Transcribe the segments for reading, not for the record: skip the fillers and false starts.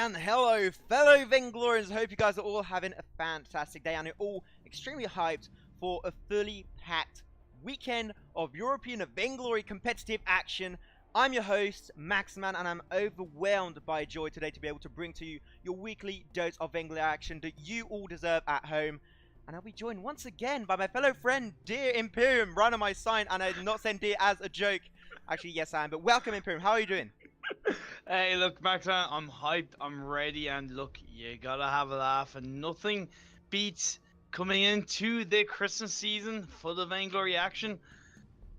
And hello, fellow Vainglorians. I hope you guys are all having a fantastic day and you're all extremely hyped for a fully packed weekend of European Vainglory competitive action. I'm your host, Maxman, and I'm overwhelmed by joy today to be able to bring to you your weekly dose of Vainglory action that you all deserve at home. And I'll be joined once again by my fellow friend, Dear Imperium, right on my sign, and I'm not saying Dear as a joke. Actually, yes I am, but welcome Imperium, how are you doing? Hey, look, Maxman, I'm hyped, I'm ready, and look, you gotta have a laugh, and nothing beats coming into the Christmas season full of Vainglory action.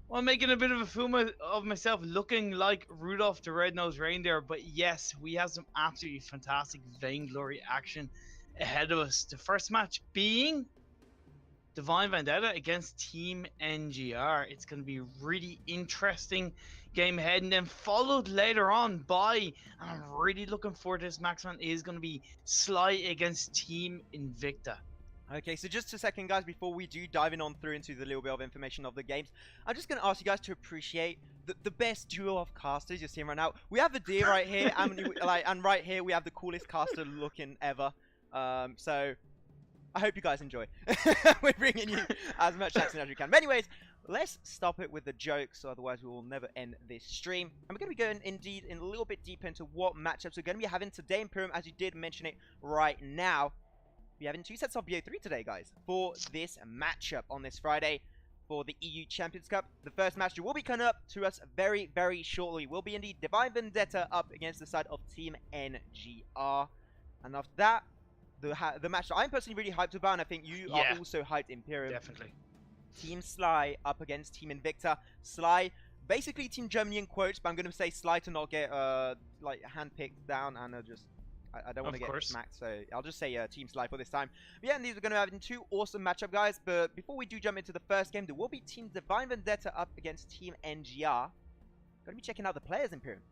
Well, I'm making a bit of a fool of myself, looking like Rudolph the Red-Nosed Reindeer, but yes, we have some absolutely fantastic Vainglory action ahead of us. The first match being Divine Vendetta against Team NGR. It's going to be a really interesting game ahead, and then followed later on by, and I'm really looking forward to this, Maxman, is going to be Sly against Team Invicta. Okay, so just a second, guys, before we do diving on through into the little bit of information of the games, I'm just going to ask you guys to appreciate the best duo of casters you're seeing right now. We have the Deer right here, and right here we have the coolest caster looking ever. So I hope you guys enjoy. We're bringing you as much action as we can. But anyways, let's stop it with the jokes, otherwise we will never end this stream. And we're going to be going indeed in a little bit deeper into what matchups we're going to be having today in Imperium, as you did mention it right now. We're having 2 sets of BO3 today, guys, for this matchup on this Friday for the EU Champions Cup. The first match will be coming up to us very, very shortly. Will be indeed Divine Vendetta up against the side of Team NGR. And after that, the match that I'm personally really hyped about, and I think you are also hyped, Imperium. Definitely. Team Sly up against Team Invicta. Sly, basically Team Germany in quotes, but I'm going to say Sly to not get like handpicked down, and I don't want to get smacked, so I'll just say Team Sly for this time. But yeah, and these are going to have 2 awesome matchup, guys. But before we do jump into the first game, there will be Team Divine Vendetta up against Team NGR. Going to be checking out the players, Imperium.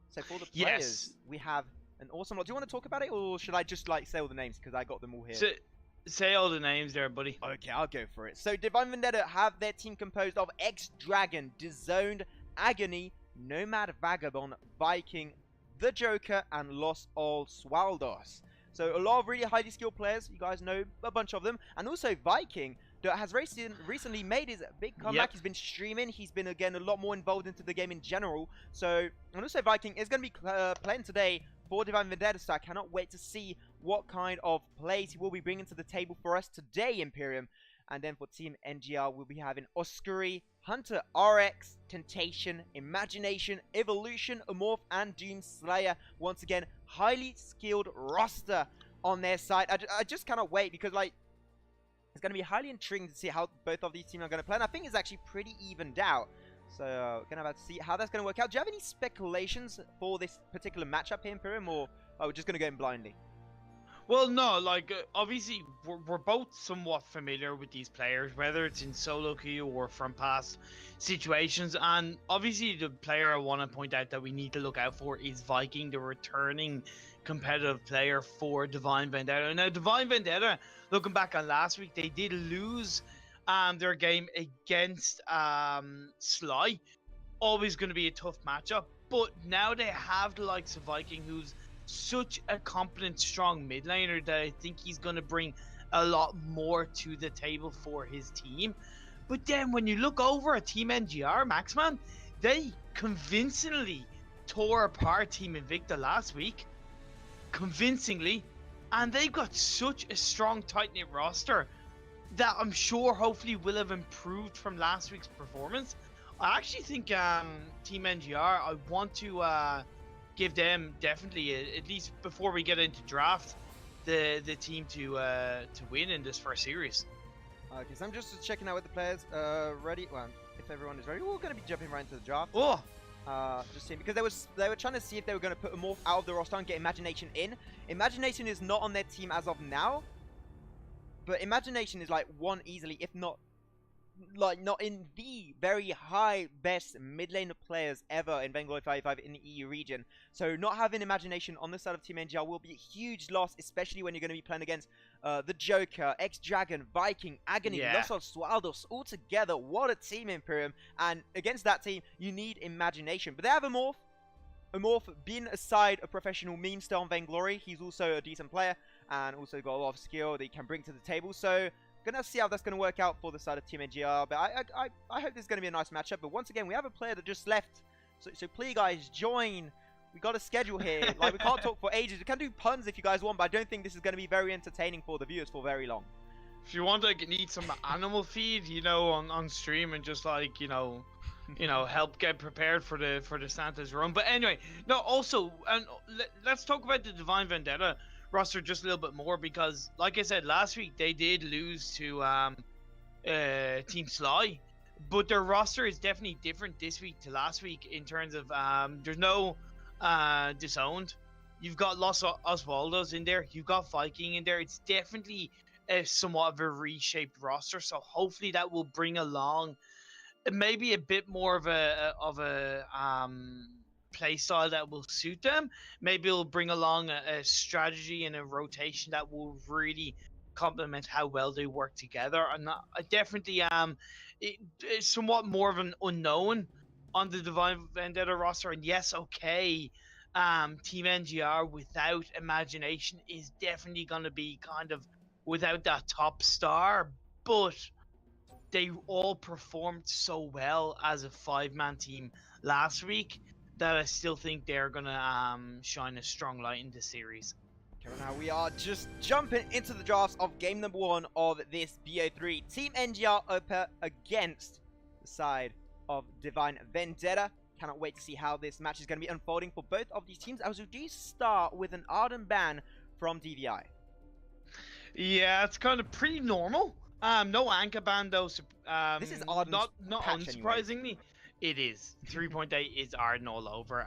So for the players, we have an awesome lot. Do you want to talk about it, or should I just like say all the names because I got them all here? So, say all the names there, buddy. Okay, I'll go for it. So Divine Vendetta have their team composed of X-Dragon, Disowned, Agony, Nomad Vagabond, Viking, the Joker, and Los All Swaldos. So a lot of really highly skilled players. You guys know a bunch of them. And also Viking, that has recently made his big comeback. He's been streaming. He's been, again, a lot more involved into the game in general. So, and also Viking is going to be playing today for Divine Vendetta. So I cannot wait to see what kind of plays he will be bringing to the table for us today, Imperium. And then for Team NGR, we'll be having Oscuri, Hunter RX, Temptation, Imagination, Evolution, Amorph, and Doom Slayer. Once again, highly skilled roster on their side. I just cannot wait because, like, it's going to be highly intriguing to see how both of these teams are going to play. And I think it's actually pretty evened out. So, we're going to have to see how that's going to work out. Do you have any speculations for this particular matchup here, Imperium, or are we just going to go in blindly? Well, no, like, obviously, we're both somewhat familiar with these players, whether it's in solo queue or from past situations, and obviously the player I want to point out that we need to look out for is Viking, the returning competitive player for Divine Vendetta. Now, Divine Vendetta, looking back on last week, they did lose their game against Sly. Always going to be a tough matchup, but now they have the likes of Viking, who's such a competent, strong mid laner that I think he's going to bring a lot more to the table for his team. But then when you look over at Team NGR, Maxman, they convincingly tore apart Team Invicta last week. Convincingly. And they've got such a strong, tight-knit roster that I'm sure hopefully will have improved from last week's performance. I actually think Team NGR, I want to give them definitely, at least before we get into draft, the team to win in this first series. Okay, so I'm just checking out with the players ready. Well, if everyone is ready, we're going to be jumping right into the draft. Oh, just seeing, because they were trying to see if they were going to put a morph out of the roster and get Imagination in. Imagination is not on their team as of now, but Imagination is like one easily, if not like not in the very high best mid lane players ever in Vainglory 55 in the EU region. So not having Imagination on the side of Team NGR will be a huge loss, especially when you're going to be playing against the Joker, X-Dragon, Viking, Agony, Los Swaldos, all together. What a team, Imperium. And against that team, you need Imagination. But they have Amorph. Amorph, being aside a professional meme star on Vainglory, he's also a decent player and also got a lot of skill that he can bring to the table. So Gonna see how that's gonna work out for the side of Team NGR, but I hope this is gonna be a nice matchup. But once again, we have a player that just left, so please guys join. We got a schedule here. Like, we can't talk for ages. We can do puns if you guys want, but I don't think this is gonna be very entertaining for the viewers for very long. If you want to need some animal feed, you know, on stream and just like, you know, help get prepared for the Santa's run. But anyway, no, also, and let's talk about the Divine Vendetta roster just a little bit more, because like I said last week, they did lose to Team Sly, but their roster is definitely different this week to last week in terms of there's no Disowned. You've got Los Oswaldos in there. You've got Viking in there. It's definitely somewhat of a reshaped roster, so hopefully that will bring along maybe a bit more of a play style that will suit them. Maybe it'll bring along a strategy and a rotation that will really complement how well they work together. And I definitely it's somewhat more of an unknown on the Divine Vendetta roster. And yes, okay, Team NGR without imagination is definitely going to be kind of without that top star, but they all performed so well as a 5-man team last week that I still think they're gonna shine a strong light in the series. Okay, now we are just jumping into the drafts of game number 1 of this BO3. Team NGR up against the side of Divine Vendetta. Cannot wait to see how this match is going to be unfolding for both of these teams, as we do start with an Arden ban from DVI. Yeah, it's kind of pretty normal. No anchor ban though. This is Arden's not unsurprisingly. Anyway. It is 3.8 is Arden all over.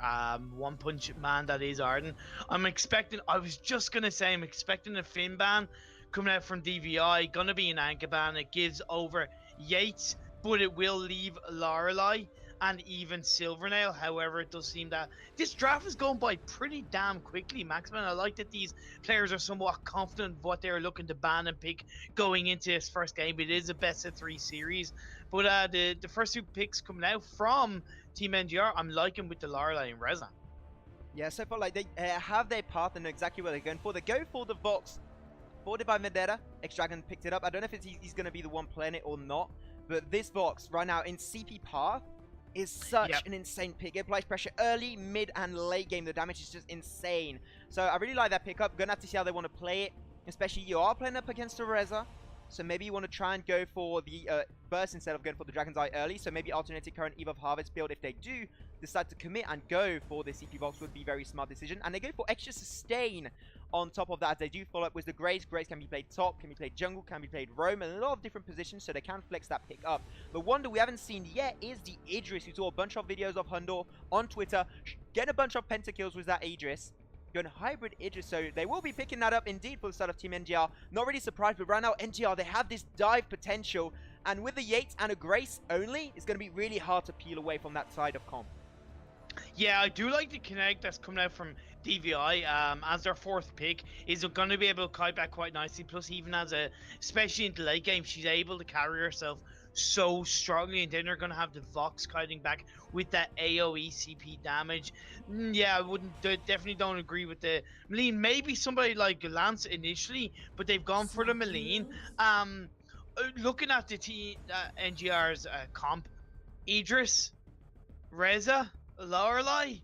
One Punch Man, that is Arden. I was just gonna say I'm expecting a Finn ban coming out from DVI. Gonna be an anchor ban. It gives over Yates, but it will leave Lorelei and even Silvernail. However, it does seem that this draft is going by pretty damn quickly, Maxman. I like that these players are somewhat confident of what they're looking to ban and pick going into this first game. It is a best of 3 series, but the first 2 picks coming out from Team NGR, I'm liking with the Lorelei and Reza. Yeah, so far, like, they have their path and know exactly what they're going for. They go for the Vox, forwarded by Vendetta. X-Dragon picked it up. I don't know if he's going to be the one playing it or not, but this Vox right now in CP path is such an insane pick. It applies pressure early, mid, and late game. The damage is just insane. So I really like that pickup. Gonna have to see how they want to play it. Especially you are playing up against a Reza. So maybe you want to try and go for the burst instead of going for the Dragon's Eye early. So maybe alternating current Eve of Harvest build, if they do decide to commit and go for the CP box, would be a very smart decision. And they go for extra sustain on top of that. They do follow up with the Grace. Grace can be played top, can be played jungle, can be played roam, and a lot of different positions, so they can flex that pick up. The one that we haven't seen yet is the Idris. We saw a bunch of videos of Hundor on Twitter getting a bunch of pentakills with that Idris. Going hybrid Idris, so they will be picking that up indeed for the start of Team NGR. Not really surprised, but right now NGR, they have this dive potential, and with the Yates and a Grace only, it's going to be really hard to peel away from that side of comp. Yeah, I do like the connect that's coming out from DVI as their 4th pick. Is going to be able to kite back quite nicely. Plus, even especially in the late game, she's able to carry herself so strongly, and then they're going to have the Vox kiting back with that AoE CP damage. Yeah, I definitely don't agree with the Maline. Maybe somebody like Lance initially, but they've gone for the Maline. Looking at the NGR's comp, Idris, Reza, Lorelei,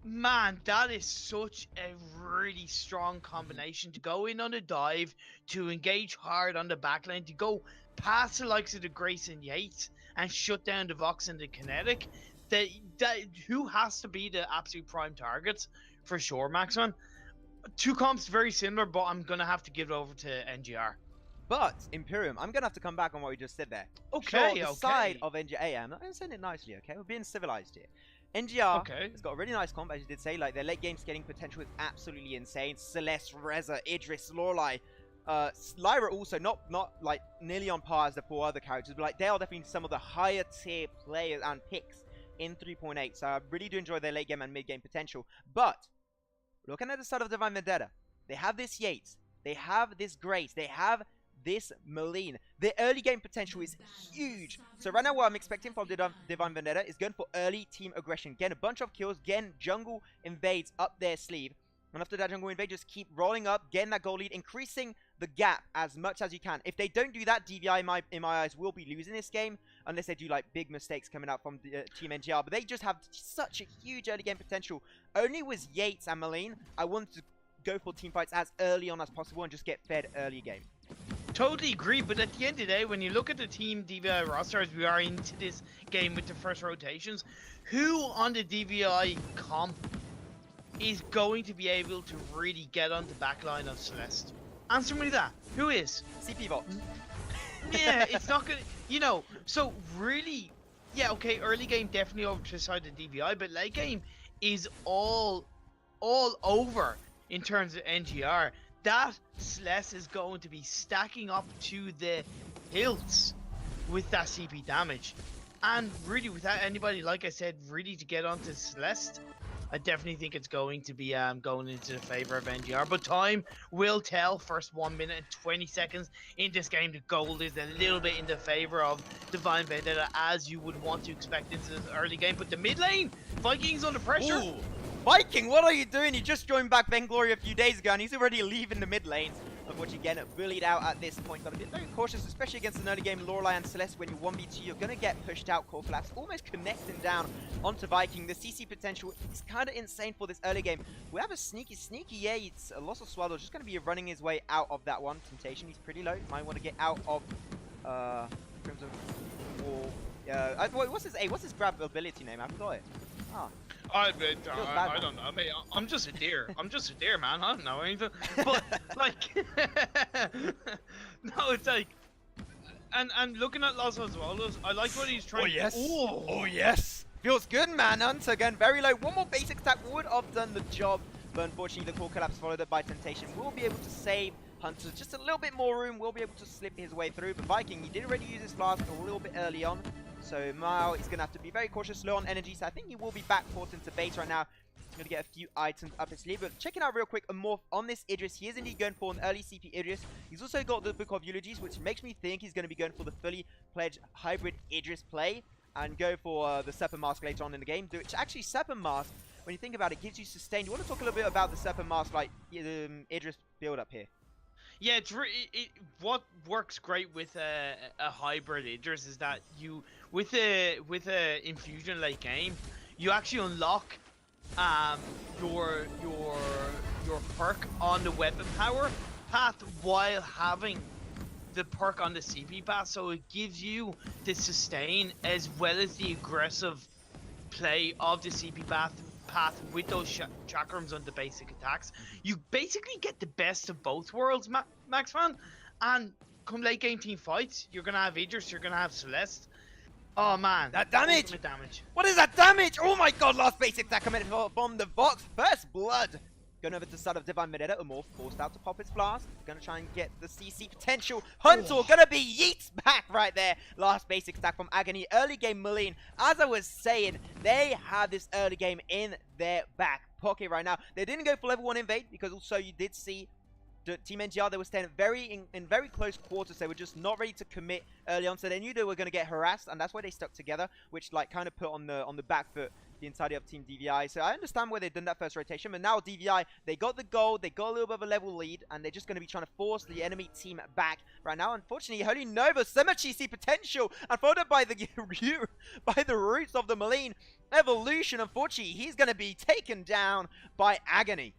man, that is such a really strong combination to go in on a dive, to engage hard on the backline, to go past the likes of the Grace and Yates and shut down the Vox and the Kinetic. Who has to be the absolute prime targets for sure, Maxman. 2 comps very similar, but I'm gonna have to give it over to NGR. But Imperium, I'm gonna have to come back on what we just said there. Okay, sure, the side of NGR, I'm saying it nicely, okay? We're being civilized here. NGR has got a really nice comp, as you did say. Like, their late game scaling potential is absolutely insane. Celeste, Reza, Idris, Lorelei, Lyra also not like nearly on par as the 4 other characters, but like they are definitely some of the higher tier players and picks in 3.8. So I really do enjoy their late game and mid game potential. But looking at the side of Divine Vendetta, they have this Yates, they have this Grace, they have this Maline. Their early game potential is huge. So right now what I'm expecting from Divine Vendetta is going for early team aggression. Getting a bunch of kills, getting jungle invades up their sleeve. And after that jungle wave, just keep rolling up, getting that goal lead, increasing the gap as much as you can. If they don't do that, DVI, in my eyes, will be losing this game, unless they do, like, big mistakes coming out from the, Team NGR. But they just have such a huge early game potential. Only with Yates and Malene, I wanted to go for team fights as early on as possible and just get fed early game. Totally agree, but at the end of the day, when you look at the Team DVI roster as we are into this game with the first rotations, who on the DVI comp is going to be able to really get on the back line of Celeste? Answer me that. Who is? CP Vault. Yeah, it's not gonna, you know, so really, yeah, okay, early game definitely over to the side of DVI, but late game is all over in terms of NGR. That Celeste is going to be stacking up to the hilts with that CP damage. And really, without anybody, like I said, really to get onto Celeste, I definitely think it's going to be going into the favor of NGR. But time will tell. First 1 minute and 20 seconds in this game, the gold is a little bit in the favor of Divine Vendetta, as you would want to expect into this early game. But the mid lane, Vikings under pressure. Ooh. Viking, what are you doing? You just joined back Vainglory a few days ago, and he's already leaving the mid lanes. Unfortunately, getting bullied out at this point. Got to be very cautious, especially against an early game Lorelei and Celeste. When you 1v2, you're going to get pushed out. Core collapse, almost connecting down onto Viking. The CC potential is kind of insane for this early game. We have a sneaky Yates. A loss of Swallow just going to be running his way out of that one. Temptation, he's pretty low. Might want to get out of Crimson Wall. What's his grab ability name? I forgot it. Ah. I don't know. I mean, I'm just a deer. I'm just a deer, man. I don't know anything. But like, no, it's like, and looking at Los Oswaldos, I like what he's trying. Oh yes. Ooh. Oh yes. Feels good, man. Hunter again, very low. One more basic attack would have done the job, but unfortunately, the core collapse followed up by Temptation will be able to save Hunter just a little bit more room. Will be able to slip his way through. But Viking, he did already use his flask a little bit early on. So Mao is going to have to be very cautious, low on energy. So I think he will be back forced into base right now. He's going to get a few items up his sleeve. But checking out real quick a morph on this Idris. He is indeed going for an early CP Idris. He's also got the Book of Eulogies, which makes me think he's going to be going for the fully pledged hybrid Idris play. And go for the Serpent Mask later on in the game. Which actually, Serpent Mask, when you think about it, gives you sustain. You want to talk a little bit about the Serpent Mask, like Idris build up here? Yeah, it's what works great with a hybrid Idris is that you with a infusion late game, you actually unlock your perk on the weapon power path while having the perk on the CP path, so it gives you the sustain as well as the aggressive play of the CP path with those chakrams on the basic attacks. You basically get the best of both worlds, Max Fan. And come late game team fights, you're gonna have Idris, you're gonna have Celeste. Oh man, that damage! What is that damage? Oh my god, last basic attack coming from the Vox. First blood. Going over to the side of Divine Vendetta, Amorph forced out to pop his flask. Gonna try and get the CC potential. Hunter gonna be yeets back right there. Last basic attack from Agony. Early game Malene. As I was saying, they have this early game in their back pocket right now. They didn't go for level 1 invade because also you did see the Team NGR, they were staying in very close quarters. They were just not ready to commit early on, so they knew they were going to get harassed, and that's why they stuck together, which like kind of put on the back foot the entirety of Team DVI. So I understand where they've done that first rotation, but now DVI, they got the gold, they got a little bit of a level lead, and they're just going to be trying to force the enemy team back right now. Unfortunately, Holy Nova, so much EC potential, and followed by the roots of the Malene evolution. Unfortunately, he's going to be taken down by Agony.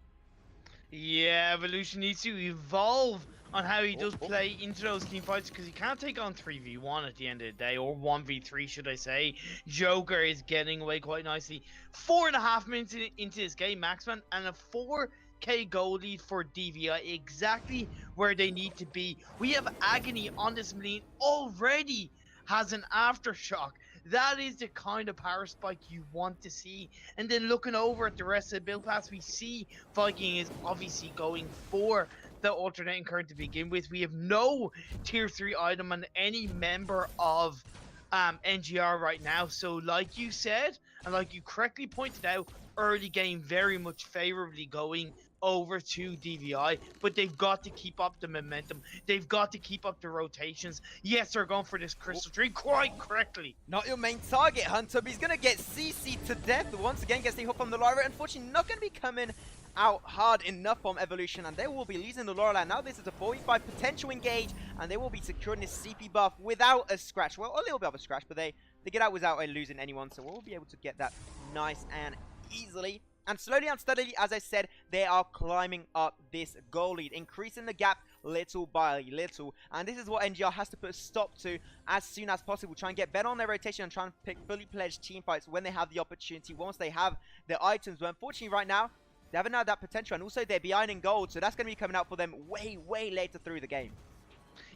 Yeah, Evolution needs to evolve on how he does play into those team fights, because he can't take on 3v1 at the end of the day, or 1v3 should I say. Joker is getting away quite nicely. 4.5 minutes into this game, Maxman, and a 4k goal lead for DVI, exactly where they need to be. We have Agony on this lane already has an aftershock. That is the kind of power spike you want to see. And then looking over at the rest of the build class, we see Viking is obviously going for the alternating current to begin with. We have no tier 3 item on any member of NGR right now. So like you said, and like you correctly pointed out, early game very much favorably going over to DVI, but they've got to keep up the momentum. They've got to keep up the rotations. Yes, they're going for this crystal tree quite correctly. Not your main target, Hunter, but he's going to get CC to death. Once again, gets the hook on the Lyra. Unfortunately, not going to be coming out hard enough from Evolution, and they will be losing the Lorelei. Now this is a 45 potential engage, and they will be securing this CP buff without a scratch. Well, a little bit of a scratch, but they get out without losing anyone, so we'll be able to get that nice and easily. And slowly and steadily, as I said, they are climbing up this goal lead, increasing the gap little by little. And this is what NGR has to put a stop to as soon as possible. Try and get better on their rotation and try and pick fully pledged team fights when they have the opportunity, once they have their items. But unfortunately right now, they haven't had that potential, and also they're behind in gold, so that's going to be coming out for them way, way later through the game.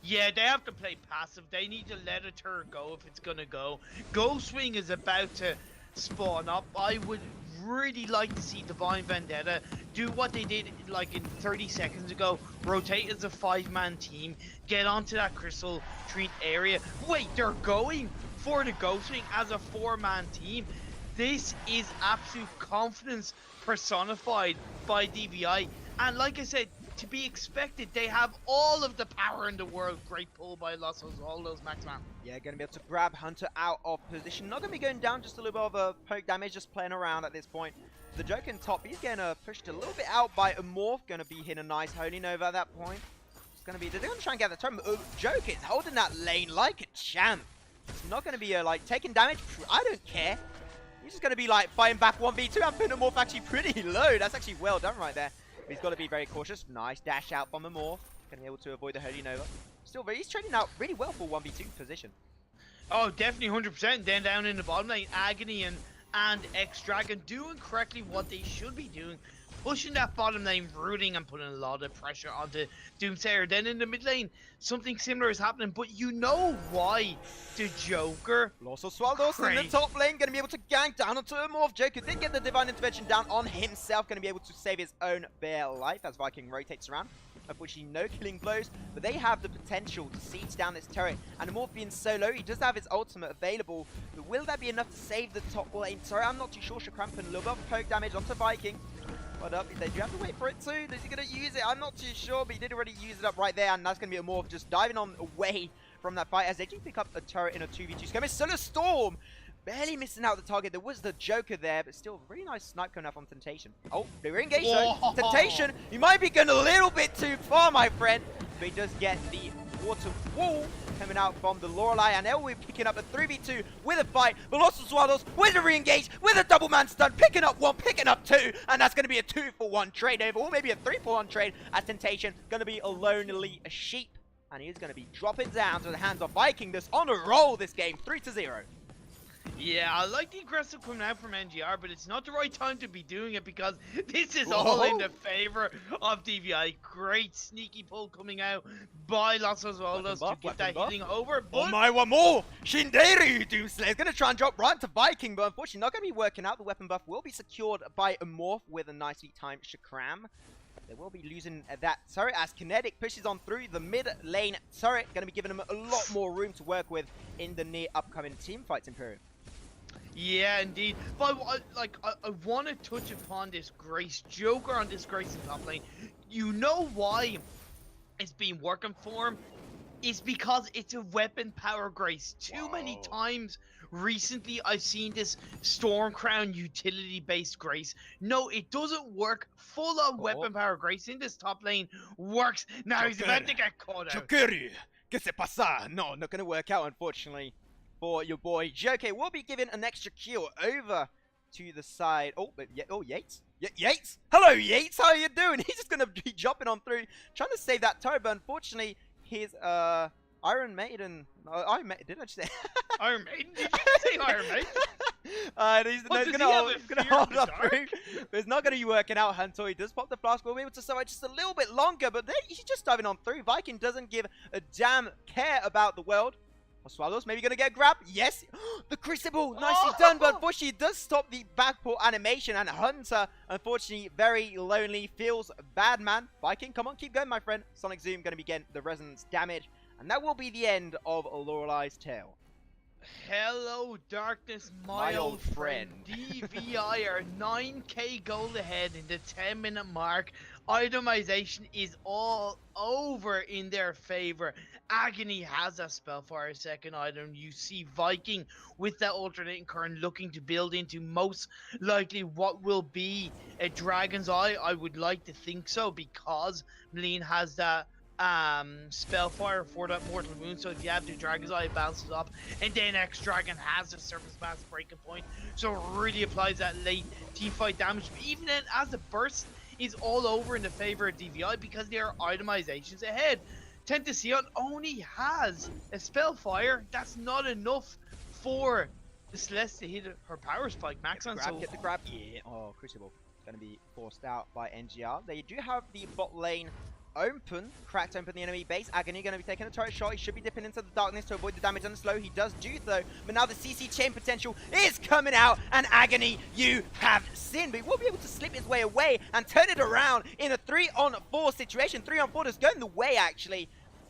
Yeah, they have to play passive. They need to let a turret go if it's going to go. Ghost Wing is about to spawn up. I would really like to see Divine Vendetta do what they did like in 30 seconds ago. Rotate as a 5-man team. Get onto that Crystal Treat area. Wait, they're going for the Ghost Wing as a 4-man team. This is absolute confidence personified by DVI. And like I said, to be expected, they have all of the power in the world. Great pull by Los Osvaldos, Maxman. Yeah, going to be able to grab Hunter out of position. Not going to be going down, just a little bit of a poke damage, just playing around at this point. The Joker in top, he's getting pushed a little bit out by a Morph. Going to be hitting a nice Holy Nova at that point. It's going to be, they're going to try and get the turn. Joker is holding that lane like a champ. It's not going to be like taking damage. I don't care. He's just going to be like fighting back 1v2 and putting a Morph actually pretty low. That's actually well done right there. He's got to be very cautious. Nice dash out from the Morph. Going to be able to avoid the Holy Nova. Still, he's trading out really well for 1v2 position. Oh, definitely 100%. Then down in the bottom lane, Agony and X-Dragon doing correctly what they should be doing. Pushing that bottom lane, rooting and putting a lot of pressure onto Doomsayer. Then in the mid lane, something similar is happening. But you know why the Joker... Los Osvaldos in the top lane, going to be able to gank down onto a Morph. Joker did get the Divine Intervention down on himself. Going to be able to save his own bare life as Viking rotates around. Unfortunately, no killing blows, but they have the potential to siege down this turret. And the Morph being so low, he does have his ultimate available. But will that be enough to save the top lane? Sorry, I'm not too sure. Shakram putting a little bit of poke damage onto Viking. But up, they do have to wait for it too. Is he going to use it? I'm not too sure, but he did already use it up right there. And that's going to be a Morph just diving on away from that fight as they do pick up a turret in a 2v2 skirmish. Solar Storm! Barely missing out the target. There was the Joker there, but still really nice snipe coming up on Temptation. Oh, they were engaged though. Temptation, you might be going a little bit too far, my friend. But he does get the water wall coming out from the Lorelei, and they'll be picking up a 3v2 with a fight. But Los Osvaldos with a re-engage, with a double man stun, picking up one, picking up two, and that's going to be a 2-for-1 trade over, or maybe a 3-for-1 trade as Temptation going to be a lonely sheep. And he is going to be dropping down to the hands of Viking. That's on a roll this game, 3-0. Yeah, I like the aggressive coming out from NGR, but it's not the right time to be doing it because this is all in the favor of DVI. Great sneaky pull coming out by Los Osvaldos to get that healing over. But oh my, one more! Shinderu Doomslayer is going to try and drop right into Viking, but unfortunately not going to be working out. The weapon buff will be secured by a Morph with a nicely timed Shakram. They will be losing that turret as Kinetic pushes on through the mid lane turret. Going to be giving them a lot more room to work with in the near upcoming team fights, Imperium. Yeah, indeed. But I want to touch upon this Grace Joker on this Grace in top lane. You know why it's been working for him? It's because it's a weapon power Grace. Too many times recently I've seen this Storm Crown utility based Grace. No, it doesn't work. Full on weapon power Grace in this top lane works. Now he's about to get caught out. Jokeri, ¿qué se pasa? No, not going to work out, unfortunately, for your boy Joker. We'll be giving an extra kill over to the side. Oh, but Yates? Yates? Hello, Yates. How are you doing? He's just going to be jumping on through, trying to save that turret, but unfortunately, his Iron Maiden. Did I just say Iron Maiden? Did you say Iron Maiden? He's gonna hold up through. But it's not gonna be working out. Hunter, he does pop the flask. We'll be able to survive just a little bit longer, but then he's just diving on through. Viking doesn't give a damn care about the world. Osvaldos maybe gonna get grabbed. Yes, the Crucible, nicely done. But unfortunately, it does stop the backport animation, and Hunter, unfortunately, very lonely, feels bad, man. Viking, come on, keep going, my friend. Sonic Zoom gonna be getting the resonance damage. And that will be the end of Lorelei's tale. Hello, darkness, My old friend. DVI are 9k goal ahead in the 10-minute mark. Itemization is all over in their favor. Agony has a Spellfire second item. You see Viking with that alternating current looking to build into most likely what will be a Dragon's Eye. I would like to think so because Mleen has that Spellfire for that Mortal Wound, so if you have the Dragon's Eye, it bounces up, and then X Dragon has the Surface Mass breaking point, so it really applies that late team fight damage. But even then, as the burst is all over in the favor of DVI because there are itemizations ahead. Tentacion only has a Spellfire. That's not enough for the Celeste to hit her power spike max on. Get the grab. Yeah. Oh, Crucible going to be forced out by NGR. They do have the bot lane open, cracked open the enemy base. Agony going to be taking a turret shot. He should be dipping into the darkness to avoid the damage on the slow. He does do so, but now the CC chain potential is coming out, and Agony, you have sinned. But he will be able to slip his way away and turn it around in a 3-on-4 situation. 3-on-4 that's going the way, actually,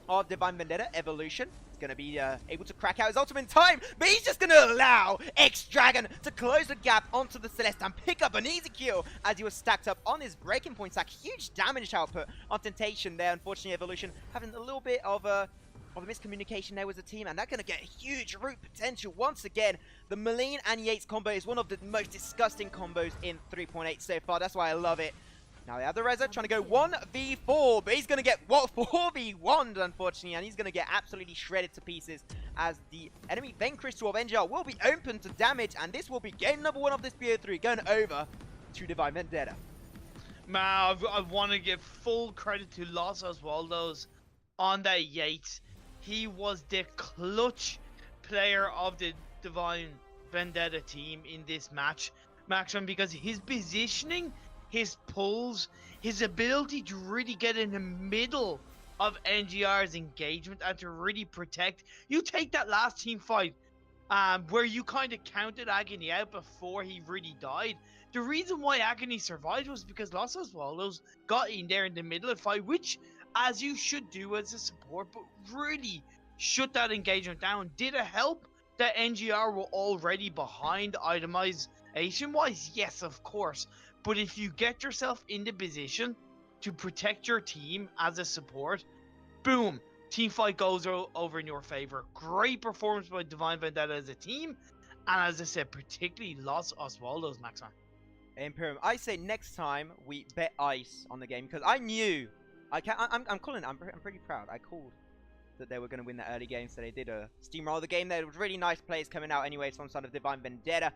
of Divine Vendetta Evolution. Going to be able to crack out his ultimate in time, but he's just going to allow X-Dragon to close the gap onto the Celeste and pick up an easy kill as he was stacked up on his breaking point stack. Huge damage output on Temptation there. Unfortunately, Evolution having a little bit of a miscommunication there with the team, and that's going to get huge root potential once again. The Mleen and Yates combo is one of the most disgusting combos in 3.8 so far. That's why I love it. Now they have the Reza trying to go 1v4, but he's going to get 4v1'd, unfortunately, and he's going to get absolutely shredded to pieces as the enemy Vein Crystal of NGR will be open to damage, and this will be game number 1 of this BO3, going over to Divine Vendetta. Man, I want to give full credit to Los Oswaldos on that Yates. He was the clutch player of the Divine Vendetta team in this match, Maximum, because his positioning, his pulls, his ability to really get in the middle of NGR's engagement and to really protect. You take that last team fight where you kind of counted Agony out before he really died. The reason why Agony survived was because Los Oswaldos got in there in the middle of the fight, which, as you should do as a support, but really shut that engagement down. Did it help that NGR were already behind itemization-wise? Yes, of course. But if you get yourself in the position to protect your team as a support, boom, team fight goes over in your favor. Great performance by Divine Vendetta as a team, and as I said, particularly Los Oswaldos, Maxon. Imperium, I say next time we bet ice on the game, because I knew, I'm calling it, I'm pretty proud. I called that they were going to win the early game, so they did a steamroll the game. There was really nice plays coming out anyways from side of Divine Vendetta.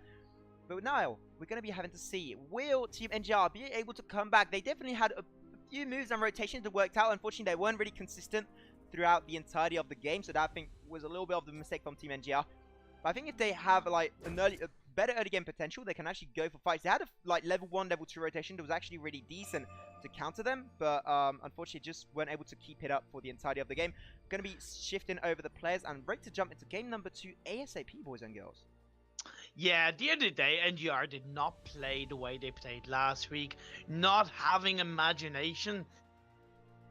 But now, we're going to be having to see, will Team NGR be able to come back? They definitely had a few moves and rotations that worked out. Unfortunately, they weren't really consistent throughout the entirety of the game, so that, I think, was a little bit of the mistake from Team NGR. But I think if they have, like, a better early game potential, they can actually go for fights. They had a, level 1, level 2 rotation that was actually really decent to counter them, but unfortunately just weren't able to keep it up for the entirety of the game. Going to be shifting over the players and ready to jump into game number 2 ASAP, boys and girls. Yeah, at the end of the day, NGR did not play the way they played last week. Not having imagination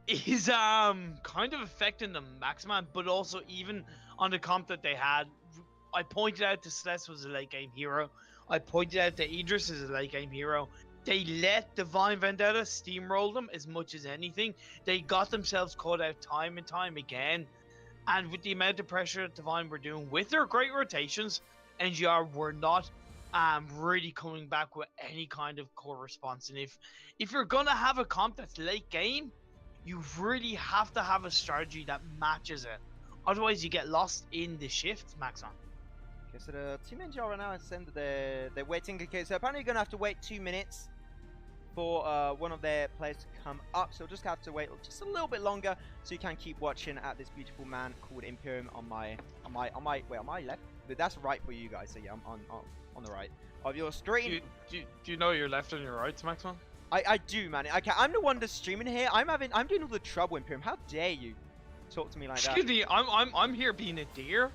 is kind of affecting them, Maxman, but also even on the comp that they had. I pointed out that Celeste was a late game hero. I pointed out that Idris is a late game hero. They let Divine Vendetta steamroll them as much as anything. They got themselves caught out time and time again. And with the amount of pressure that Divine were doing with their great rotations, NGR were not really coming back with any kind of core response. And if you're going to have a comp that's late game, you really have to have a strategy that matches it. Otherwise, you get lost in the shift, Maxon. Okay, so the Team NGR right now has sent they're waiting. Okay, so apparently you're going to have to wait 2 minutes for one of their players to come up. So we'll just have to wait just a little bit longer so you can keep watching at this beautiful man called Imperium on my left. But that's right for you guys, so yeah, I'm on the right of your screen. Do you know your left and your right, Maxon? I do, man. I'm the one that's streaming here. I'm doing all the trouble, Imperium. How dare you talk to me like that? Excuse me, I'm here being a deer.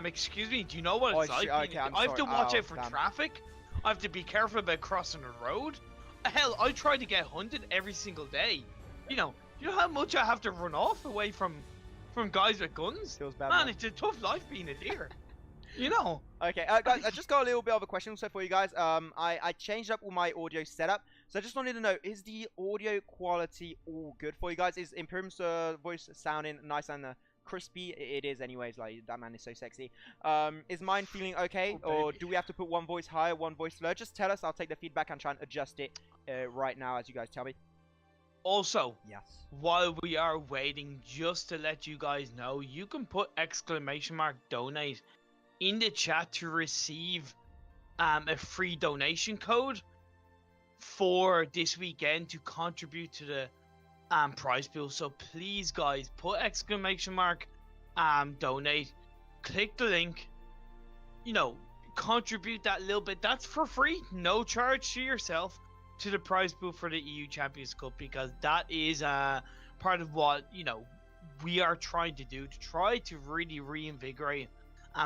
Excuse me, do you know what it's like? Okay, I have to watch out for traffic. I have to be careful about crossing the road. Hell, I try to get hunted every single day. You know how much I have to run off away from guys with guns? Feels bad, man, it's a tough life being a deer. You know. Okay, guys, I just got a little bit of a question also for you guys. I changed up all my audio setup, so I just wanted to know, is the audio quality all good for you guys? Is Imperium's voice sounding nice and crispy? It is anyways, like, that man is so sexy. Is mine feeling okay, or do we have to put one voice higher, one voice lower? Just tell us, I'll take the feedback and try and adjust it right now as you guys tell me. Also, Yes. while we are waiting, just to let you guys know, you can put !donate in the chat to receive a free donation code for this weekend to contribute to the prize pool. So please, guys, put !donate, click the link, you know, contribute that little bit. That's for free, no charge to yourself, to the prize pool for the EU Champions Cup, because that is part of what, you know, we are trying to do, to try to really reinvigorate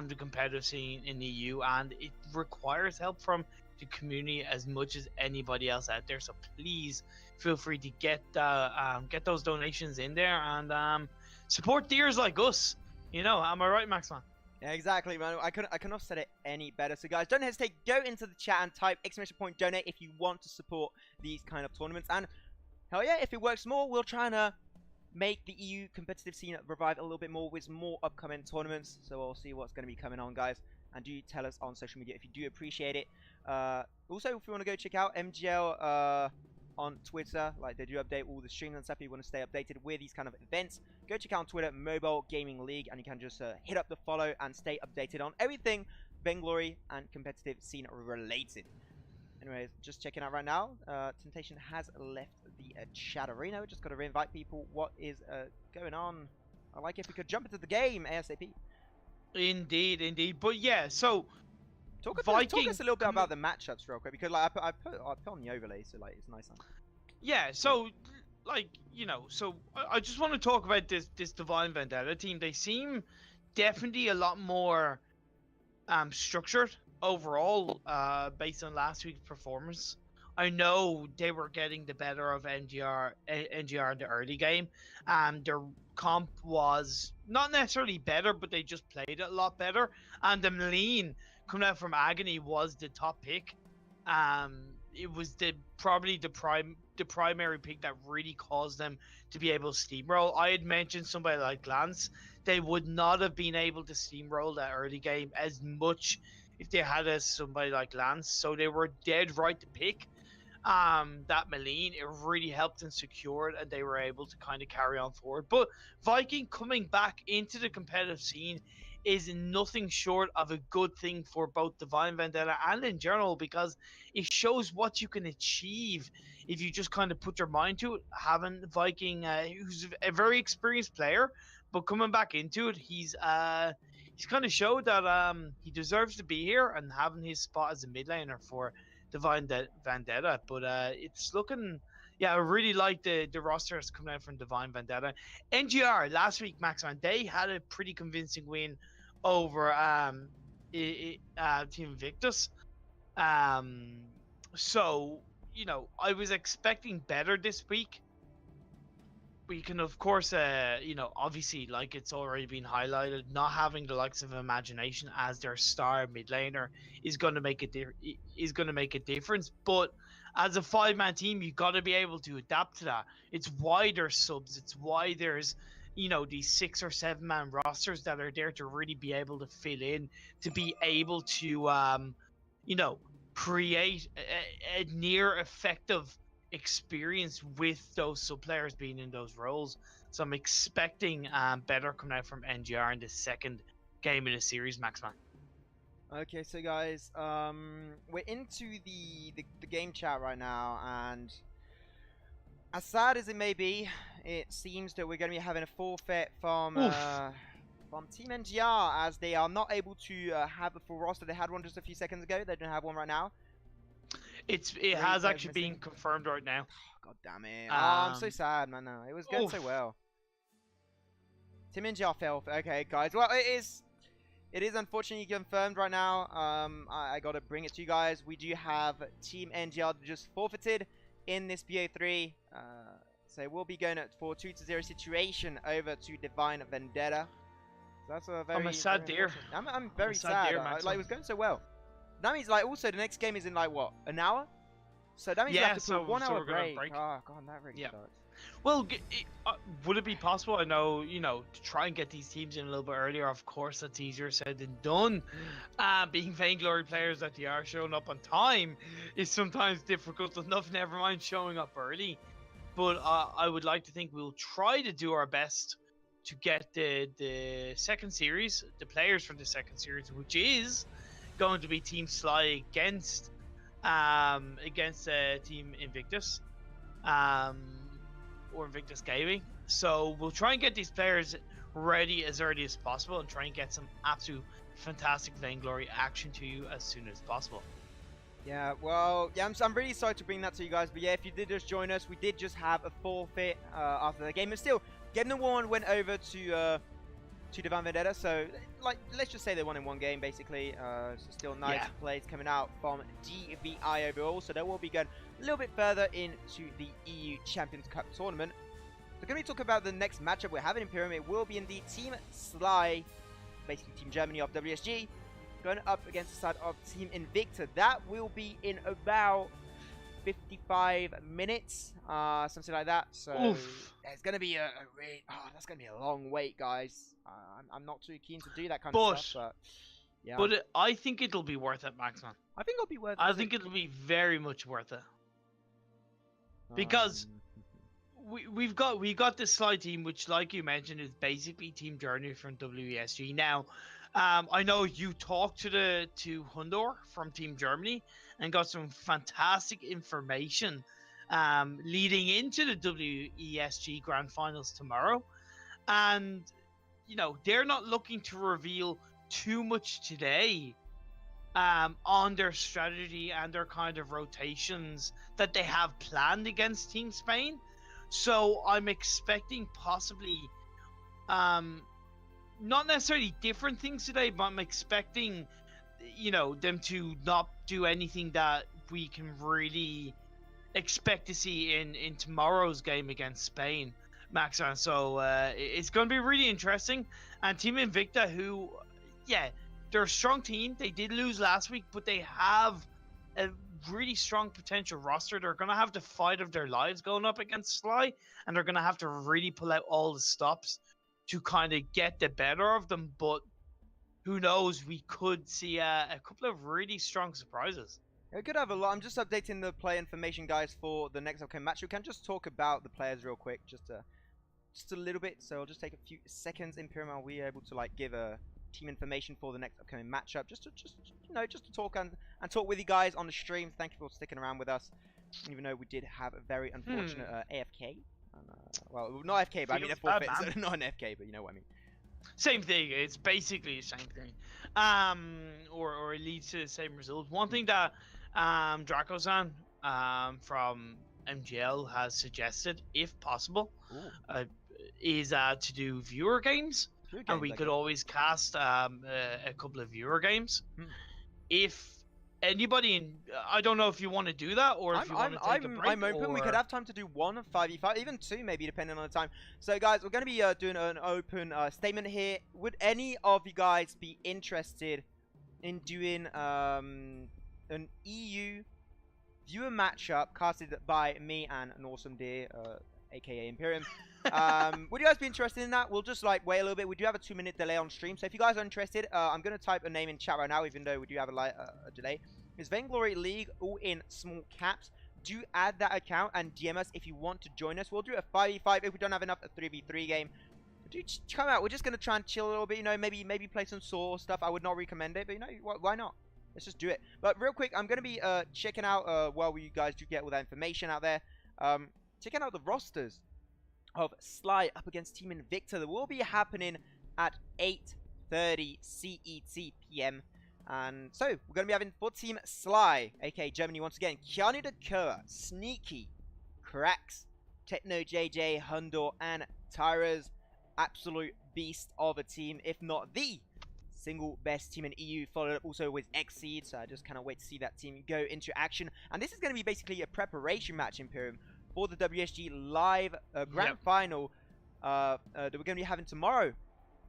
the competitive scene in the EU, and it requires help from the community as much as anybody else out there. So please feel free to get those donations in there and support deers like us. You know, am I right, Maxman? Yeah, exactly, man. I couldn't have said it any better. So, guys, don't hesitate. Go into the chat and type !donate if you want to support these kind of tournaments. And hell yeah, if it works more, we'll try and make the EU competitive scene revive a little bit more with more upcoming tournaments. So we'll see what's going to be coming on, guys. And do tell us on social media if you do appreciate it. Also, if you want to go check out MGL on Twitter, like, they do update all the streams and stuff. If you want to stay updated with these kind of events, go check out on Twitter, Mobile Gaming League, and you can just hit up the follow and stay updated on everything Vainglory and competitive scene related. Anyways, just checking out right now. Temptation has left the chat arena. We just got to reinvite people. What is going on? I like if we could jump into the game ASAP. Indeed, indeed. But yeah, so talk us a little bit about the matchups real quick, because like I put on the overlay, so like it's nice. Yeah, so like, you know, so I just want to talk about this Divine Vendetta team. They seem definitely a lot more structured overall, based on last week's performance. I know they were getting the better of NGR in the early game. Their comp was not necessarily better, but they just played it a lot better. And the Meline coming out from Agony was the top pick. It was probably the primary pick that really caused them to be able to steamroll. I had mentioned somebody like Lance. They would not have been able to steamroll that early game as much if they had somebody like Lance. So they were dead right to pick that Meline. It really helped and secured, and they were able to kind of carry on forward. But Viking coming back into the competitive scene is nothing short of a good thing for both Divine Vendetta and in general, because it shows what you can achieve if you just kind of put your mind to it. Having Viking, who's a very experienced player, but coming back into it, he's kind of showed that he deserves to be here, and having his spot as a mid laner for Divine Vendetta. But it's looking, yeah, I really like the roster that's coming out from Divine Vendetta. NGR last week, Maxman, they had a pretty convincing win over Team Invictus. So, you know, I was expecting better this week. We can, of course, you know, obviously, like it's already been highlighted, not having the likes of Imagination as their star mid laner is going to make a difference. But as a 5-man team, you got to be able to adapt to that. It's why there's subs. It's why there's, you know, these 6 or 7-man rosters that are there to really be able to fill in, to be able to, you know, create a near effective experience with those sub players being in those roles. So I'm expecting better coming out from NGR in the second game of the series, Maxman. Okay, so guys, we're into the game chat right now, and as sad as it may be, it seems that we're going to be having a forfeit from Team NGR, as they are not able to have a full roster. They had one just a few seconds ago. They don't have one right now. It has actually been confirmed right now. God damn it. I'm so sad, man. No, it was going so well. Team NGR fell. Okay, guys. Well, it is unfortunately confirmed right now. I got to bring it to you guys. We do have Team NGR just forfeited in this BO3. So we'll be going for 2-0 situation over to Divine Vendetta. That's a very. I'm a sad very deer. I'm very sad sad. deer, Like Maxwell. it was going so well. That means like also the next game is in like what, an hour? So that means we Yeah, have to put so- a 1 so hour we're gonna break. break. Oh god, that really Yeah. sucks. Well, would it be possible? I know, to try and get these teams in a little bit earlier. Of course, that's easier said than done. Being Vainglory players that they are showing up on time is sometimes difficult enough. Never mind showing up early. But I would like to think we'll try to do our best to get the second series, the players for the second series, which is going to be Team Sly against Team Invictus. Or Invictus Gaming. So we'll try and get these players ready as early as possible and try and get some absolute fantastic Vainglory action to you as soon as possible. Yeah, well, yeah, I'm really sorry to bring that to you guys, but yeah, if you did just join us, we did just have a forfeit after the game, but still, Game No. 1 went over to Divine Vendetta, so like let's just say they won in one game basically. So still nice plays coming out from DVI overall, so they will be going a little bit further into the EU Champions Cup tournament. So going to be talking about the next matchup we're having in Imperium. It will be indeed Team Sly, basically Team Germany of WSG, going up against the side of Team Invicta. That will be in about 55 minutes, something like that. So it's going to be that's going to be a long wait, guys. I'm not too keen to do that kind of stuff, but yeah. But I think it'll be worth it, Maxman. I think it'll be worth it. I think it'll be very much worth it. Because we got this Sly team, which, like you mentioned, is basically Team Journey from WESG. Now, I know you talked to Hundor from Team Germany and got some fantastic information leading into the WESG Grand Finals tomorrow, and they're not looking to reveal too much today on their strategy and their kind of rotations that they have planned against Team Spain. So I'm expecting possibly not necessarily different things today, but I'm expecting them to not do anything that we can really expect to see in tomorrow's game against Spain, Maxan. So it's going to be really interesting. And Team Invicta, who they're a strong team. They did lose last week, but they have a really strong potential roster. They're going to have the fight of their lives going up against Sly, and they're going to have to really pull out all the stops to kind of get the better of them. But who knows, we could see a couple of really strong surprises. We could have a lot. I'm just updating the player information, guys, for the next upcoming match. We can just talk about the players real quick, just a little bit. So I'll just take a few seconds. Imperium, are we able to give a team information for the next upcoming matchup, just to talk and talk with you guys on the stream. Thank you for sticking around with us, even though we did have a very unfortunate AFK. Well, not AFK, but I mean a forfeit, so not an AFK, but you know what I mean. Same thing. It's basically the same thing. Or it leads to the same result. One thing that Draco-san from MGL has suggested, if possible, is to do viewer games. And we could always cast a couple of viewer games. If anybody I don't know if you want to do that, or if you want to take a break. I'm open. We could have time to do 1 5v5, even 2 maybe, depending on the time. So guys, we're going to be doing an open statement here. Would any of you guys be interested in doing an EU viewer matchup casted by me and an awesome deer, aka Imperium? Would you guys be interested in that? We'll just wait a little bit. We do have a 2-minute delay on stream, so if you guys are interested, I'm going to type a name in chat right now, even though we do have a delay. It's Vainglory League, all in small caps. Do add that account and DM us if you want to join us. We'll do a 5v5 if we don't have enough, a 3v3 game. Do come out. We're just going to try and chill a little bit, maybe play some Saw stuff. I would not recommend it, but why not? Let's just do it. But real quick, I'm going to be checking out while you guys do get all that information out there. Checking out the rosters of Sly up against Team Invicta. That will be happening at 8:30 CET PM. And so we're going to be having for Team Sly, aka Germany once again, Keanu the Kura, Sneaky, Cracks, Techno JJ, Hundor, and Tyra's absolute beast of a team, if not the single best team in EU, followed up also with Xseed. So I just cannot wait to see that team go into action. And this is going to be basically a preparation match, Imperium, for the WSG live grand final that we're going to be having tomorrow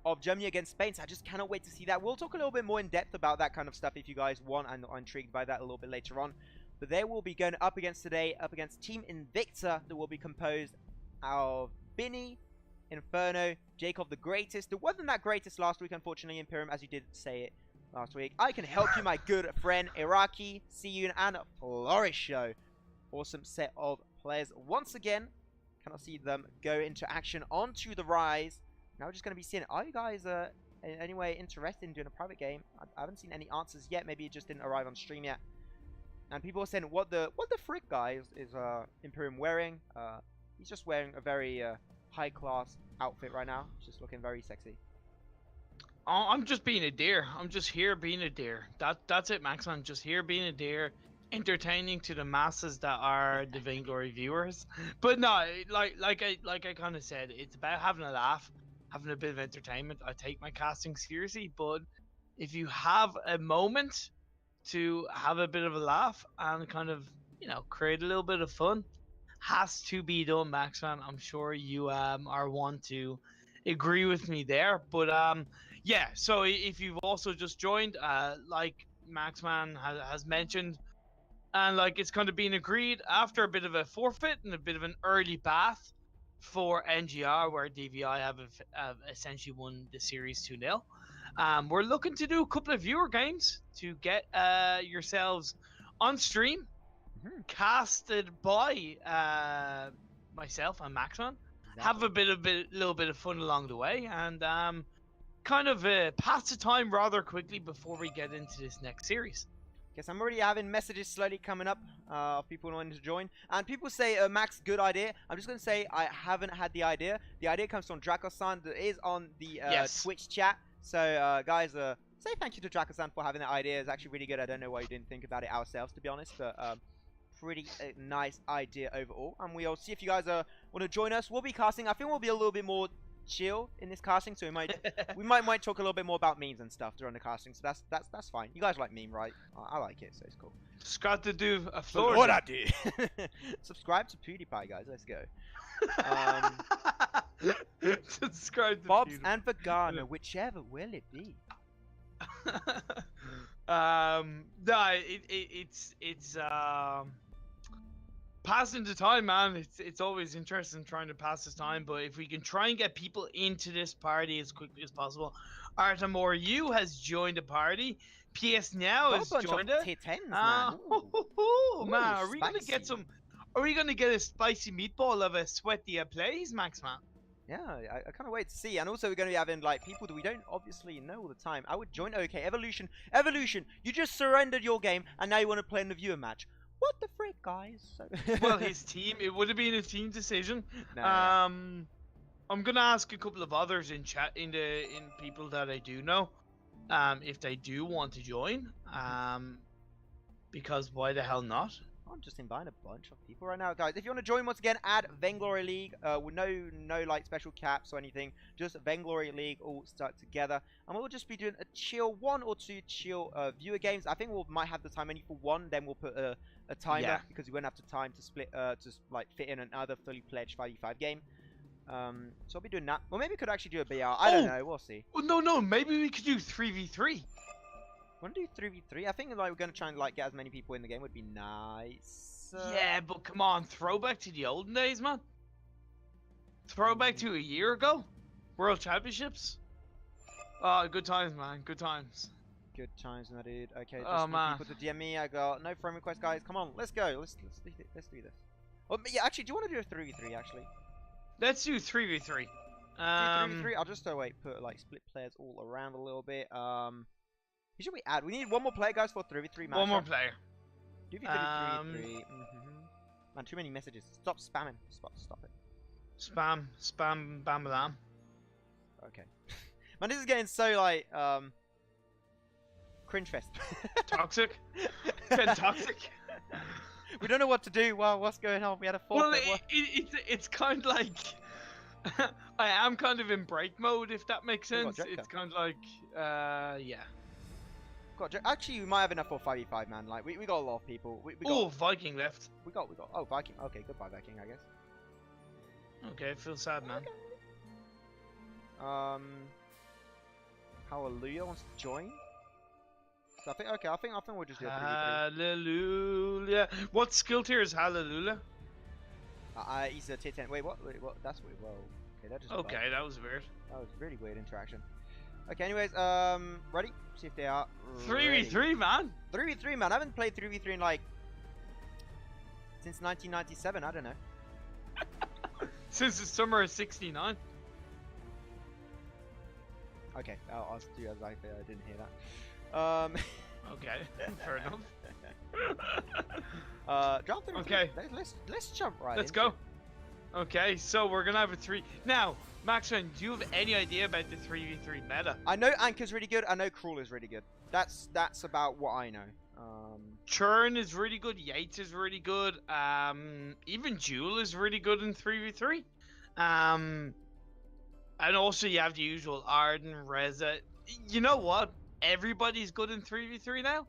of Germany against Spain. So I just cannot wait to see that. We'll talk a little bit more in depth about that kind of stuff if you guys want and are intrigued by that a little bit later on. But they will be going up against Team Invicta, that will be composed of Binny, Inferno, Jacob the Greatest. It wasn't that greatest last week, unfortunately, Imperium, as you did say it last week. I can help you, my good friend Iraqi, Siyun, and Flourish. Awesome set of players once again. Cannot see them go into action onto the Rise. Now we're just going to be seeing, are you guys in any way interested in doing a private game? I haven't seen any answers yet. Maybe it just didn't arrive on stream yet. And people are saying, what the frick, guys, is Imperium wearing? He's just wearing a very high-class outfit right now. Just looking very sexy. Oh, I'm just being a deer. I'm just here being a deer. That's it, Max. I'm just here being a deer, entertaining to the masses that are the Vainglory viewers. But no, like I kind of said, it's about having a laugh, having a bit of entertainment. I take my casting seriously, but if you have a moment to have a bit of a laugh and kind of, you know, create a little bit of fun, has to be done, Maxman. I'm sure you are one to agree with me there. But yeah, so if you've also just joined, like Maxman has mentioned, and like it's kind of been agreed after a bit of a forfeit and a bit of an early bath for NGR, where DVI have essentially won the series 2-0. We're looking to do a couple of viewer games to get yourselves on stream, casted by myself and Maxman. Exactly. Have a little bit of fun along the way, and kind of pass the time rather quickly before we get into this next series. Guess I'm already having messages slowly coming up of people wanting to join. And people say, Max, good idea. I'm just going to say I haven't had the idea. The idea comes from Draco-san, that is on the Twitch chat. So, guys, say thank you to Draco-san for having that idea. It's actually really good. I don't know why we didn't think about it ourselves, to be honest. But pretty nice idea overall. And we'll see if you guys want to join us. We'll be casting. I think we'll be a little bit more chill in this casting, so we might talk a little bit more about memes and stuff during the casting, so that's fine. You guys like meme, right? I like it, so it's cool. Just got to do a floor. What I do? Subscribe to PewDiePie, guys. Let's go. Subscribe to Bob's and Vagana, whichever will it be? No, it's passing the time, man. It's always interesting trying to pass this time, but if we can try and get people into this party as quickly as possible. Artemore, you has joined the party. PS Now has joined it. Man, are we gonna get some? Are we gonna get a spicy meatball of a sweaty plays, Max, man? Yeah, I kind of wait to see. And also, we're going to be having like people that we don't obviously know all the time. I would join. Okay, Evolution. You just surrendered your game, and now you want to play in the viewer match. What the frick, guys? Well, his team. It would have been a team decision. No, I'm gonna ask a couple of others in chat, in people that I do know, if they do want to join. Because why the hell not? I'm just inviting a bunch of people right now, guys. If you want to join once again, add Vainglory League with no like special caps or anything. Just Vainglory League all stuck together, and we'll just be doing a chill 1 or 2 chill viewer games. I think we might have the time only for 1. Then we'll put a timer because we won't have the time to split to like fit in another fully pledged 5v5 game. So I'll be doing that. Or maybe we could actually do a BR. I don't know. We'll see. Well, no. Maybe we could do 3v3. Want to do 3v3? I think like we're gonna try and like get as many people in the game would be nice. Yeah, but come on, throwback to the olden days, man. Throwback to a year ago, World Championships. Oh, good times, man. Good times. Good times, my dude. Okay, just people to DM me. I got no friend request, guys. Come on, let's go. Let's do this. Oh, yeah. Actually, do you want to do a 3v3? Actually, let's do 3v3. 3v3. I'll just put like split players all around a little bit. Who should we add? We need one more player, guys, for 3v3 match. One more player. 3v3. Man, too many messages. Stop spamming. Stop it. Spam, bam, bam. Okay. Man, this is getting so like cringe fest. Toxic. Toxic. We don't know what to do. Well, what's going on? We had a forfeit. Well, it's kind of like I am kind of in break mode, if that makes sense. It's kind of like yeah. Actually, we might have enough for 5v5, man. Like, we got a lot of people. We got Viking left. We got. Oh, Viking. Okay, goodbye, Viking, I guess. Okay, feel sad, man. Okay. Hallelujah wants to join. So I think we'll just do a 3v3. Hallelujah. What skill tier is Hallelujah? He's a tier 10. Wait, what? That's weird. Whoa. Okay, that just. Okay, that was weird. That was really weird interaction. Okay, anyways, ready? See if they are. 3v3, man. 3v3, man. I haven't played 3v3 in like since 1997. I don't know. Since the summer of '69. Okay, I'll do as I didn't hear that. Okay, fair enough. Drop 3v3. Okay. Let's jump right. Let's into go. it. Okay, so we're gonna have a 3. Now, Maxman, do you have any idea about the 3v3 meta? I know Anchor's really good. I know Cruel is really good. That's about what I know. Churn is really good. Yates is really good. Even Jewel is really good in 3v3. And also you have the usual Arden, Reza. You know what? Everybody's good in 3v3 now.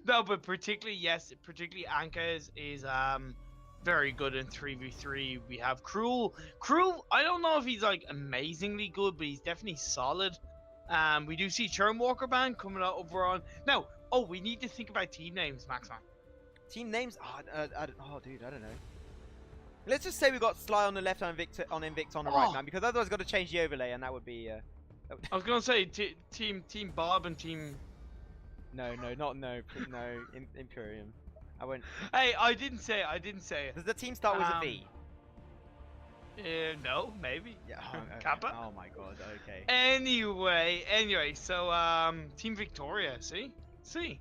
No, but particularly Anka is very good in 3v3. We have Cruel. I don't know if he's like amazingly good, but he's definitely solid. We do see Churn Walker Band coming out over on now. Oh, we need to think about team names, Maxman. Team names? Dude, I don't know. Let's just say we got Sly on the left and Invicta on the right, man, because otherwise got to change the overlay, and that would be. I was gonna say team Bob and team. No, Imperium. I won't. Hey, I didn't say it. Does the team start with a V? No, maybe. Yeah. Okay. Kappa. Oh my god. Okay. Anyway, so Team Victoria. See,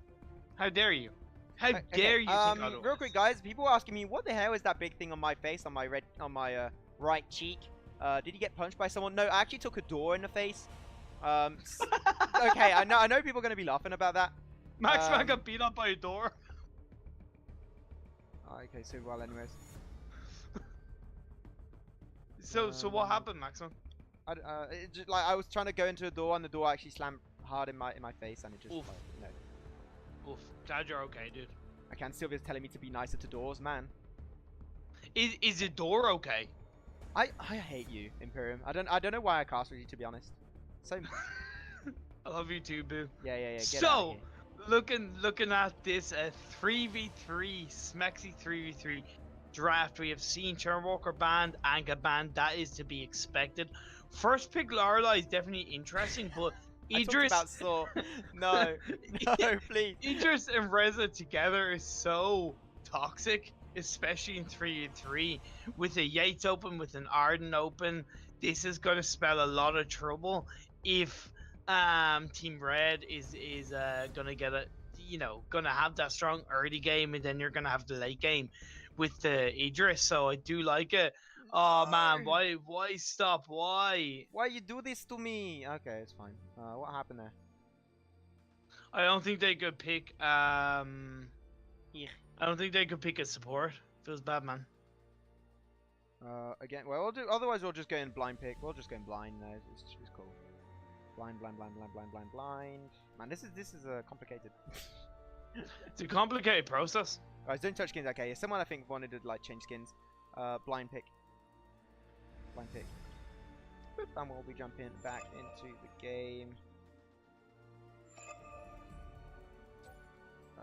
how dare you? How dare you think otherwise? Real quick, guys. People are asking me, what the hell is that big thing on my face, on my right cheek? Did you get punched by someone? No, I actually took a door in the face. Okay, I know people are gonna be laughing about that. Maxman got beat up by a door. Okay, so well, anyways. So what happened, Maxman? I was trying to go into a door, and the door actually slammed hard in my face, and it just, Oof. Oof. Glad you're okay, dude. I can't. Sylvia's telling me to be nicer to doors, man. Is the door okay? I hate you, Imperium. I don't know why I cast with you, to be honest. So. I love you too, boo. Yeah. Get So, looking at this 3v3 Smexy 3v3 draft, we have seen Churnwalker Band, Anka Band. That is to be expected. First pick Lorelei is definitely interesting, but Idris. About Saw. No, please. Idris and Reza together is so toxic, especially in 3v3 with a Yates open, with an Arden open. This is going to spell a lot of trouble if Team Red is gonna get gonna have that strong early game, and then you're gonna have the late game with the Idris. So I do like it. Oh man, why stop? Why you do this to me? Okay, it's fine. What happened there? I don't think they could pick I don't think they could pick a support. Feels bad, man. Again, well, we'll do. Otherwise, we'll just go in blind pick. We'll just go in blind. No, it's cool. Blind. Man, this is complicated. It's a complicated process. Alright, don't touch skins. Okay, someone I think wanted to like change skins. Blind pick. Boop, and we'll be jumping back into the game.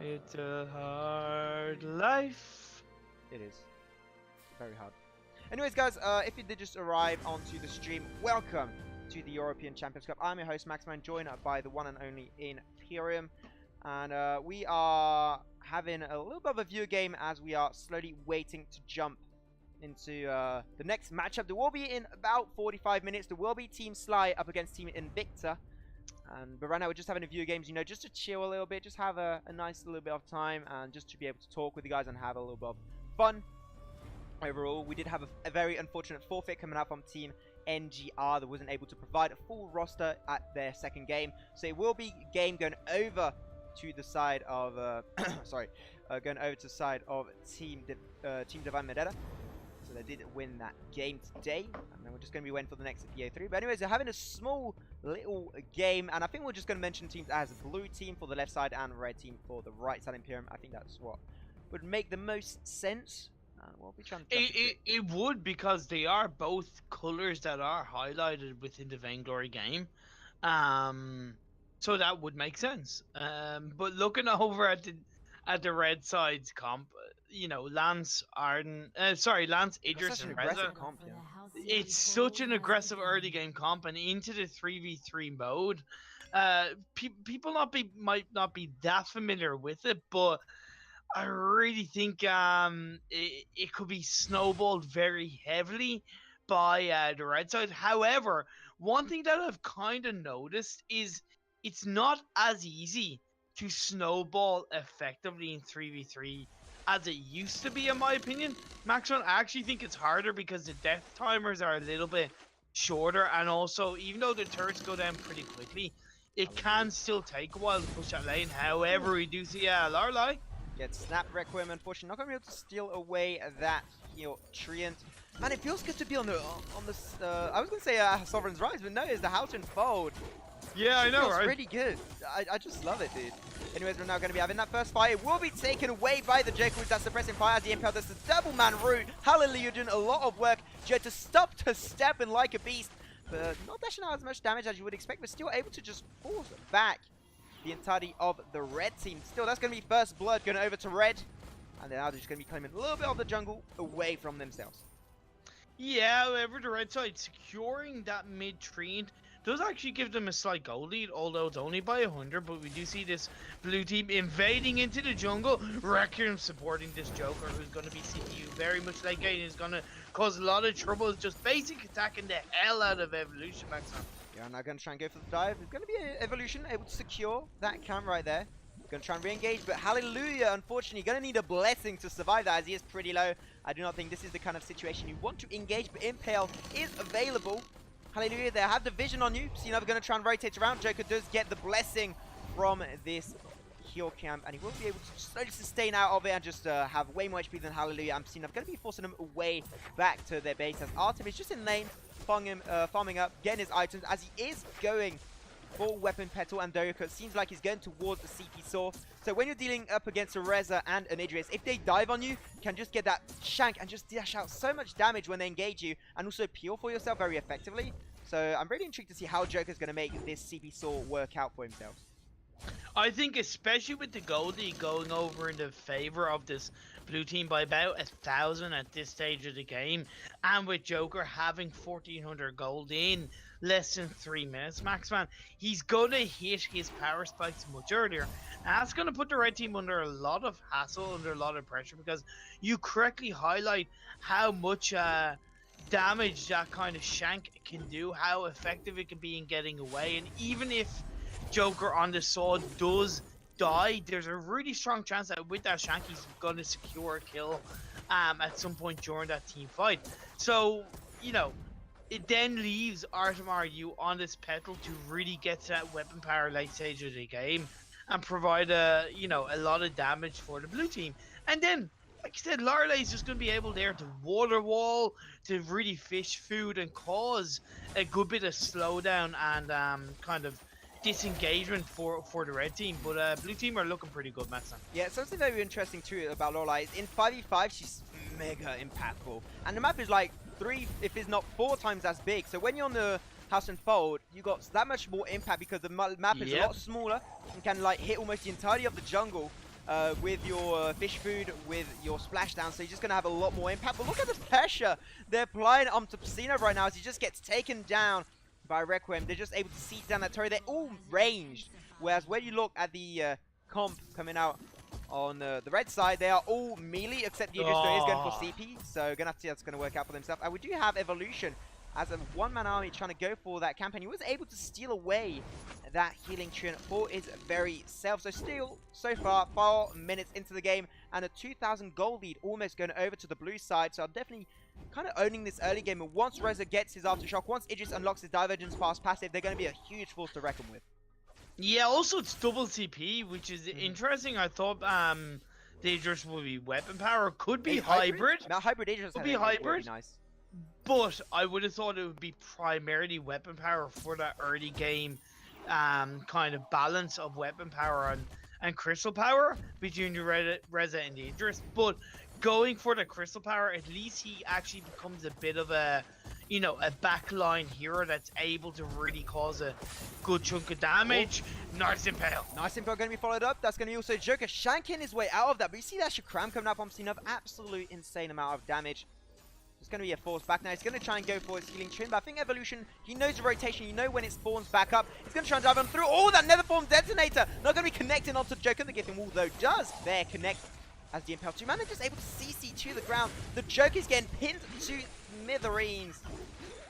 It's a hard life. It is very hard. Anyways, guys, if you did just arrive onto the stream, welcome to the European Champions Cup. I'm your host, Maxman, joined by the one and only Imperium. And we are having a little bit of a view game as we are slowly waiting to jump into the next matchup. There will be in about 45 minutes. There will be Team Sly up against Team Invicta. But right now we're just having a view games, just to chill a little bit, just have a nice little bit of time, and just to be able to talk with you guys and have a little bit of fun. Overall, we did have a very unfortunate forfeit coming out from Team NGR that wasn't able to provide a full roster at their second game. So it will be game going over to the side of going over to the side of Team Divine Medetta. So they did win that game today, and then we're just going to be waiting for the next PO3. But anyways, they're having a small little game, and I think we're just going to mention teams as blue team for the left side and red team for the right side. Imperium, I think that's what would make the most sense. And we'll be trying to jump It would, because they are both colors that are highlighted within the Vainglory game. So that would make sense. But looking over at the red side's comp, you know, Lance Idris such an and aggressive Reza. comp, yeah. It's such an aggressive early game comp, and into the 3v3 mode. People might not be that familiar with it, but I really think it could be snowballed very heavily by the red side. However, one thing that I've kind of noticed is it's not as easy to snowball effectively in 3v3 as it used to be, in my opinion. Maxwell, I actually think it's harder because the death timers are a little bit shorter, and also, even though the turrets go down pretty quickly, it can still take a while to push that lane. However, we do see Lorelei Gets snapped. Requiem, unfortunately, not going to be able to steal away that heal Treant. Man, it feels good to be on the I was going to say Sovereign's Rise, but no, it's the House and Fold. Yeah, I know, Feels right? really good. I just love it, dude. Anyways, we're now going to be having that first fight. It will be taken away by the Joker with that suppressing fire as the Impale does the double man route. Hallelujah doing a lot of work. Joe to stop to step in like a beast, but not dashing out as much damage as you would expect, but still able to just force back the entirety of the red team. Still, that's going to be first blood going over to red, and then now they're just going to be claiming a little bit of the jungle away from themselves. Yeah, however, the red side securing that mid Treant does actually give them a slight goal lead, although it's only by 100. But we do see this blue team invading into the jungle. Requiem supporting this Joker, who's going to be CPU very much late game, is going to cause a lot of trouble. Just basic attacking the hell out of Evolution back time. Yeah, now going to try and go for the dive. It's going to be Evolution able to secure that camp right there. Going to try and re-engage, but Hallelujah, unfortunately, going to need a blessing to survive that as he is pretty low. I do not think this is the kind of situation you want to engage, but Impale is available. Hallelujah, they have the vision on you. Cena going to try and rotate around. Joker does get the blessing from this heal camp, and he will be able to slowly sustain out of it and just have way more HP than Hallelujah. And Cena going to be forcing them away back to their base as Artem is just in lane, farming up, getting his items as he is going for Weapon Petal, and Doyoko seems like he's going towards the CP Saw. So when you're dealing up against a Reza and an Idris, if they dive on you, you can just get that shank and just dash out so much damage when they engage you, and also peel for yourself very effectively. So I'm really intrigued to see how Joker's going to make this CP Saw work out for himself. I think especially with the Goldie going over in the favor of this blue team by about 1,000 at this stage of the game, and with Joker having 1,400 gold in less than 3 minutes, Maxman, he's gonna hit his power spikes much earlier. And that's gonna put the red team under a lot of hassle, under a lot of pressure, because you correctly highlight how much damage that kind of shank can do, how effective it can be in getting away. And even if Joker on the sword does die, there's a really strong chance that with that shank he's going to secure a kill at some point during that team fight. So, you know, it then leaves Artem RU on this petal to really get to that weapon power late stage of the game and provide a lot of damage for the blue team. And then, like I said, Lorelei is just going to be able there to water wall, to really fish food and cause a good bit of slowdown and kind of disengagement for the red team. But blue team are looking pretty good, Matson. Yeah, something very interesting too about Lorelei is in 5v5 she's mega impactful, and the map is like 3, if it's not 4 times as big. So when you're on the House and Fold, you got that much more impact because the map is a lot smaller and can like hit almost the entirety of the jungle with your fish food, with your splashdown. So you're just gonna have a lot more impact. But look at the pressure they're applying onto Pacino right now as he just gets taken down by Requiem. They're just able to siege down that turret. They're all ranged, whereas when you look at the comp coming out on the red side, they are all melee except Idris is going for CP, so gonna have to see how it's gonna work out for themselves. And we do have Evolution as a one-man army trying to go for that camp, and he was able to steal away that healing tune for his very self. So still, so far, 4 minutes into the game, and a 2,000 gold lead almost going over to the blue side. So I'm definitely kind of owning this early game. And once Reza gets his Aftershock, once Idris unlocks his Divergence Fast passive, they're going to be a huge force to reckon with. Yeah, also it's double CP, which is interesting. I thought the Idris would be weapon power, could be hybrid. That hybrid Idris could be hybrid. Would be nice. But I would have thought it would be primarily weapon power for that early game kind of balance of weapon power and crystal power between the Reza and the Idris. But going for the crystal power, at least he actually becomes a bit of a, you know, a backline hero that's able to really cause a good chunk of damage. Nice impale. Nice impale going to be followed up. That's going to be also Joker shanking his way out of that. But you see that Shakram coming up on scene of absolute insane amount of damage. It's going to be a force back now. He's going to try and go for his healing trim, but I think Evolution, he knows the rotation. You know when it spawns back up. He's going to try and drive him through. Oh, that Nether Form Detonator. Not going to be connecting onto Joker. The Githing Wall, though, does there connect as the Impale 2 man is just able to CC to the ground. The Joker's getting pinned to smithereens.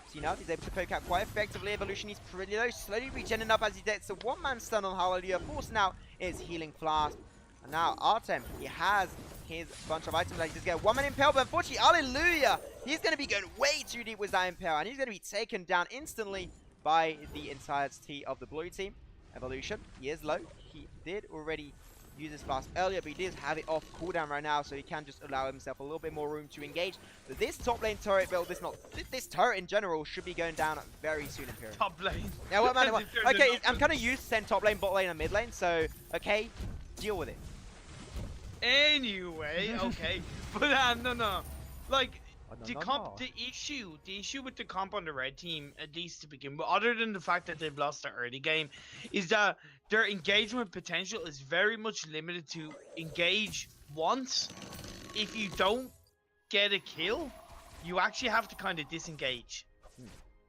So, you know, he's able to poke out quite effectively. Evolution, he's pretty low, slowly regenerating up as he gets a one-man stun on Hallelujah. Forcing out his healing flask. And now Artem, he has his bunch of items that he just get one-man impale, but unfortunately, Hallelujah, he's going to be going way too deep with that impale, and he's going to be taken down instantly by the entirety of the blue team. Evolution, he is low. He did already use his flask earlier, but he does have it off cooldown right now, so he can just allow himself a little bit more room to engage. But this top lane turret build, this turret in general should be going down very soon, Imperial. Top lane. Yeah, well, man, okay, I'm kind of used to send top lane, bot lane, and mid lane, so okay, deal with it. Anyway, okay, but no, like the issue with the comp on the red team, at least to begin with, other than the fact that they've lost the early game, is that their engagement potential is very much limited to engage once. If you don't get a kill, you actually have to kind of disengage.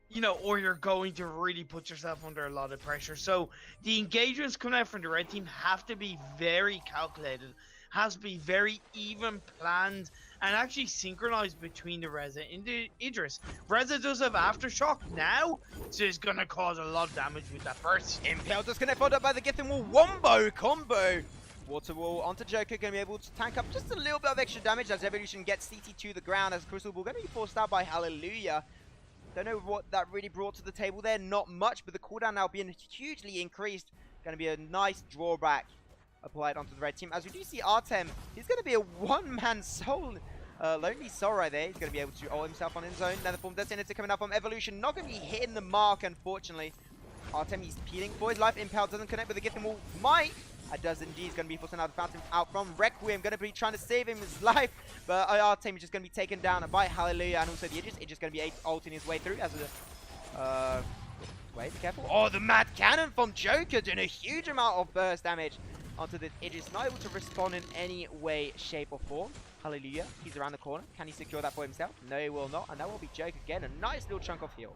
You know, or you're going to really put yourself under a lot of pressure. So the engagements coming out from the red team have to be very calculated, has to be very even planned, and actually synchronized between the Reza and the Idris. Reza does have Aftershock now, so it's going to cause a lot of damage with that burst. Impale just going to followed up by the Githing Wall wombo combo. Water Wall onto Joker, going to be able to tank up just a little bit of extra damage as Evolution gets CT to the ground, as Crystal Ball going to be forced out by Hallelujah. Don't know what that really brought to the table there, not much, but the cooldown now being hugely increased. Going to be a nice drawback applied onto the red team. As we do see Artem, he's going to be a one-man soul, lonely soul right there. He's going to be able to ult himself on his own. Nether Form Detonator coming up from Evolution, not going to be hitting the mark, unfortunately. Artem, he's peeling for his life. Impale doesn't connect with the Githing Wall. Might. It does indeed. He's going to be forcing out the fountain out from Requiem. Going to be trying to save him his life. But Artem is just going to be taken down by Hallelujah. And also the Idris. It's just going to be ulting his way through as a... wait, be careful. Oh, the Mad Cannon from Joker doing a huge amount of burst damage onto the Idris. Not able to respond in any way, shape or form. Hallelujah. He's around the corner. Can he secure that for himself? No, he will not. And that will be Joker again. A nice little chunk of heal.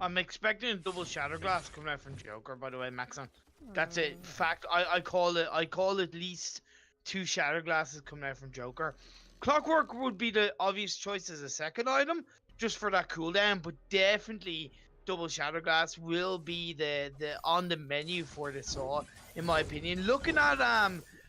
I'm expecting a double Shadow Glass coming out from Joker, by the way, Maxon. That's it. Fact, I call at least 2 Shadow Glasses coming out from Joker. Clockwork would be the obvious choice as a second item, just for that cooldown, but definitely double Shadow Glass will be the on the menu for the Saw, in my opinion. Looking at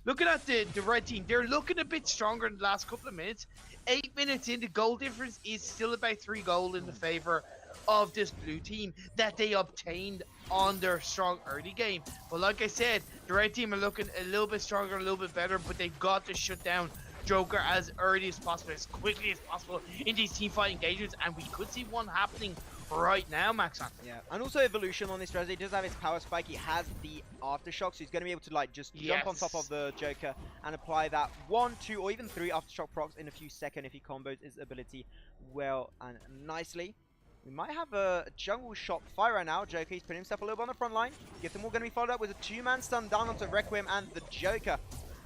the red team, they're looking a bit stronger in the last couple of minutes. 8 minutes in, the goal difference is still about 3 gold in the favor of this blue team that they obtained on their strong early game. But like I said, the red team are looking a little bit stronger, a little bit better, but they've got to shut down Joker as early as possible, as quickly as possible in these team fight engagements, and we could see one happening right now, Maxon. Yeah, and also Evolution on this res, he does have his power spike, he has the Aftershock, so he's going to be able to like just jump on top of the Joker and apply that 1, 2 or even 3 Aftershock procs in a few seconds if he combos his ability well and nicely. We might have a jungle shot fire right now. Joker, he's putting himself a little bit on the front line. Get them all going to be followed up with a 2-man stun down onto Requiem and the Joker.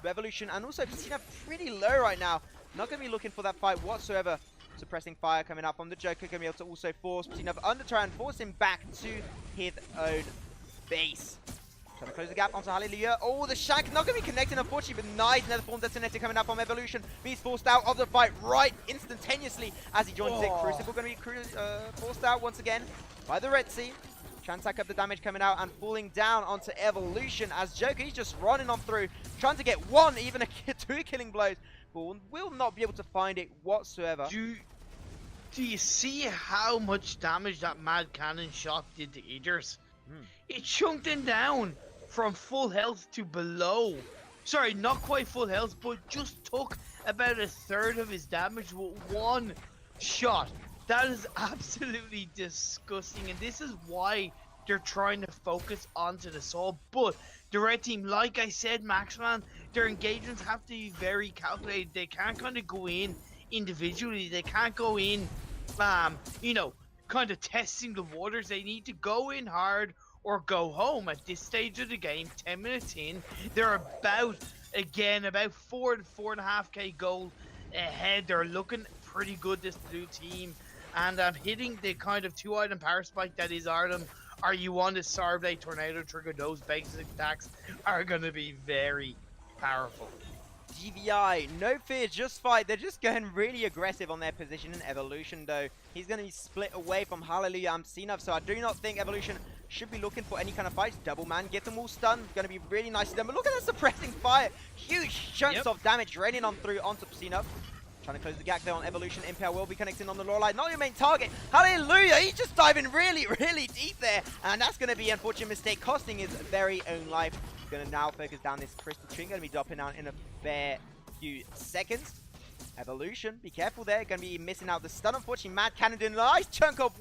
Evolution, and also Cena pretty low right now. Not going to be looking for that fight whatsoever. Suppressing fire coming up from the Joker. Going to be able to also force Cena under try and force him back to his own base. Trying to close the gap onto Hallelujah. Oh, the Shank not going to be connecting, unfortunately, but nice Nether Form Detonator coming up from Evolution. He's forced out of the fight right instantaneously as he joins it. Crucible going to be forced out once again by the Red Sea. Trying to tack up the damage coming out and falling down onto Evolution as Joker, he's just running on through, trying to get 1, even 2 killing blows, but will not be able to find it whatsoever. Do you see how much damage that Mad Cannon shot did to Idris? It chunked him down from full health to below. Sorry, not quite full health, but just took about 1/3 of his damage with 1 shot. That is absolutely disgusting, and this is why they're trying to focus onto the Saw. But the red team, like I said, Maxman, their engagements have to be very calculated. They can't kind of go in individually. They can't go in, you know, kind of testing the waters. They need to go in hard or go home at this stage of the game. 10 minutes in, they're about 4 to 4.5k gold ahead. They're looking pretty good, this blue team, and hitting the kind of 2-item power spike that is Artem. Are you on the Sarblade Tornado Trigger? Those basic attacks are going to be very powerful. GVI, no fear, just fight. They're just going really aggressive on their position in Evolution, though. He's going to be split away from Hallelujah and Sinov, so I do not think Evolution should be looking for any kind of fights. Double man, get them all stunned. Going to be really nice to them. But look at that suppressing fire. Huge chunks of damage raining on through onto Sinov. Trying to close the gap there on Evolution. Impale will be connecting on the Lorelei. Not your main target. Hallelujah! He's just diving really, really deep there. And that's going to be an unfortunate mistake, costing his very own life. Going to now focus down this crystal tree. Going to be dropping out in a fair few seconds. Evolution, be careful there. Going to be missing out the stun. Unfortunately, Mad Cannon doing a nice chunk of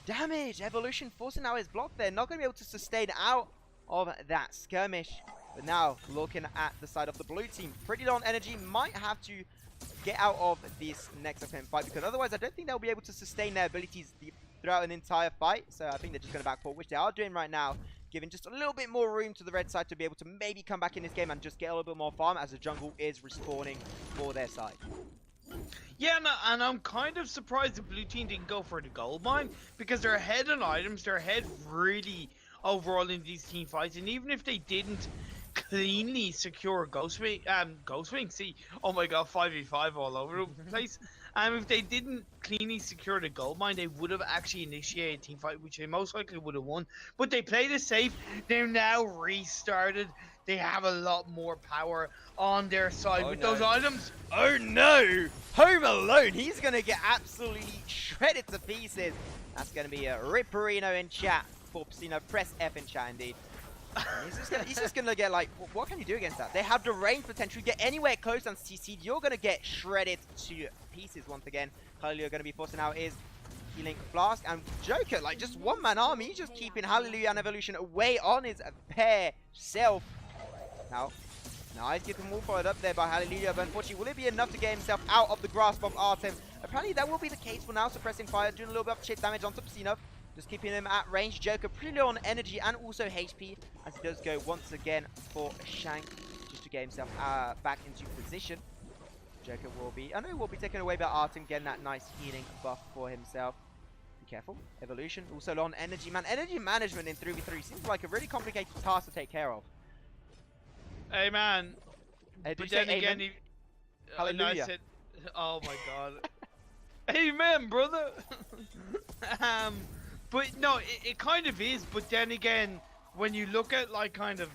damage. Evolution forcing out his block there. Not going to be able to sustain out of that skirmish. But now, looking at the side of the blue team. Pretty low on energy. Might have to get out of this next opponent fight, because otherwise I don't think they'll be able to sustain their abilities throughout an entire fight. So I think they're just going to backport, which they are doing right now, giving just a little bit more room to the red side to be able to maybe come back in this game and just get a little bit more farm, as the jungle is respawning for their side. Yeah, and I'm kind of surprised the blue team didn't go for the gold mine, because they're ahead on items, they're ahead really overall in these team fights, and even if they didn't cleanly secure Ghostwing, see, oh my god, 5v5 all over the place. If they didn't cleanly secure the gold mine, they would have actually initiated a team fight, which they most likely would have won. But they played it safe. They're now restarted. They have a lot more power on their side with those items. Oh no! Home Alone, he's going to get absolutely shredded to pieces. That's going to be a Ripperino in chat for Psino. Press F in chat indeed. He's just gonna get like, what can you do against that? They have the range potential. Get anywhere close and CC'd, you're gonna get shredded to pieces once again. Hallelujah gonna be forcing out his healing flask, and Joker, like, just one-man army. He's just keeping Hallelujah and Evolution away on his pair self. Now, nice, get them all followed up there by Hallelujah, but unfortunately, will it be enough to get himself out of the grasp of Artem? Apparently, that will be the case for now. Suppressing fire, doing a little bit of chip damage onto Psino. Just keeping him at range. Joker pretty low on energy and also HP, as he does go once again for a shank, just to get himself back into position. Joker will be, I know, will be taken away by Artem, getting that nice healing buff for himself. Be careful. Evolution also low on energy. Man, energy management in 3v3 seems like a really complicated task to take care of. Hey man, but then again, Hallelujah. no, I said, oh my god. Amen, brother. But no, it kind of is. But then again, when you look at like kind of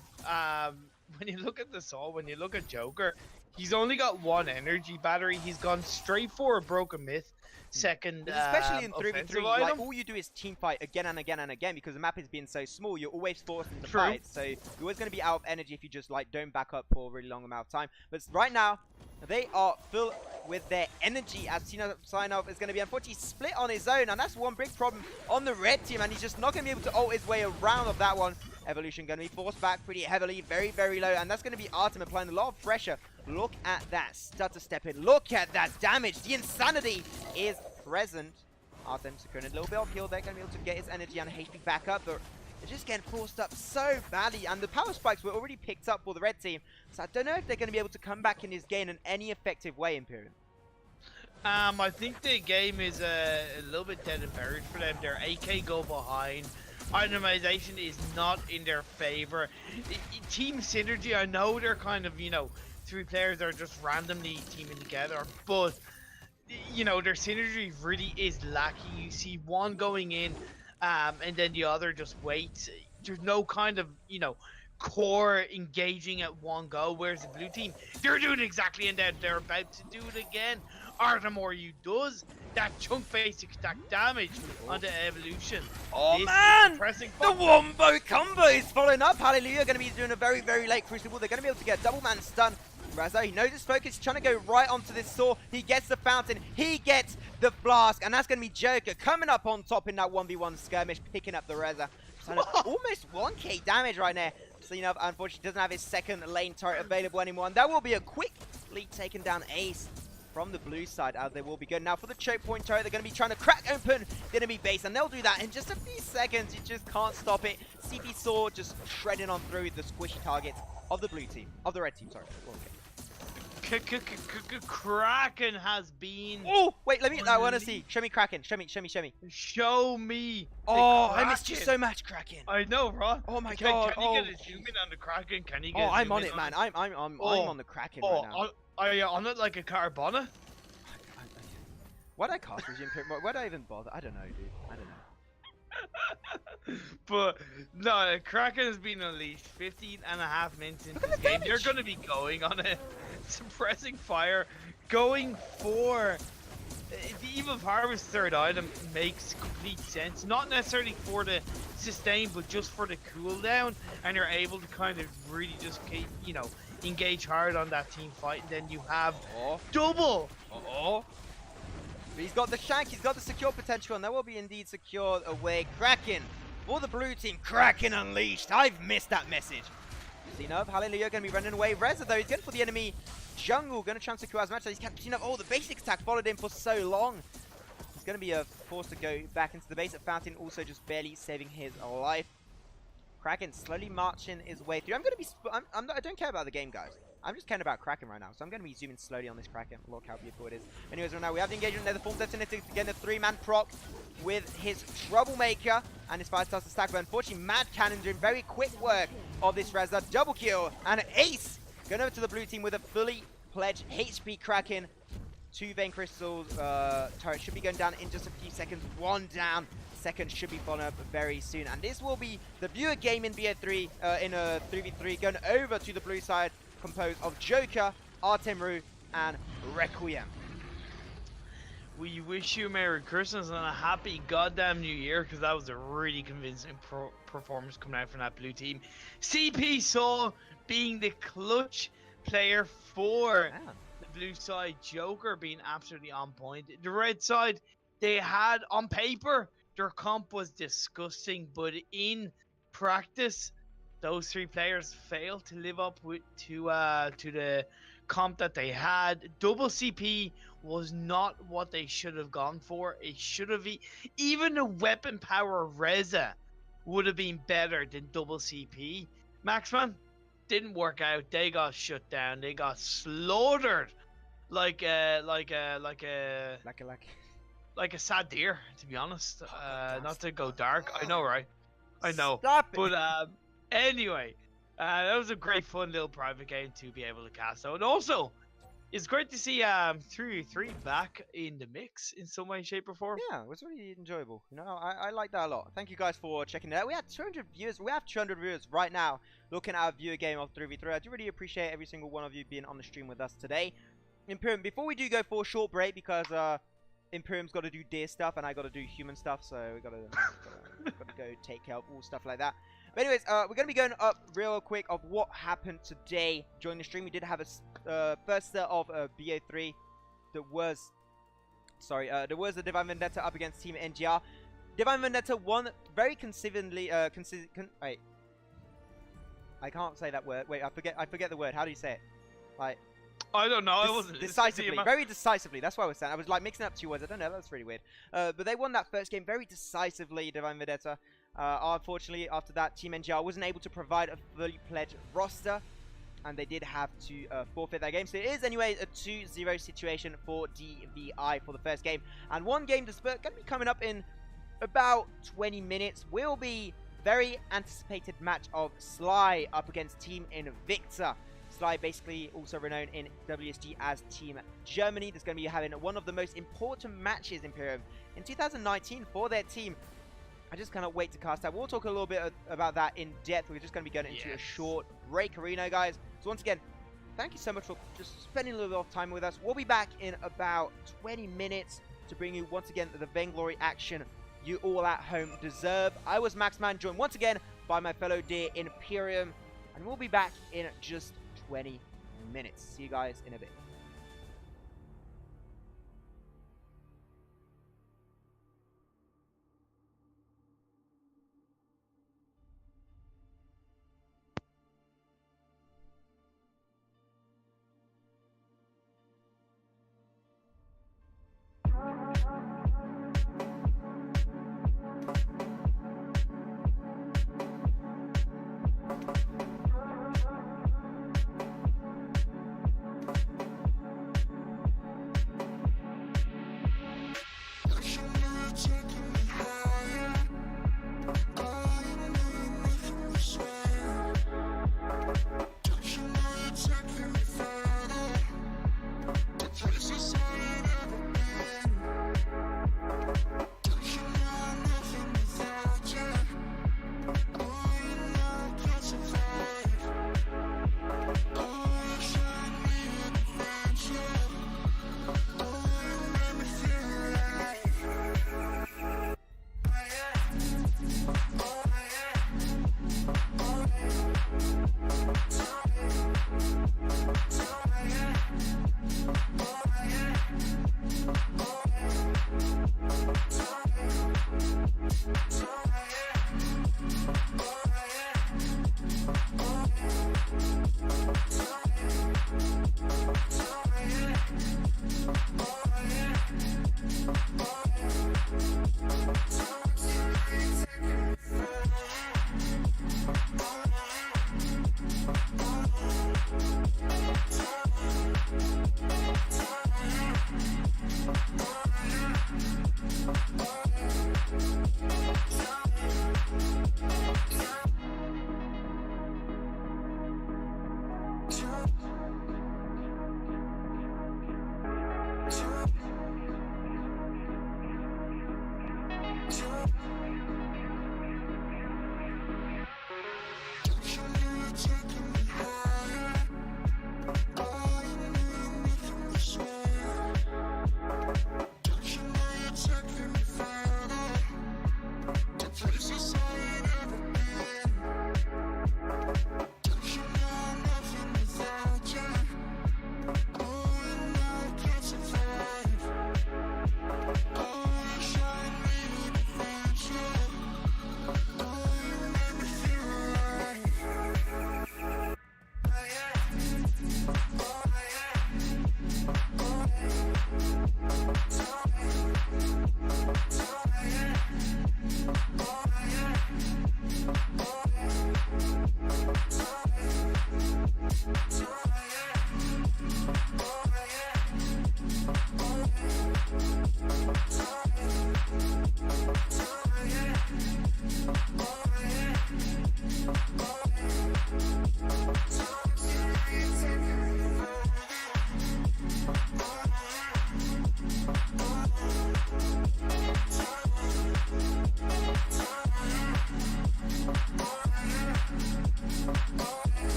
when you look at the Soul, when you look at Joker, he's only got one energy battery. He's gone straight for a Broken Myth. Second, especially in 3v3, like, item. all you do is team fight again and again and again, because the map is being so small. You're always forced into True. fights, so you're always going to be out of energy if you just like don't back up for a really long amount of time. But right now, they are full with their energy, as Tino Sinov is going to be unfortunately split on his own, and that's one big problem on the red team, and he's just not going to be able to ult his way around of that one. Evolution going to be forced back pretty heavily, very, very low, and that's going to be Artem applying a lot of pressure. Look at that stutter step in. Look at that damage. The insanity is present. Artem securing a little bit of heal there, going to be able to get his energy and HP back up, but they're just getting forced up so badly, and the power spikes were already picked up for the red team, so I don't know if they're going to be able to come back in this game in any effective way, Imperium. I think the game is a little bit dead and buried for them. Their AK go behind. Itemization is not in their favor. Team synergy, I know they're kind of, you know, three players are just randomly teaming together, but you know, their synergy really is lacking. You see one going in, and then the other just waits. There's no kind of, you know, core engaging at one go, whereas the blue team, they're doing exactly, and they're about to do it again. Artemore, you does that chunk basic stack damage onto Evolution. Oh this man! The fun. wombo combo is following up. Hallelujah going to be doing a very, very late Crucible. They're going to be able to get a double man stun. Razo, he knows his focus. He's trying to go right onto this saw. He gets the fountain. He gets the flask. And that's going to be Joker coming up on top in that 1v1 skirmish, picking up the Reza. So almost 1k damage right there. Zenov unfortunately doesn't have his second lane turret available anymore, and that will be a quick lead taken down ace from the blue side. They will be good. Now for the choke point turret, they're going to be trying to crack open the enemy base, and they'll do that in just a few seconds. You just can't stop it. CP Sword just shredding on through the squishy targets of the blue team, of the red team, sorry. Okay. Kraken has been... Oh, wait, I want to see. Show me Kraken. Show me. Show me. Oh, I missed you so much, Kraken. I know, bro. Oh my god. Can you get a zoom in on the Kraken? Can you get Oh, I'm on it, man. I'm on the Kraken right now. Are you on it like a Carbona? Why'd I cast Regime Pick? Why'd I even bother? I don't know, dude. I don't know. But no, Kraken has been unleashed 15.5 minutes into this game. They're going to be going on a suppressing fire, going for the Eve of Harvest third item makes complete sense. Not necessarily for the sustain, but just for the cooldown, and you're able to kind of really just keep, you know, engage hard on that team fight, and then you have double. He's got the shank, he's got the secure potential, and that will be indeed secured away. Kraken for the blue team. Kraken unleashed. I've missed that message. Zenov, Hallelujah, going to be running away. Reza, though, he's going for the enemy jungle. Going to try and secure as much as he's kept Zenov. Oh, the basic attack followed him for so long. He's going to be forced to go back into the base at Fountain, also just barely saving his life. Kraken slowly marching his way through. I'm going to be... I don't care about the game, guys. I'm just caring about Kraken right now, so I'm going to be zooming slowly on this Kraken. Look how beautiful it is. Anyways, right now we have the engagement there. The full detonator to get a 3-man proc with his Troublemaker and his 5 stars to stack. But unfortunately, Mad Cannon doing very quick work of this Reza. Double kill and Ace going over to the blue team with a fully pledged HP Kraken. 2 Vein Crystals. Turret should be going down in just a few seconds. 1 down. Second should be followed up very soon. And this will be the viewer game in BO3 in a 3v3 going over to the blue side, composed of Joker, Artemru, and Requiem. We wish you Merry Christmas and a happy goddamn New Year, because that was a really convincing performance coming out from that blue team. CP Soul being the clutch player for the blue side, Joker being absolutely on point. The red side, they had on paper, their comp was disgusting, but in practice, those 3 players failed to live up to the comp that they had. Double CP was not what they should have gone for. It should have even the weapon power Reza would have been better than double CP. Maxman didn't work out. They got shut down. They got slaughtered like a sad deer, to be honest. Not to go dark. I know, right? I know. Stop it. But anyway, that was a great fun little private game to be able to cast out. And also, it's great to see 3v3 back in the mix in some way, shape, or form. Yeah, it was really enjoyable. You know, I like that a lot. Thank you guys for checking it out. We had 200 viewers. We have 200 viewers right now looking at our viewer game of 3v3. I do really appreciate every single one of you being on the stream with us today. Imperium, before we do go for a short break, because Imperium's got to do deer stuff and I got to do human stuff, so we got to go take care of all stuff like that. But anyways, we're going to be going up real quick of what happened today during the stream. We did have a first set of BO3 that was... Sorry, there was the Divine Vendetta up against Team NGR. Divine Vendetta won very consistently... wait. I can't say that word. Wait, I forget the word. How do you say it? Like... I don't know. I wasn't decisively, very decisively. That's what I was saying. I was like mixing up 2 words. I don't know. That's really weird. But they won that first game very decisively, Divine Vendetta. Unfortunately, after that, Team NGR wasn't able to provide a fully pledged roster, and they did have to forfeit that game. So it is, anyway, a 2-0 situation for DVI for the first game. And one game that's going to be coming up in about 20 minutes will be very anticipated match of Sly up against Team Invicta. Sly, basically also renowned in WSG as Team Germany. That's going to be having one of the most important matches Imperium in 2019 for their team. I just cannot wait to cast out. We'll talk a little bit about that in depth. We're just going to be going into a short break arena, guys. So once again, thank you so much for just spending a little bit of time with us. We'll be back in about 20 minutes to bring you once again the Vainglory action you all at home deserve. I was Maxman, joined once again by my fellow dear Imperium, and we'll be back in just 20 minutes. See you guys in a bit.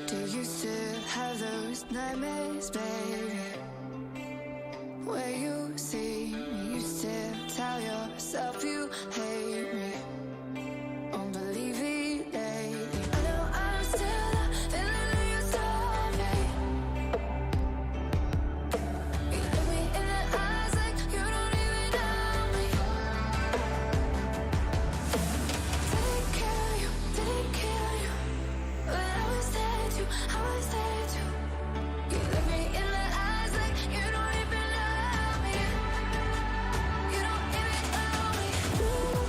Do you still have those nightmares, baby? Where you see me, you still tell yourself you hate me. Won't believe it lately. I know I'm still the villain of your story. You look me in the eyes like you don't even know me. Did it kill you? Did it kill you? But I was there too, I was there too. You look me in the eyes like you don't even know me. You don't even know me. You don't even know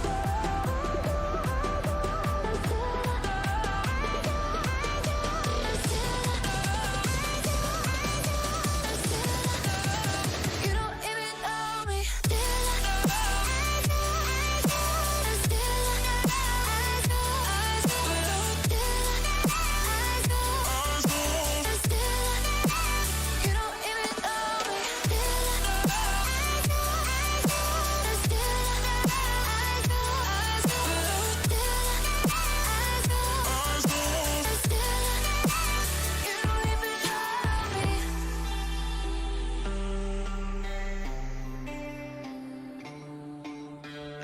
me. You don't even know me. You don't even know me.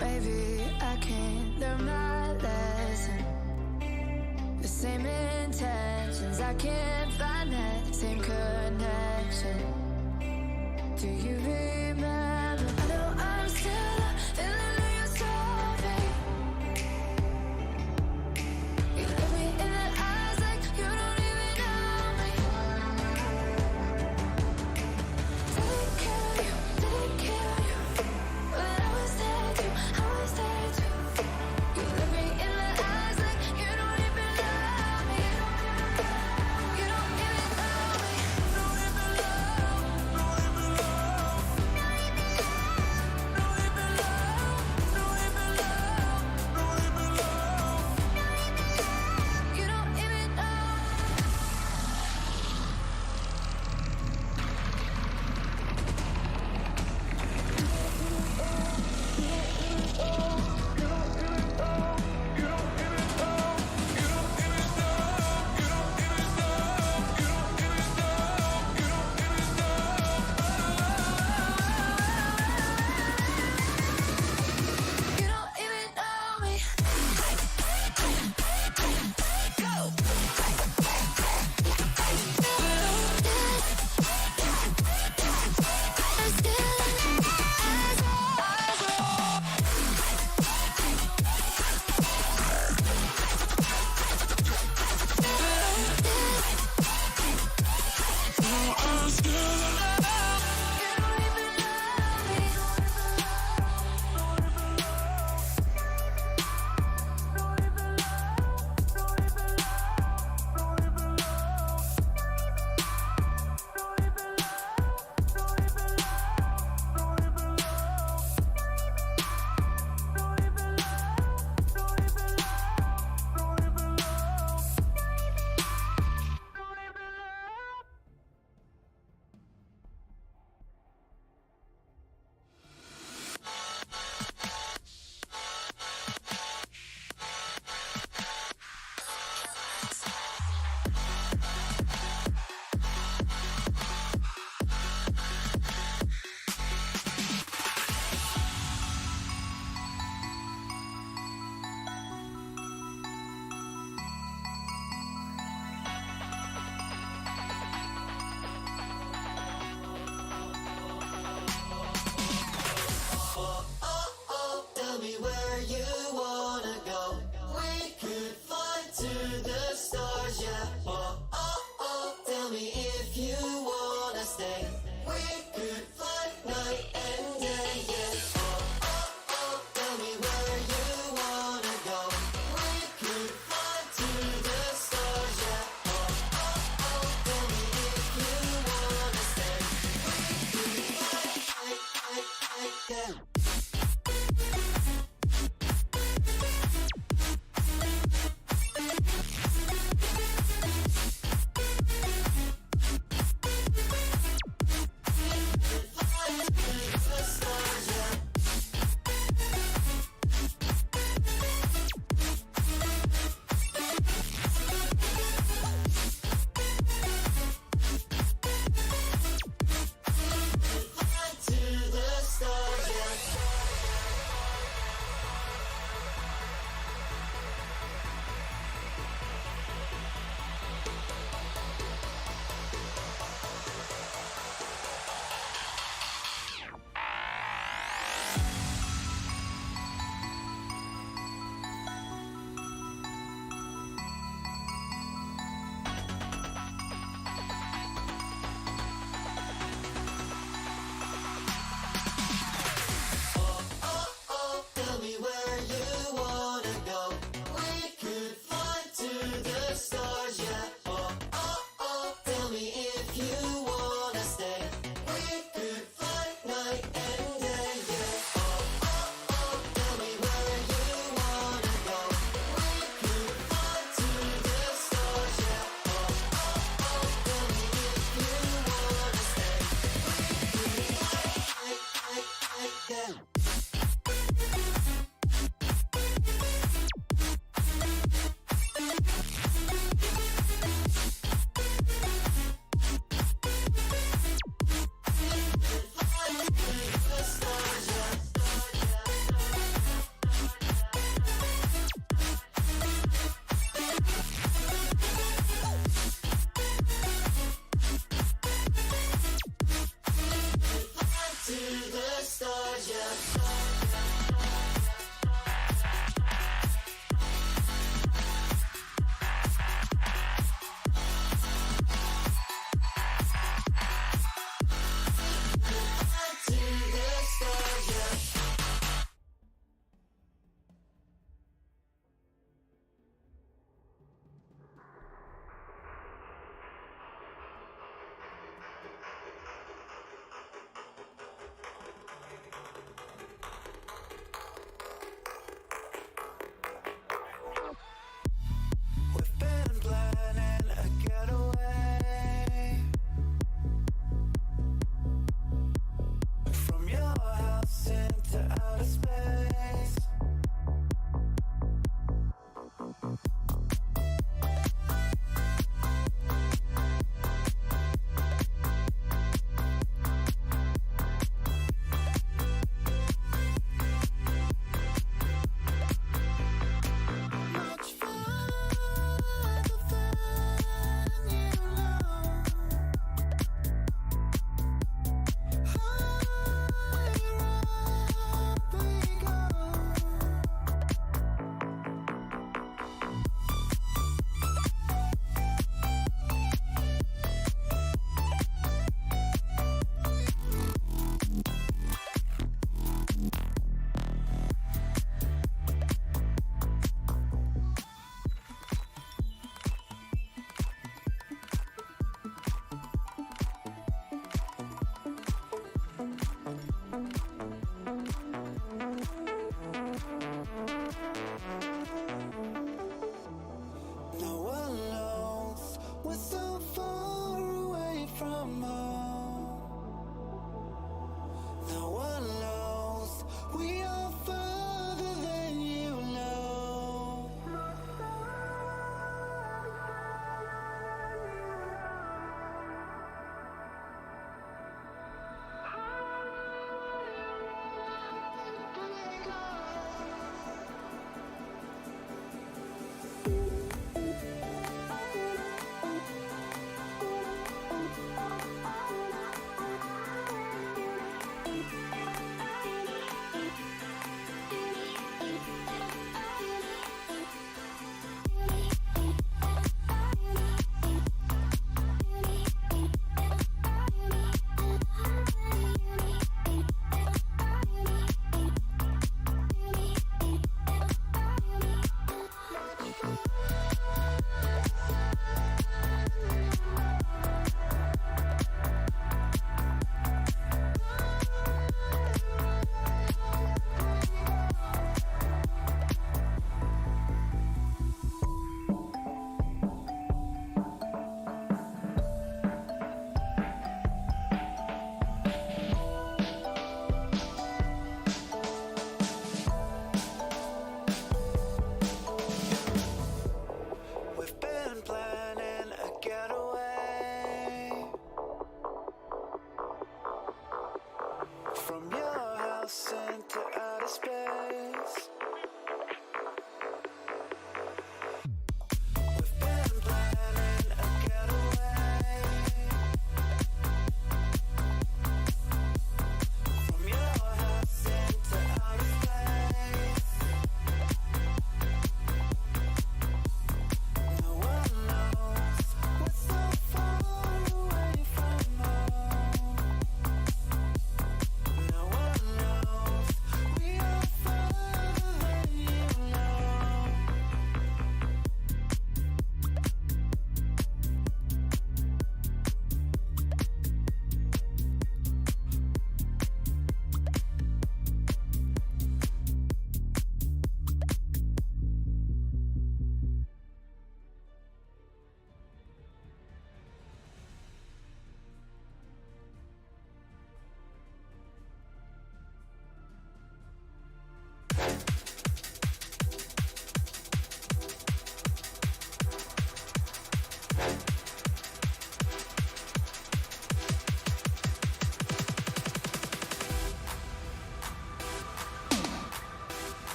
Maybe I can't learn my lesson. The same intentions, I can't find that same connection. Do you remember? I know I'm still the villain of your story. You look me in the eyes like you don't even know me. Did it kill you? Did it kill you? But I was there too, I was there too. You look me in the eyes like you don't even know me. You don't even know me. You don't even know.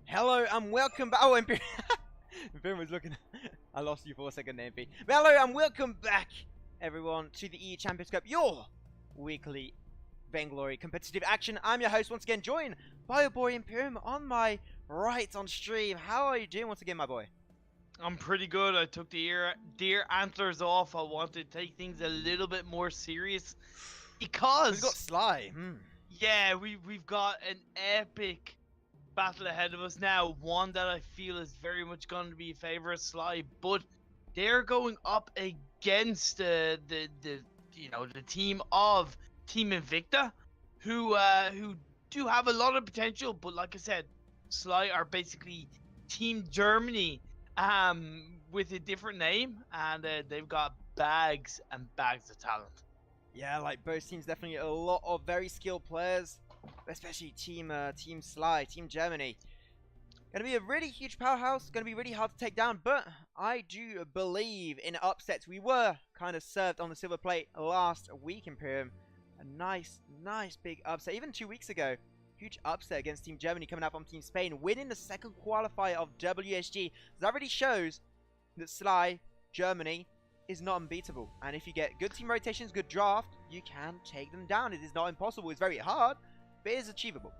Hello and welcome back. Oh, Imperium. Imperium was looking. I lost you for a second, MP. Hello and welcome back, everyone, to the EU Champions Cup, your weekly Vainglory competitive action. I'm your host once again, joined by your boy Imperium on my right on stream. How are you doing once again, my boy? I'm pretty good. I took the deer antlers off. I want to take things a little bit more serious because We've got Sly. yeah, we've got an epic battle ahead of us now. One that I feel is very much going to be a favorite Sly, but they're going up against the team of Team Invicta, who do have a lot of potential. But like I said, Sly are basically Team Germany, with a different name, and they've got bags and bags of talent. Yeah, like both teams, definitely a lot of very skilled players, especially Team Sly, Team Germany. Gonna be a really huge powerhouse, gonna be really hard to take down, but I do believe in upsets. We were kind of served on the silver plate last week, Imperium. A nice big upset, even 2 weeks ago. Huge upset against Team Germany coming out from Team Spain, winning the second qualifier of WSG. That really shows that Sly, Germany, is not unbeatable. And if you get good team rotations, good draft, you can take them down. It is not impossible. It's very hard, but it is achievable.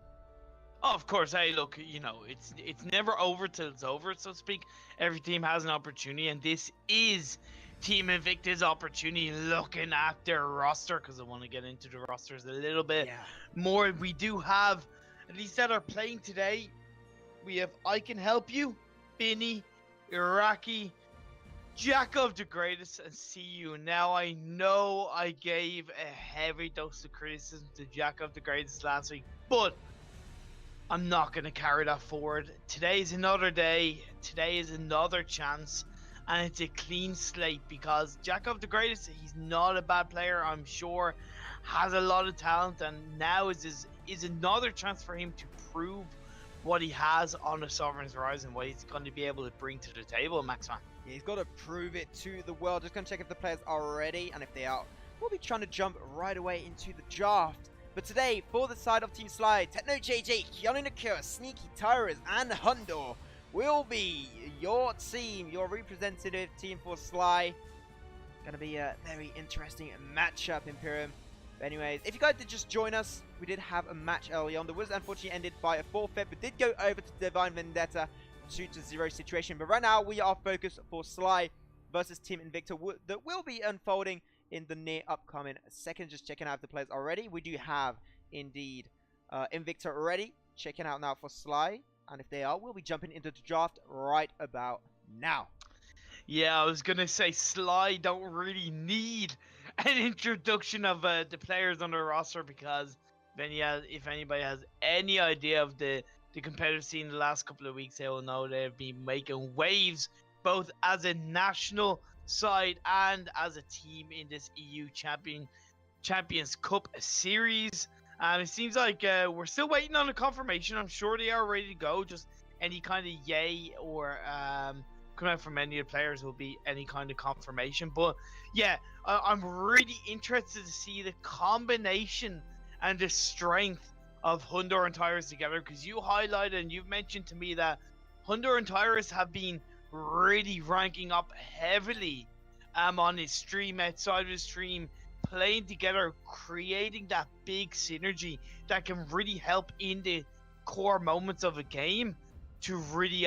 Oh, of course. Hey, look, it's never over till it's over, so to speak. Every team has an opportunity, and this is Team Invicta's opportunity, looking at their roster, because I want to get into the rosters a little bit more. We do have, at least that are playing today, we have I Can Help You, Binny, Iraqi, Jack of the Greatest, and See You. Now, I know I gave a heavy dose of criticism to Jack of the Greatest last week, but I'm not going to carry that forward. Today is another day. Today is another chance. And it's a clean slate, because Jack of the Greatest, he's not a bad player, I'm sure, has a lot of talent, and now is another chance for him to prove what he has on the Sovereign's Horizon, what he's going to be able to bring to the table, Maxman. Yeah, he's got to prove it to the world. Just going to check if the players are ready, and if they are, we'll be trying to jump right away into the draft. But today, for the side of Team Sly, Techno JJ, Keanu Nakura, Sneaky Tyrus, and Hundor will be your team, your representative team for Sly. Gonna be a very interesting matchup, Imperium. But anyways, if you guys did just join us, we did have a match early on. The was unfortunately ended by a forfeit, but did go over to Divine Vendetta 2-0 situation. But right now, we are focused for Sly versus Team Invicta that will be unfolding in the near upcoming seconds. Just checking out if the players are ready. We do have indeed Invicta ready. Checking out now for Sly. And if they are, we'll be jumping into the draft right about now. Yeah, I was going to say Sly don't really need an introduction of the players on the roster, because if anybody has any idea of the competitive scene the last couple of weeks, they will know they've been making waves, both as a national side and as a team in this EU Champions Cup series. And it seems like we're still waiting on a confirmation. I'm sure they are ready to go. Just any kind of yay or come out from any of the players will be any kind of confirmation. But yeah, I'm really interested to see the combination and the strength of Hundor and Tyrus together, because you highlighted and you've mentioned to me that Hundor and Tyrus have been really ranking up heavily on his stream, outside of his stream, playing together, creating that big synergy that can really help in the core moments of a game to really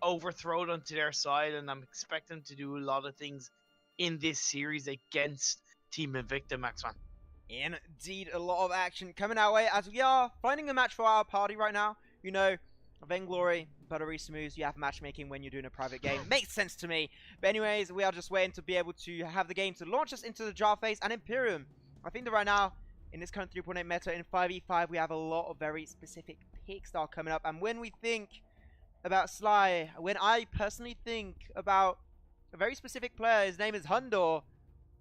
overthrow it onto their side. And I'm expecting them to do a lot of things in this series against Team Invicta, Maxman. Indeed, a lot of action coming our way as we are finding a match for our party right now. You know, Vainglory, buttery smooth, you have matchmaking when you're doing a private game. Makes sense to me. But anyways, we are just waiting to be able to have the game to launch us into the draft phase. And Imperium, I think that right now, in this current 3.8 meta, in 5v5, we have a lot of very specific picks that are coming up. And when we think about Sly, when I personally think about a very specific player, his name is Hundor,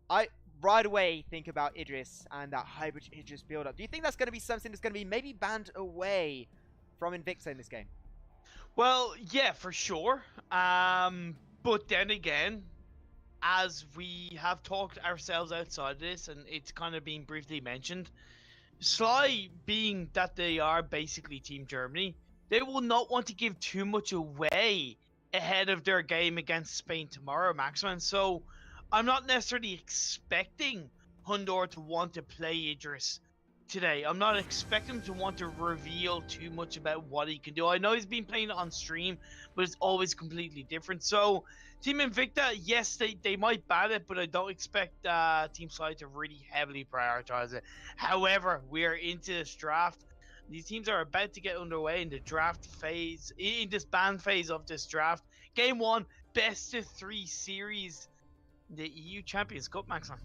I right away think about Idris and that hybrid Idris build-up. Do you think that's going to be something that's going to be maybe banned away from Invicta in this game? Well, yeah, for sure. But then again, as we have talked ourselves outside of this, and it's kind of been briefly mentioned, Sly, being that they are basically Team Germany, they will not want to give too much away ahead of their game against Spain tomorrow, Maxman. So I'm not necessarily expecting Hundor to want to play Idris today. I'm not expecting him to want to reveal too much about what he can do. I know he's been playing it on stream, but it's always completely different. So Team Invicta, yes, they might ban it, but I don't expect Team Slide to really heavily prioritize it. However, we are into this draft. These teams are about to get underway in the draft phase, in this ban phase of this draft. Game 1, best of 3 series, the EU Champions Cup, Maxman.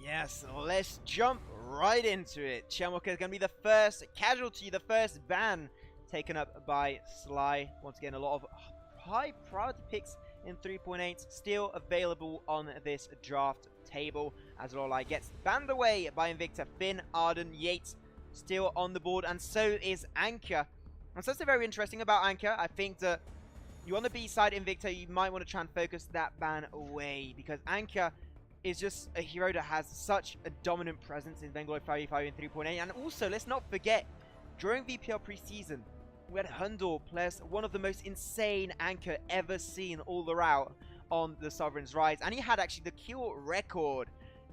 Yes, let's jump right into it. Chelmoka is going to be the first casualty, the first ban taken up by Sly. Once again, a lot of high priority picks in 3.8 still available on this draft table, as Lolai gets banned away by Invicta. Finn, Arden, Yates still on the board, and so is Anchor. And so that's very interesting about Anchor. I think that you on the B side, Invicta, you might want to try and focus that ban away, because Anchor is just a hero that has such a dominant presence in Bengal 5v5 in 3.8. And also, let's not forget, during VPL preseason, we had Hundor plus one of the most insane Anchor ever seen all around on the Sovereign's Rise. And he had actually the kill record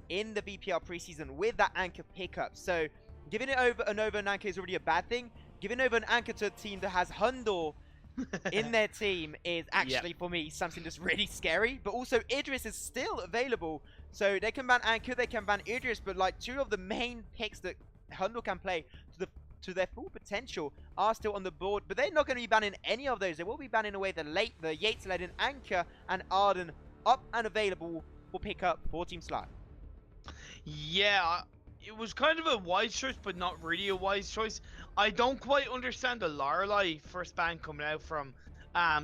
in the VPL preseason with that Anchor pickup. So giving it over an Anchor is already a bad thing. Giving over an Anchor to a team that has Hundor in their team is actually, for me, something that's really scary. But also, Idris is still available. So they can ban Anchor, they can ban Idris, but like two of the main picks that Hundor can play to their full potential are still on the board. But they're not going to be banning any of those. They will be banning away the Yates-led Anchor and Arden up and available for pickup for Team Sly. Yeah, it was kind of a wise choice, but not really a wise choice. I don't quite understand the Lorelei first ban coming out from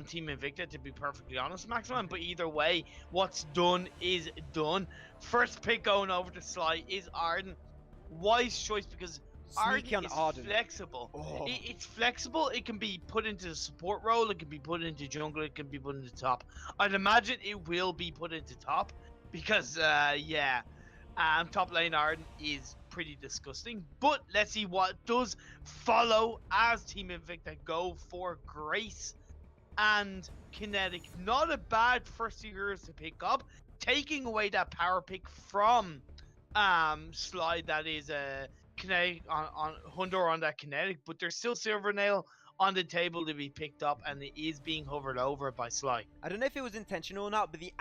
Team Invicta, to be perfectly honest, Maximum. But either way, what's done is done. First pick going over to Sly is Arden. Wise choice, because Arden is flexible. It's flexible. It can be put into the support role. It can be put into jungle. It can be put into top. I'd imagine it will be put into top, because top lane Arden is pretty disgusting. But let's see what does follow as Team Invicta go for Grace and Kinetic. Not a bad first heroes to pick up, taking away that power pick from Slide, that is Kinetic on Hundor on that Kinetic, but there's still Silvernail on the table to be picked up, and it is being hovered over by Sly. I don't know if it was intentional or not, but the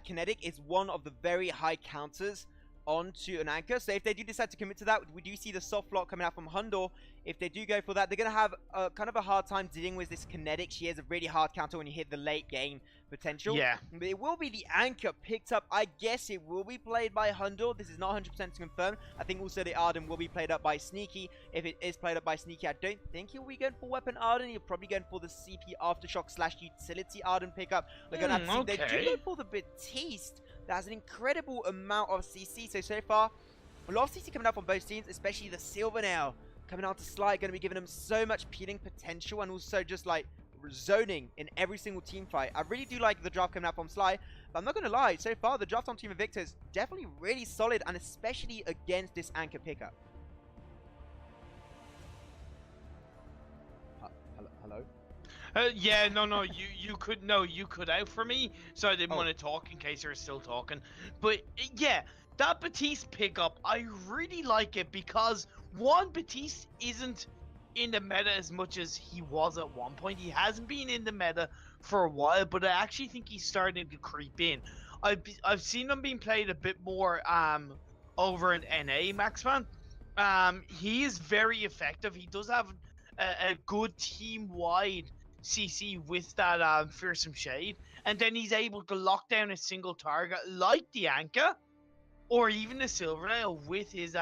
Kinetic is one of the very high counters onto an Anchor. So if they do decide to commit to that, we do see the soft lock coming out from Hundor. If they do go for that, they're going to have kind of a hard time dealing with this Kinetic. She has a really hard counter when you hit the late game potential. Yeah. But it will be the Anchor picked up. I guess it will be played by Hundor. This is not 100% confirmed. I think also the Arden will be played up by Sneaky. If it is played up by Sneaky, I don't think he'll be going for Weapon Arden. He'll probably going for the CP Aftershock / Utility Arden pickup. They're going to have to see. They do go for the Batiste. That has an incredible amount of CC. So far, a lot of CC coming out from both teams, especially the Silvernail coming out to Sly, going to be giving them so much peeling potential, and also just like zoning in every single team fight. I really do like the draft coming out from Sly, but I'm not going to lie, so far the draft on Team Invicta is definitely really solid, and especially against this Anchor pickup. Hello? You could out for me, so I didn't want to talk in case you're still talking. But yeah, that Batiste pickup, I really like it, because one, Batiste isn't in the meta as much as he was at one point. He hasn't been in the meta for a while, but I actually think he's starting to creep in. I've seen him being played a bit more over in NA, Maxman. He is very effective. He does have a good team-wide CC with that Fearsome Shade, and then he's able to lock down a single target like the Anchor or even the Silvernail with his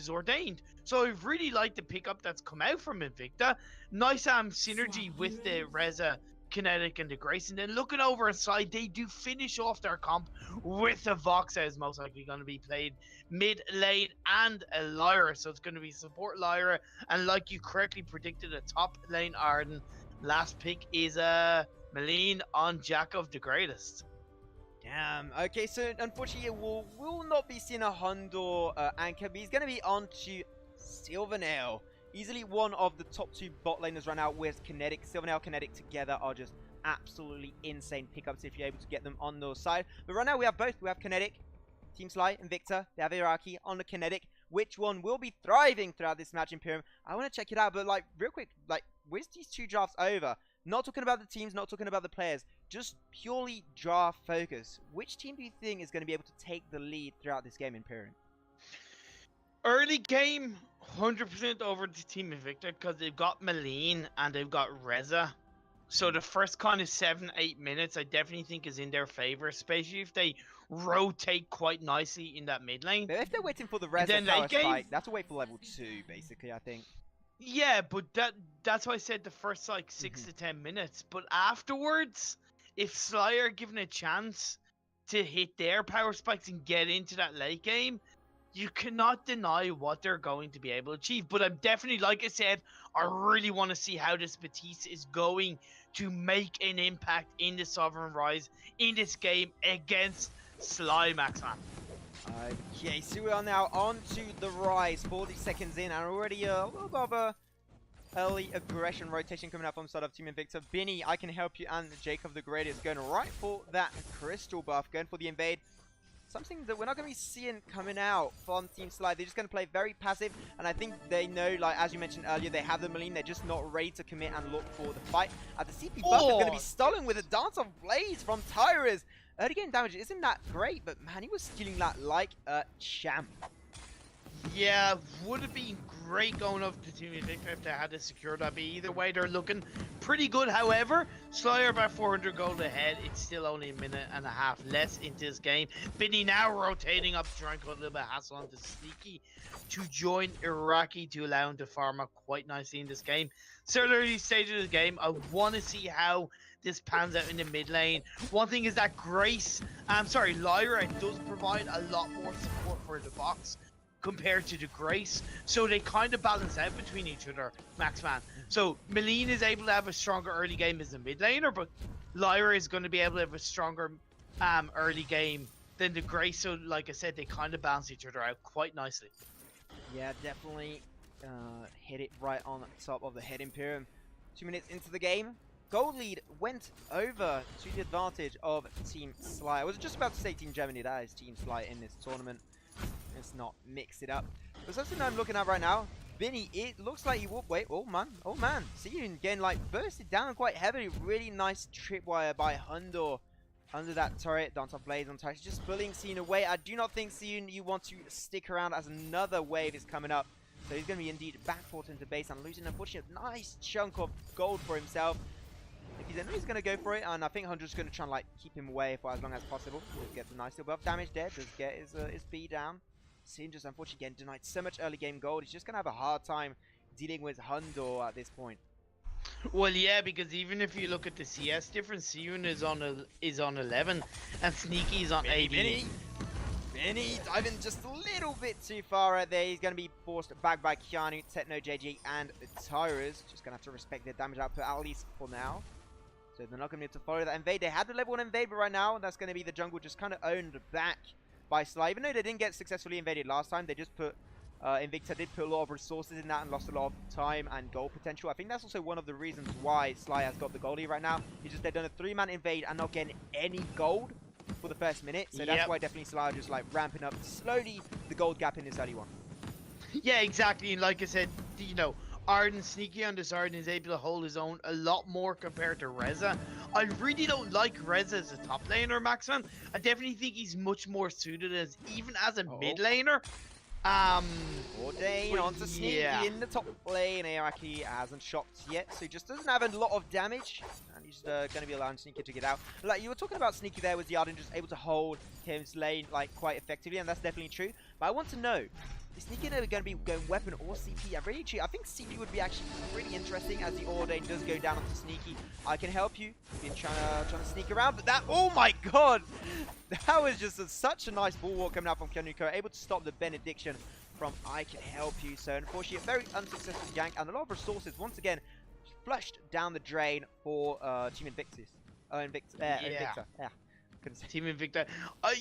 Ordained. So I really like the pickup that's come out from Invicta. Nice synergy with the Reza, Kinetic, and the Grace. And then looking over aside, they do finish off their comp with the Vox that is most likely going to be played mid lane and a Lyra. So it's going to be support Lyra, and like you correctly predicted, a top lane Arden. Last pick is Malene on Jack of the Greatest. Damn. Okay, so unfortunately we'll not be seeing a Hundor Anchor, but he's going to be on to Silvernail. Easily one of the top 2 bot laners right now with Kinetic. Sylvanel, Kinetic together are just absolutely insane pickups if you're able to get them on their side. But right now we have both. We have Kinetic, Team Sly, and Victor. They have Iraqi on the Kinetic. Which one will be thriving throughout this match, Imperium? I want to check it out, but like real quick, like with these 2 drafts over, not talking about the teams, not talking about the players, just purely draft focus. Which team do you think is going to be able to take the lead throughout this game, Imperium? Early game, 100% over the Team Invicta because they've got Maleen and they've got Reza. So the first kind of 7-8 minutes, I definitely think is in their favor, especially if they rotate quite nicely in that mid lane. But if they're waiting for the Reza tower spike, that's a wait for level 2, basically, I think. Yeah, but that's why I said the first like 6 to 10 minutes. But afterwards, if Sly are given a chance to hit their power spikes and get into that late game, you cannot deny what they're going to be able to achieve. But I'm definitely, like I said, I really want to see how this Batiste is going to make an impact in the Sovereign Rise in this game against Sly, Maxman. Okay, so we are now on to the Rise, 40 seconds in, and already a little bit of a early aggression rotation coming up from the side of Team Invicta. Binny, I can help you, and Jacob the Great is going right for that crystal buff, going for the invade. Something that we're not going to be seeing coming out from Team Sly. They're just going to play very passive, and I think they know, like as you mentioned earlier, they have the Maleen. They're just not ready to commit and look for the fight. The CP buff is going to be stolen with a Dance of Blaze from Tyrus. Early game damage isn't that great, but man, he was stealing that like a champ. Yeah, would have been great going up to Team Invicta if they had to secure that. But either way, they're looking pretty good. However, Sly are about 400 gold ahead. It's still only a minute and a half less into this game. Binny now rotating up to try and put a little bit of hassle onto Sneaky to join Iraqi to allow him to farm up quite nicely in this game. So early stage of the game, I want to see how this pans out in the mid lane. One thing is that Lyra does provide a lot more support for the box compared to the Grace, so they kind of balance out between each other, Maxman. So Maleen is able to have a stronger early game as a mid laner, but Lyra is going to be able to have a stronger early game than the Grace. So like I said, they kind of balance each other out quite nicely. Yeah, definitely hit it right on top of the head, Imperium. 2 minutes into the game, gold lead went over to the advantage of Team Sly. I was just about to say Team Germany, that is Team Sly in this tournament. Let's not mix it up. But something I'm looking at right now, Binny, it looks like he will wait. Oh man. See you again, like bursted down quite heavily. Really nice tripwire by Hundor under that turret. Dance of Blaze on Tyrus, just pulling Sean away. I do not think Sean, you want to stick around as another wave is coming up. So he's going to be indeed backport into base and losing unfortunately a nice chunk of gold for himself. If he's in, he's going to go for it, and I think Hunter's going to try and like keep him away for as long as possible. He'll get the nice little buff damage there. Does get his speed down. Sean just unfortunately getting denied so much early game gold. He's just going to have a hard time dealing with Hundo at this point. Well, yeah, because even if you look at the CS difference, Seon is on 11 and Sneaky is on 18. Benny diving just a little bit too far right there. He's going to be forced back by Keanu, Techno, JG, and Tyrus. Just going to have to respect their damage output at least for now. So they're not going to be able to follow that invade. They had the level 1 invade, but right now that's going to be the jungle just kind of owned back by Sly. Even though they didn't get successfully invaded last time, they just put Invicta did put a lot of resources in that and lost a lot of time and gold potential. I think that's also one of the reasons why Sly has got the goldie right now. It's just they've done a 3-man invade and not getting any gold for the first minute. So that's why definitely Sly are just like ramping up slowly the gold gap in this early one. Yeah, exactly. And like I said, you know, Arden, Sneaky on this Arden is able to hold his own a lot more compared to Reza. I really don't like Reza as a top laner, Maxman. I definitely think he's much more suited as even as a mid laner. Ordain onto Sneaky in the top lane. Araki hasn't shocked yet, so he just doesn't have a lot of damage. And he's going to be allowing Sneaky to get out. Like you were talking about Sneaky there with the Arden just able to hold his lane like quite effectively, and that's definitely true. But I want to know, is Sneaky going to be going weapon or CP? I think CP would be actually pretty interesting as the Ordain does go down onto Sneaky. I can help you. Been trying to sneak around, but that, oh my god! That was just such a nice bulwark coming out from Kenuko, able to stop the benediction from I can help you. So unfortunately, a very unsuccessful gank and a lot of resources once again flushed down the drain for Team Invictus. Invicta. Yeah. Team Invicta.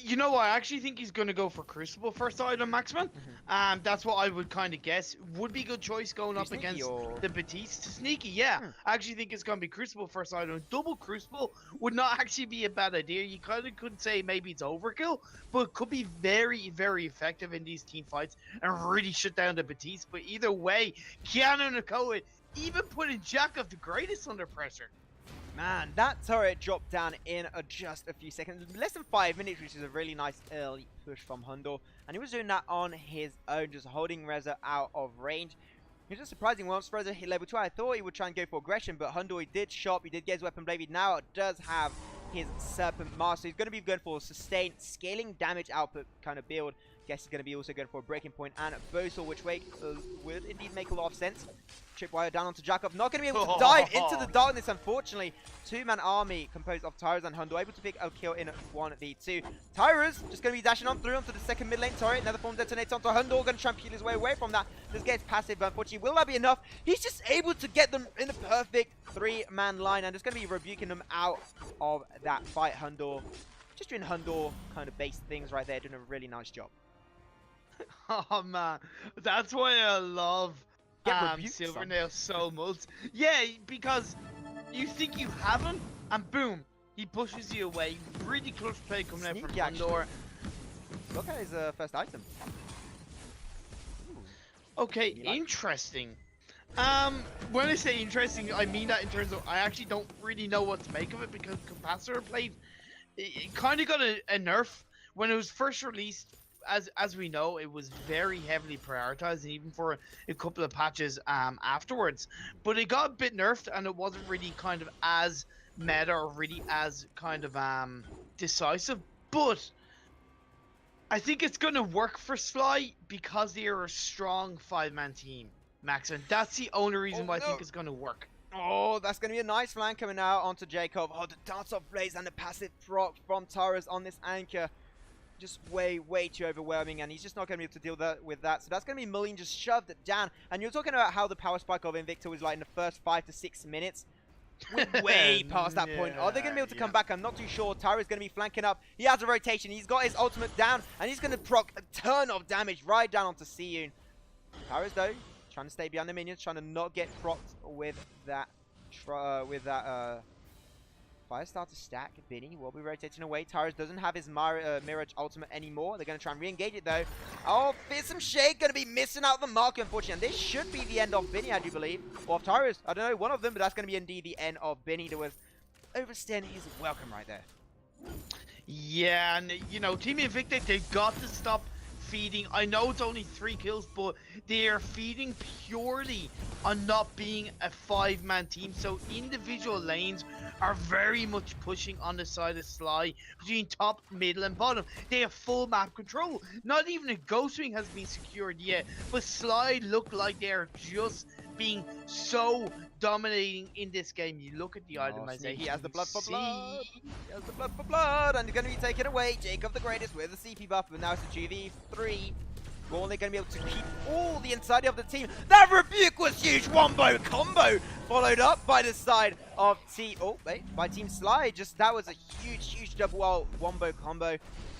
You know, I actually think he's going to go for Crucible first item, Maxman. That's what I would kind of guess. Would be a good choice going up against the Batiste. Sneaky, yeah. I actually think it's going to be Crucible first item. Double Crucible would not actually be a bad idea. You kind of could say maybe it's overkill, but it could be very, very effective in these team fights and really shut down the Batiste. But either way, Keanu Nakoa even putting Jack of the Greatest under pressure. Man, that turret dropped down in just a few seconds. Less than 5 minutes, which is a really nice early push from Hundor. And he was doing that on his own, just holding Reza out of range. It was just surprising. Once Reza hit level 2, I thought he would try and go for aggression, but Hundor, he did shop, he did get his weapon blade. He now does have his Serpent Master. He's going to be going for sustained scaling damage output kind of build. Guess he's going to be also going for a breaking point and a Bowsaw, which would indeed make a lot of sense. Tripwire down onto Jacob. Not going to be able to dive into the darkness, unfortunately. Two-man army composed of Tyrus and Hundo, able to pick a kill in 1v2. Tyrus just going to be dashing on through onto the second mid lane turret. Another form detonates onto Hundo, going to try and peel his way away from that. Just gets passive, but unfortunately, will that be enough? He's just able to get them in the perfect three-man line, and just going to be rebuking them out of that fight. Hundo, just doing Hundo kind of base things right there, doing a really nice job. Oh man, that's why I love Silvernail so much. Yeah, because you think you have him, and boom, he pushes you away. Really close play coming out from Pandora. Look at his first item. Ooh. Okay, interesting. When I say interesting, I mean that in terms of I actually don't really know what to make of it, because Capacitor played, it kind of got a nerf when it was first released. As we know, it was very heavily prioritized, and even for a couple of patches afterwards. But it got a bit nerfed, and it wasn't really kind of as meta or really as kind of decisive. But I think it's going to work for Sly because they are a strong five-man team, Max, and that's the only reason why I think it's going to work. Oh, that's going to be a nice flank coming out onto Jacob. Oh, the dance off blaze and the passive proc from Tyrus on this anchor. Just way too overwhelming, and he's just not going to be able to deal with that. So that's going to be Mullen just shoved it down. And you're talking about how the power spike of Invicta was like in the first 5 to 6 minutes. We're way past that point. Are they going to be able to come back? I'm not too sure. Tyra's going to be flanking up. He has a rotation. He's got his ultimate down, and he's going to proc a ton of damage right down onto Siyun. Tyra's, though, trying to stay behind the minions, trying to not get procced with that Firestarter stack. Vinny will be rotating away. Tyrus doesn't have his Mirage ultimate anymore. They're going to try and re-engage it, though. Oh, Fearsome Shade going to be missing out the mark, unfortunately. And this should be the end of Vinny, I do believe. Or of Tyrus. I don't know, one of them, but that's going to be indeed the end of Vinny. There was overstaying his welcome right there. Yeah, and, you know, Team Invicta, they've got to stop feeding. I know it's only 3 kills, but they are feeding purely on not being a 5-man team. So individual lanes are very much pushing on the side of Sly between top, middle, and bottom. They have full map control. Not even a Ghost Wing has been secured yet, but Sly look like they are just being so dominating in this game. You look at the itemization. He has the blood for blood. He has the blood for blood, and he's going to be taken away. Jacob the Greatest with the CP buff, but now it's a 2v3. Gorley going to be able to keep all the inside of the team. That rebuke was huge. Wombo combo followed up by the side of by Team Sly. Just that was a huge double ult wombo combo.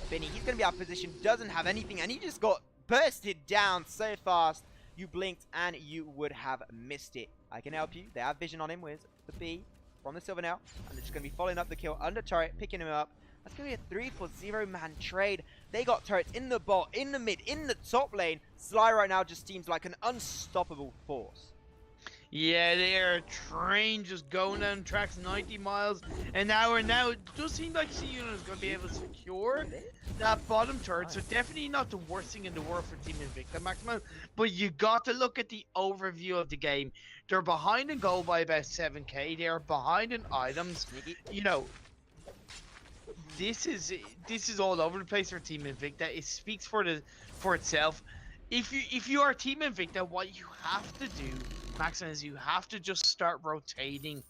Benny, he's going to be out of position, doesn't have anything, and he just got bursted down so fast. You blinked and you would have missed it. I can help you. They have vision on him with the B from the Silver now, and they're just going to be following up the kill under turret, picking him up. That's going to be a 3-for-0 man trade. They got turrets in the bot, in the mid, in the top lane. Sly right now just seems like an unstoppable force. Yeah, they are a train just going down tracks 90 miles an hour now. It does seem like Siyun is going to be able to secure that bottom turret. So definitely not the worst thing in the world for Team Invicta, Maximum. But you got to look at the overview of the game. They're behind in gold by about 7k. They are behind in items. You know, this is all over the place for Team Invicta. It speaks for itself. If you are Team Invicta, what you have to do, Maxim, is you have to just start rotating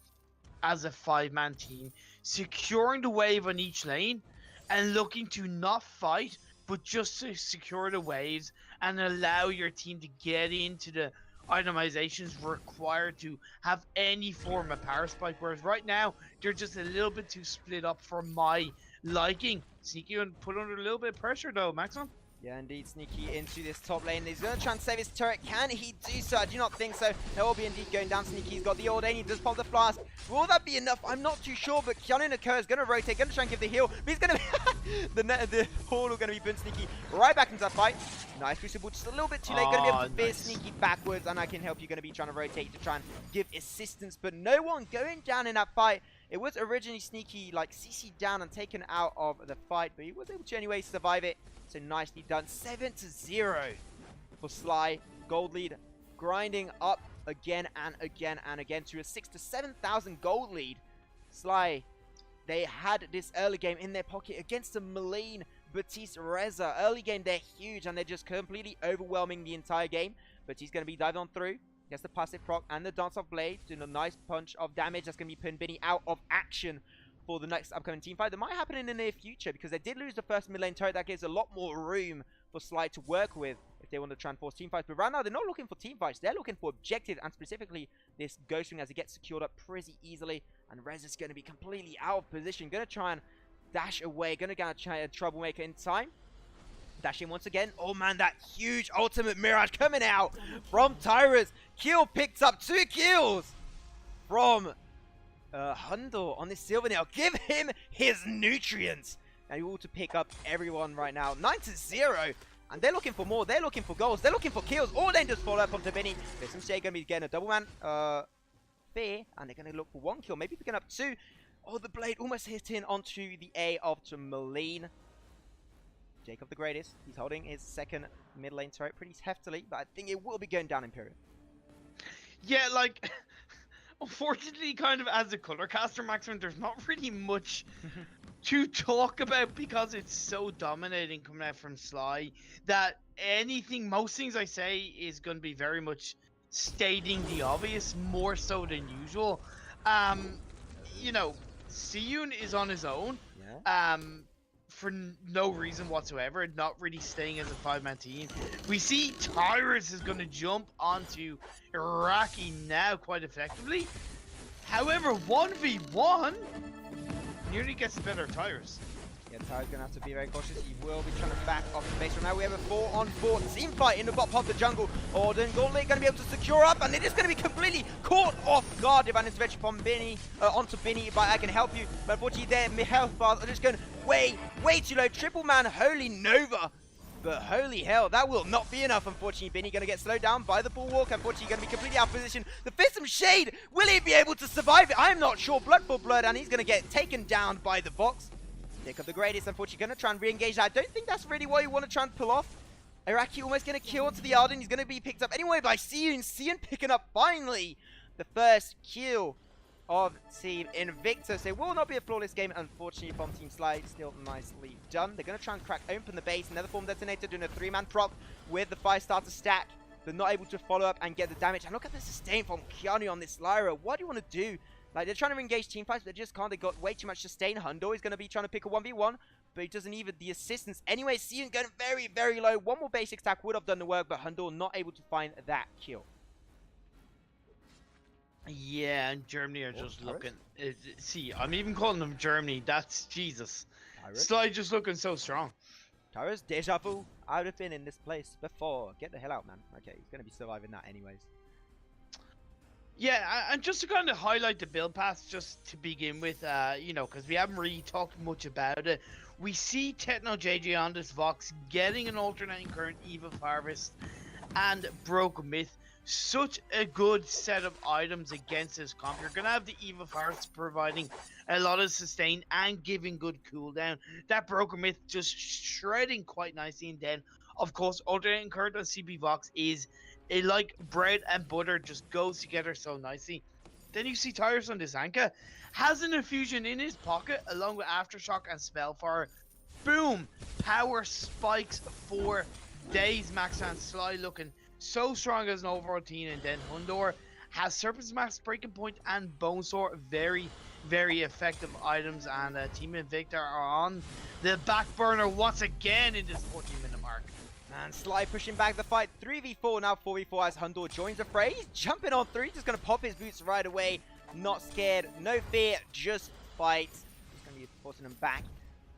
as a 5-man team, securing the wave on each lane, and looking to not fight, but just to secure the waves and allow your team to get into the itemizations required to have any form of power spike. Whereas right now, they're just a little bit too split up for my liking. Sneaky and put under a little bit of pressure though, Maxon. Yeah, indeed, Sneaky into this top lane. He's going to try and save his turret. Can he do so? I do not think so. There will be indeed going down. Sneaky's got the Ordain. He does pop the flask. Will that be enough? I'm not too sure, but Keanu Nakua is going to rotate, going to try and give the heal. But he's going to be... the Hall are going to be burnt Sneaky right back into that fight. Nice Crucible, just a little bit too late. Going to be able to veer Sneaky backwards, and I can help you. Going to be trying to rotate to try and give assistance, but no one going down in that fight. It was originally Sneaky, like, CC'd down and taken out of the fight, but he was able to anyway survive it. So nicely done. 7-0 for Sly. Gold lead grinding up again and again and again to a 6,000 to 7,000 gold lead. Sly, they had this early game in their pocket against the Malign Batiste Reza. Early game, they're huge and they're just completely overwhelming the entire game. Batiste going to be dived on through. Gets the passive proc and the Dance of Blade, doing a nice punch of damage. That's going to be putting Binny out of action for the next upcoming team fight. That might happen in the near future because they did lose the first mid lane turret. That gives a lot more room for Sly to work with if they want to try and force team fights. But right now, they're not looking for team fights. They're looking for objectives, and specifically this Ghost Ring as it gets secured up pretty easily. And Rez is going to be completely out of position. Going to try and dash away. Going to try a troublemaker in time. Dashing once again. Oh man, that huge ultimate Mirage coming out from Tyrus. Kill picked up 2 kills from Hundor on this Silver Nail. Give him his nutrients. Now you all to pick up everyone right now. 9-0. And they're looking for more. They're looking for goals. They're looking for kills. All they just follow up onto Benny. There's some Shea going to be getting a double man fear. And they're going to look for 1 kill. Maybe picking up 2. Oh, the blade almost hitting onto the A of Malign. Jacob the Greatest. He's holding his second mid lane turret pretty heftily. But I think it will be going down Imperial. Yeah, like... Unfortunately, kind of as a color caster, Maximum, there's not really much to talk about because it's so dominating coming out from Sly that most things I say is going to be very much stating the obvious more so than usual. You know, Siyun is on his own. Yeah. For no reason whatsoever, not really staying as a 5-man team. We see Tyrus is going to jump onto Iraqi now quite effectively. However, 1v1 nearly gets the better of Tyrus. Yeah, Tyrus going to have to be very cautious. He will be trying to back off the base. Right now we have a 4-on-4 team fight in the bottom of the jungle. Orden Goldley going to be able to secure up, and it is going to be completely caught off guard. Divine Intervention from Binny onto Binny, but I can help you. But unfortunately, their health bars are just going way too low. Triple man, Holy Nova. But holy hell, that will not be enough. Unfortunately, Binny going to get slowed down by the bulwark. Unfortunately, going to be completely out of position. The Fist of Shade, will he be able to survive it? I'm not sure. Blood for blood, and he's going to get taken down by the box. Jacob the Greatest, unfortunately, going to try and re-engage that. I don't think that's really what you want to try and pull off. Iraqi almost going to kill onto the Arden. He's going to be picked up anyway by Siyun. Siyun picking up, finally, the first kill of Team Invictus. It will not be a flawless game, unfortunately, from Team Sly. Still nicely done. They're going to try and crack open the base. Another Form Detonator doing a 3-man prop with the 5-starter stack. They're not able to follow up and get the damage. And look at the sustain from Keanu on this Lyra. What do you want to do? Like, they're trying to engage team fights, but they just can't. They got way too much sustain. Hundo is going to be trying to pick a 1v1, but he doesn't even the assistance. Anyway, Siyun going very low. One more basic stack would have done the work, but Hundo not able to find that kill. Yeah, and Germany are just looking. See, I'm even calling them Germany. That's Jesus. Sly just looking so strong. Tyrus, deja vu. I would have been in this place before. Get the hell out, man. Okay, he's going to be surviving that anyways. Yeah, and just to kind of highlight the build path, just to begin with, you know, because we haven't really talked much about it. We see Techno JJ on this Vox getting an alternating current, Eve of Harvest, and Broken Myth. Such a good set of items against this comp. You're going to have the Eve of Hearts providing a lot of sustain and giving good cooldown. That Broken Myth just shredding quite nicely. And then, of course, alternating current on CB Vox is like bread and butter, just goes together so nicely. Then you see Tyrus on this Anka, has an infusion in his pocket along with Aftershock and Spellfire. Boom! Power spikes for days. Max and Sly looking so strong as an overall team. And then Hundor has Serpent's Mask, Breaking Point, and Bonesaw. Very effective items. And Team Invicta are on the back burner once again in this 14-minute mark. And Sly pushing back the fight. 3v4, now 4v4 as Hundor joins the fray. He's jumping on through, just going to pop his boots right away. Not scared, no fear, just fight. He's going to be forcing him back.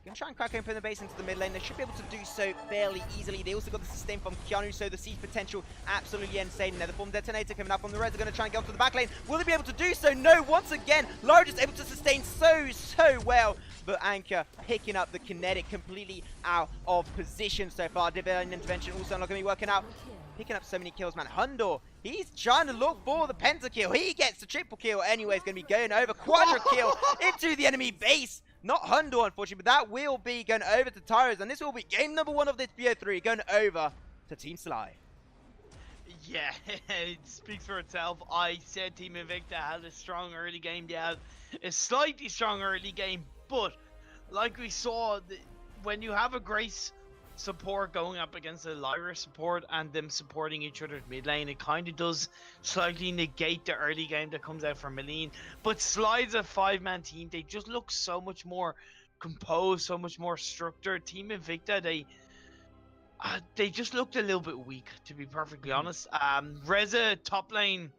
Gonna try and crack open the base into the mid lane. They should be able to do so fairly easily. They also got the sustain from Keanu, so the siege potential absolutely insane. Nether Form Detonator coming up on the res. They're gonna try and get up to the back lane. Will they be able to do so? No, once again, Lara just able to sustain so well. But Anchor picking up the kinetic completely out of position so far. Divine Intervention also not gonna be working out. Picking up so many kills, man. Hundor, he's trying to look for the pentakill. He gets the triple kill anyway. He's going to be going over quadra kill into the enemy base. Not Hundor, unfortunately, but that will be going over to Tyros. And this will be game number 1 of this BO3, going over to Team Sly. Yeah, it speaks for itself. I said Team Invicta had a strong early game. They had a slightly strong early game, but like we saw, when you have a Grace support going up against a Lyra support and them supporting each other's mid lane, it kind of does slightly negate the early game that comes out from Malene. But Sly's a 5-man team. They just look so much more composed, so much more structured. Team Invicta, they just looked a little bit weak, to be perfectly honest. Reza top lane,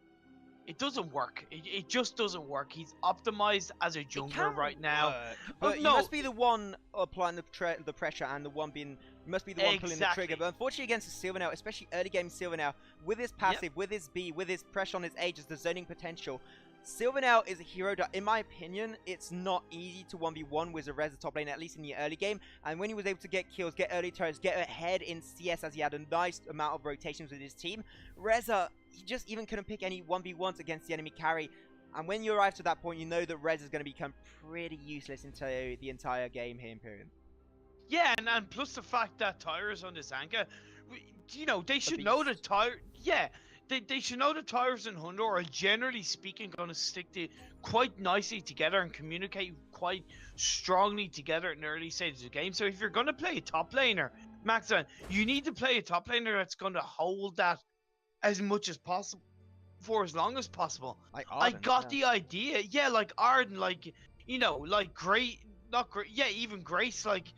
it doesn't work. It just doesn't work. He's optimized as a jungler right now. But you must be the one applying the pressure and the one being... You must be the one pulling the trigger. But unfortunately against the Sylvanel, especially early game Sylvanel, with his passive, with his B, with his pressure on his Aegis, the zoning potential, Sylvanel is a hero that, in my opinion, it's not easy to 1v1 with a Reza top lane, at least in the early game. And when he was able to get kills, get early turrets, get ahead in CS as he had a nice amount of rotations with his team, Reza, he just even couldn't pick any 1v1s against the enemy carry. And when you arrive to that point, you know that Reza is going to become pretty useless into the entire game here, Imperium. Yeah, and plus the fact that Tyros on this anchor, you know, they should know that they should know that Tyros and Hundor are generally speaking going to stick quite nicely together and communicate quite strongly together in the early stages of the game. So if you're going to play a top laner, Maxon, you need to play a top laner that's going to hold that as much as possible for as long as possible. Like Arden, I got the idea. Yeah, like Arden, like, you know, like even Grace, like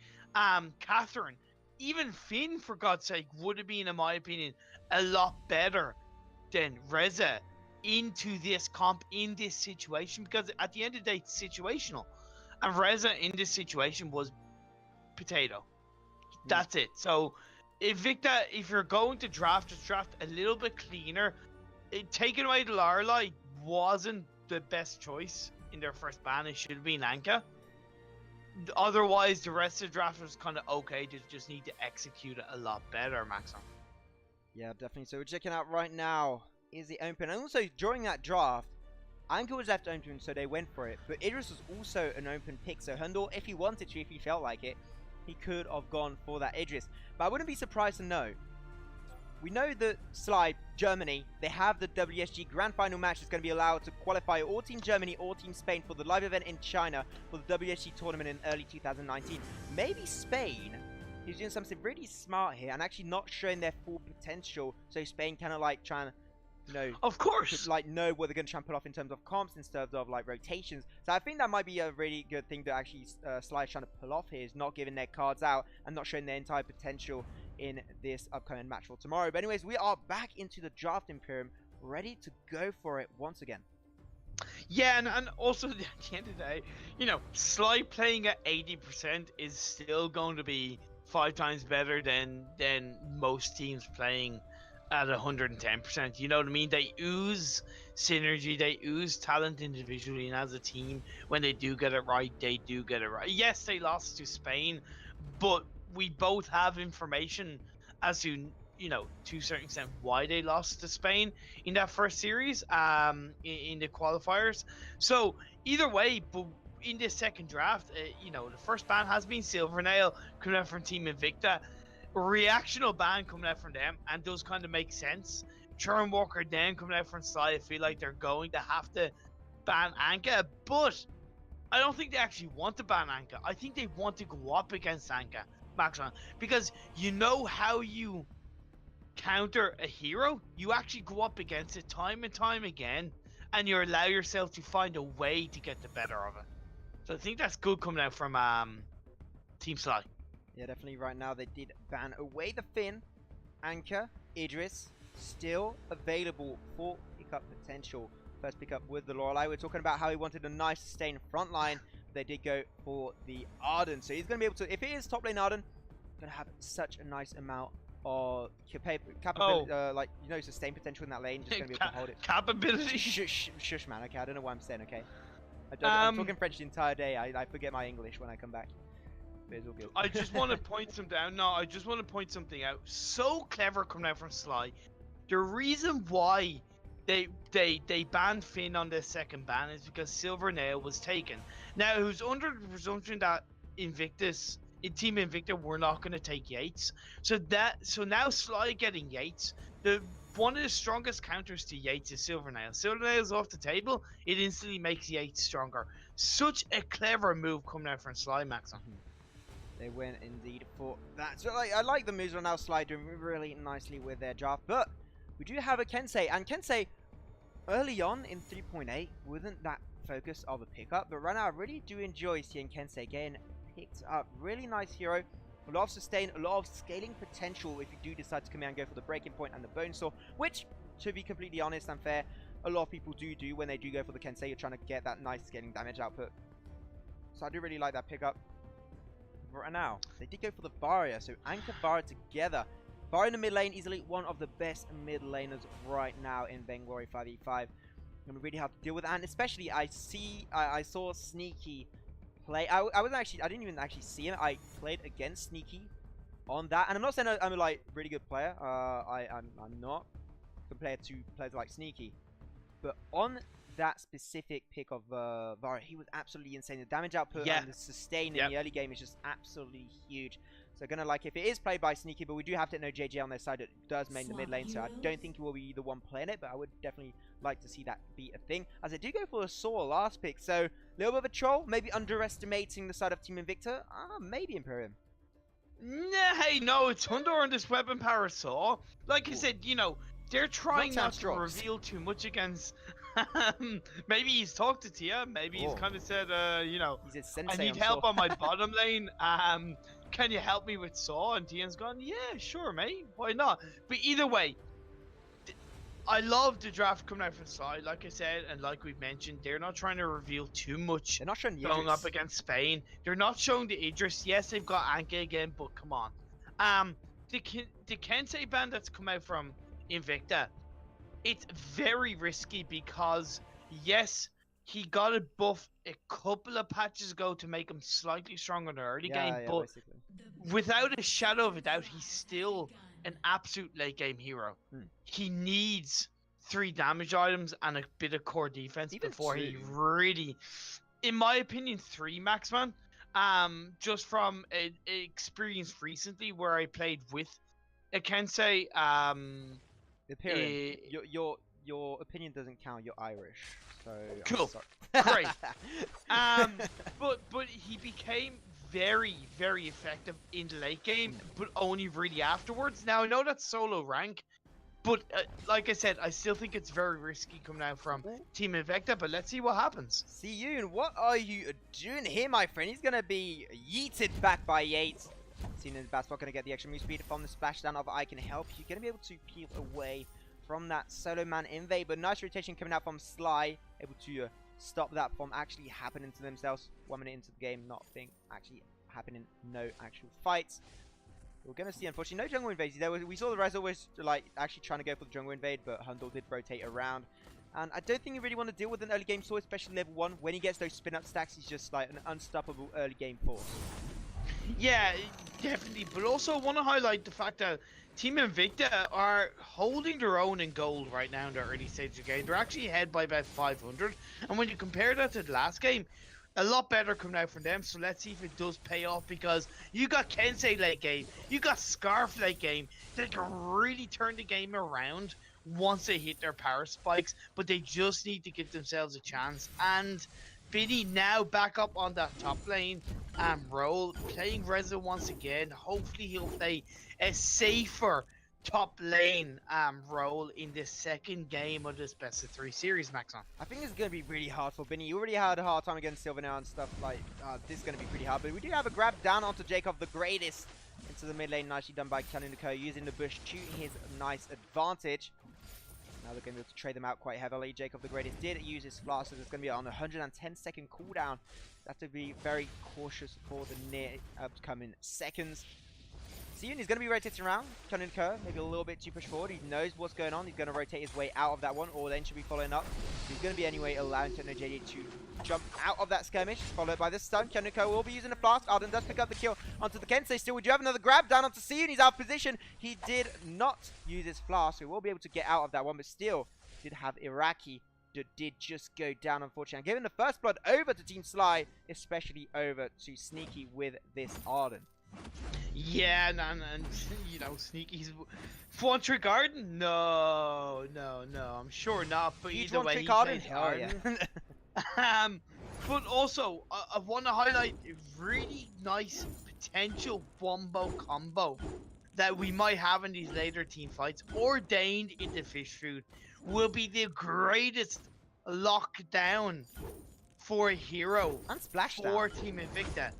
Catherine, even Finn, for God's sake, would have been, in my opinion, a lot better than Reza into this comp, in this situation, because at the end of the day, it's situational. And Reza in this situation was potato. That's it. So Invicta, if you're going to draft, just draft a little bit cleaner. Taking away the Lorelei wasn't the best choice in their first ban. It should have been Anka. Otherwise, the rest of the draft was kind of okay. They just need to execute it a lot better, Maxon. Yeah, definitely. So we're checking out right now. Is it open? And also, during that draft, Anka was left open, so they went for it. But Idris was also an open pick. So Hundor, if he wanted to, if he felt like it, he could have gone for that Idris. But I wouldn't be surprised to know. We know that Sly, Germany, they have the WSG Grand Final match that's going to be allowed to qualify all Team Germany or Team Spain for the live event in China for the WSG tournament in early 2019. Maybe Spain is doing something really smart here and actually not showing their full potential, so Spain kind of like trying to, you know, of course, like know what they're going to try and pull off in terms of comps instead of like rotations. So I think that might be a really good thing that actually Sly is trying to pull off here, is not giving their cards out and not showing their entire potential in this upcoming match for tomorrow. But anyways, we are back into the draft, Imperium, ready to go for it once again. Yeah, and also at the end of the day, you know, Sly playing at 80% is still going to be 5 times better than most teams playing at 110%. You know what I mean? They ooze synergy, they ooze talent individually, and as a team, when they do get it right, they do get it right. Yes, they lost to Spain, but we both have information as to, you know, to a certain extent, why they lost to Spain in that first series, in the qualifiers. So either way, but in this second draft, you know, the first ban has been Silvernail coming out from Team Invicta. Reactional ban coming out from them, and does kind of make sense. Churn Walker then coming out from Sly, I feel like they're going to have to ban Anka, but I don't think they actually want to ban Anka. I think they want to go up against Anka, Maxon, because you know how you counter a hero? You actually go up against it time and time again, and you allow yourself to find a way to get the better of it. So I think that's good coming out from Team Sly. Yeah, definitely. Right now they did ban away the Finn. Anka, Idris, still available for pickup potential. First pickup with the Lorelei. We're talking about how he wanted a nice sustained front line, they did go for the Arden. So he's going to be able to, if it is top lane Arden, going to have such a nice amount of capability, like, you know, sustain potential in that lane. Just going to be able to hold it. Capability? Shush, man. Okay, I don't know what I'm saying, okay? I'm talking French the entire day. I forget my English when I come back. But it's all good. I just want to point something out. No, I just want to point something out. So clever coming out from Sly. The reason why they banned Finn on their second ban is because Silver Nail was taken. Now, it was under the presumption that Invictus, in Team Invicta, were not going to take Yates. So now Sly getting Yates, one of the strongest counters to Yates is Silver Nail. Silver Nail's off the table, it instantly makes Yates stronger. Such a clever move coming out from Sly, Maxon. They went indeed for that. So I like the moves right now. Sly doing really nicely with their draft, but we do have a Kensei, and Kensei early on in 3.8 wasn't that focus of a pickup, but right now I really do enjoy seeing Kensei getting picked up. Really nice hero, a lot of sustain, a lot of scaling potential if you do decide to come in and go for the breaking point and the bone saw, which, to be completely honest and fair, a lot of people do when they do go for the Kensei. You're trying to get that nice scaling damage output. So I do really like that pickup. Right now, they did go for the Varia, so Anchor Varia together. Varia in the mid lane, easily one of the best mid laners right now in Vainglory 5v5. Gonna be really hard to deal with, and especially I saw Sneaky play. I didn't even actually see him. I played against Sneaky on that, and I'm not saying I'm a like really good player. I'm not compared to players like Sneaky, but on that specific pick of Varia, he was absolutely insane. The damage output and the sustain in the early game is just absolutely huge. So gonna like, if it is played by Sneaky, but we do have to know JJ on their side that does main the mid lane, so I don't think he will be the one playing it, but I would definitely like to see that be a thing. As they do go for a Saw last pick, so a little bit of a troll, maybe underestimating the side of Team Invicta. Maybe Imperium. Nah, hey, no, it's Thunder on this weapon power Saw. Like I said, you know, they're trying not to reveal too much against... maybe he's talked to Tia, maybe he's kind of said, you know, I need help on my bottom lane, can you help me with Saw? And Tia's gone, yeah, sure, mate, why not? But either way, I love the draft coming out from Sly, like I said, and like we've mentioned, they're not trying to reveal too much. They're not showing the going up against Spain. They're not showing the Idris. Yes, they've got Anke again, but come on. The Kensei ban that's come out from Invicta, it's very risky because, yes, he got a buff a couple of patches ago to make him slightly stronger in the early game, but basically, without a shadow of a doubt, he's still an absolute late game hero. He needs 3 damage items and a bit of core defense before he really, in my opinion, 3 max, man. Just from an experience recently where I played with a Kensei, Imperium, your opinion doesn't count. You're Irish, so cool. Great. But he became very, very effective in the late game, but only really afterwards. Now I know that's solo rank, but like I said, I still think it's very risky coming out from Team Invicta. But let's see what happens. See you, and what are you doing here, my friend? He's gonna be yeeted back by Yates. Seeing as Baspot gonna get the extra move speed from the splashdown of I Can Help. You're gonna be able to peel away from that solo man invade, but nice rotation coming out from Sly, able to stop that from actually happening to themselves. 1 minute into the game, not thing actually happening, no actual fights. We're gonna see, unfortunately, no jungle invades. We saw the Rez always like actually trying to go for the jungle invade, but Hundle did rotate around. And I don't think you really want to deal with an early game Saw, especially level 1. When he gets those spin up stacks, he's just like an unstoppable early game force. Yeah, definitely. But also want to highlight the fact that Team Invicta are holding their own in gold right now in the early stage of the game. They're actually ahead by about 500. And when you compare that to the last game, a lot better coming out from them. So let's see if it does pay off, because you got Kensei late game, you got Scarf late game. They can really turn the game around once they hit their power spikes, but they just need to give themselves a chance. And Vinny now back up on that top lane role, playing Reza once again. Hopefully he'll play a safer top lane role in the second game of this best of 3 series, Maxon. I think it's going to be really hard for Vinny. You already had a hard time against Silver now and stuff like this is going to be pretty hard, but we do have a grab down onto Jacob the Greatest into the mid lane. Nicely done by Kanuniko, using the bush to his nice advantage. Now Now they're going to be able to trade them out quite heavily. Jacob the Greatest did use his flask, so it's going to be on a 110-second cooldown. Have to be very cautious for the near upcoming seconds. Seeing he's going to be rotating around, turning curve, maybe a little bit too push forward. He knows what's going on. He's going to rotate his way out of that one, or then should be following up. He's going to be anyway allowing Techno JD to jump out of that skirmish, followed by this stun. Kyoniko will be using a flask. Arden does pick up the kill onto the Kensei. Still, we do have another grab down onto Seiyun. He's out of position. He did not use his flask, so he will be able to get out of that one, but still did have Iraqi that did just go down, unfortunately. And giving the first blood over to Team Sly, especially over to Sneaky with this Arden. Yeah, and you know, Sneaky's one trick Arden? No, I'm sure not. But either way, he plays Arden. Yeah. But also, I want to highlight a really nice potential wombo combo that we might have in these later team fights. Ordained into Fish Food will be the greatest lockdown for a hero and splashdown for Team Invicta.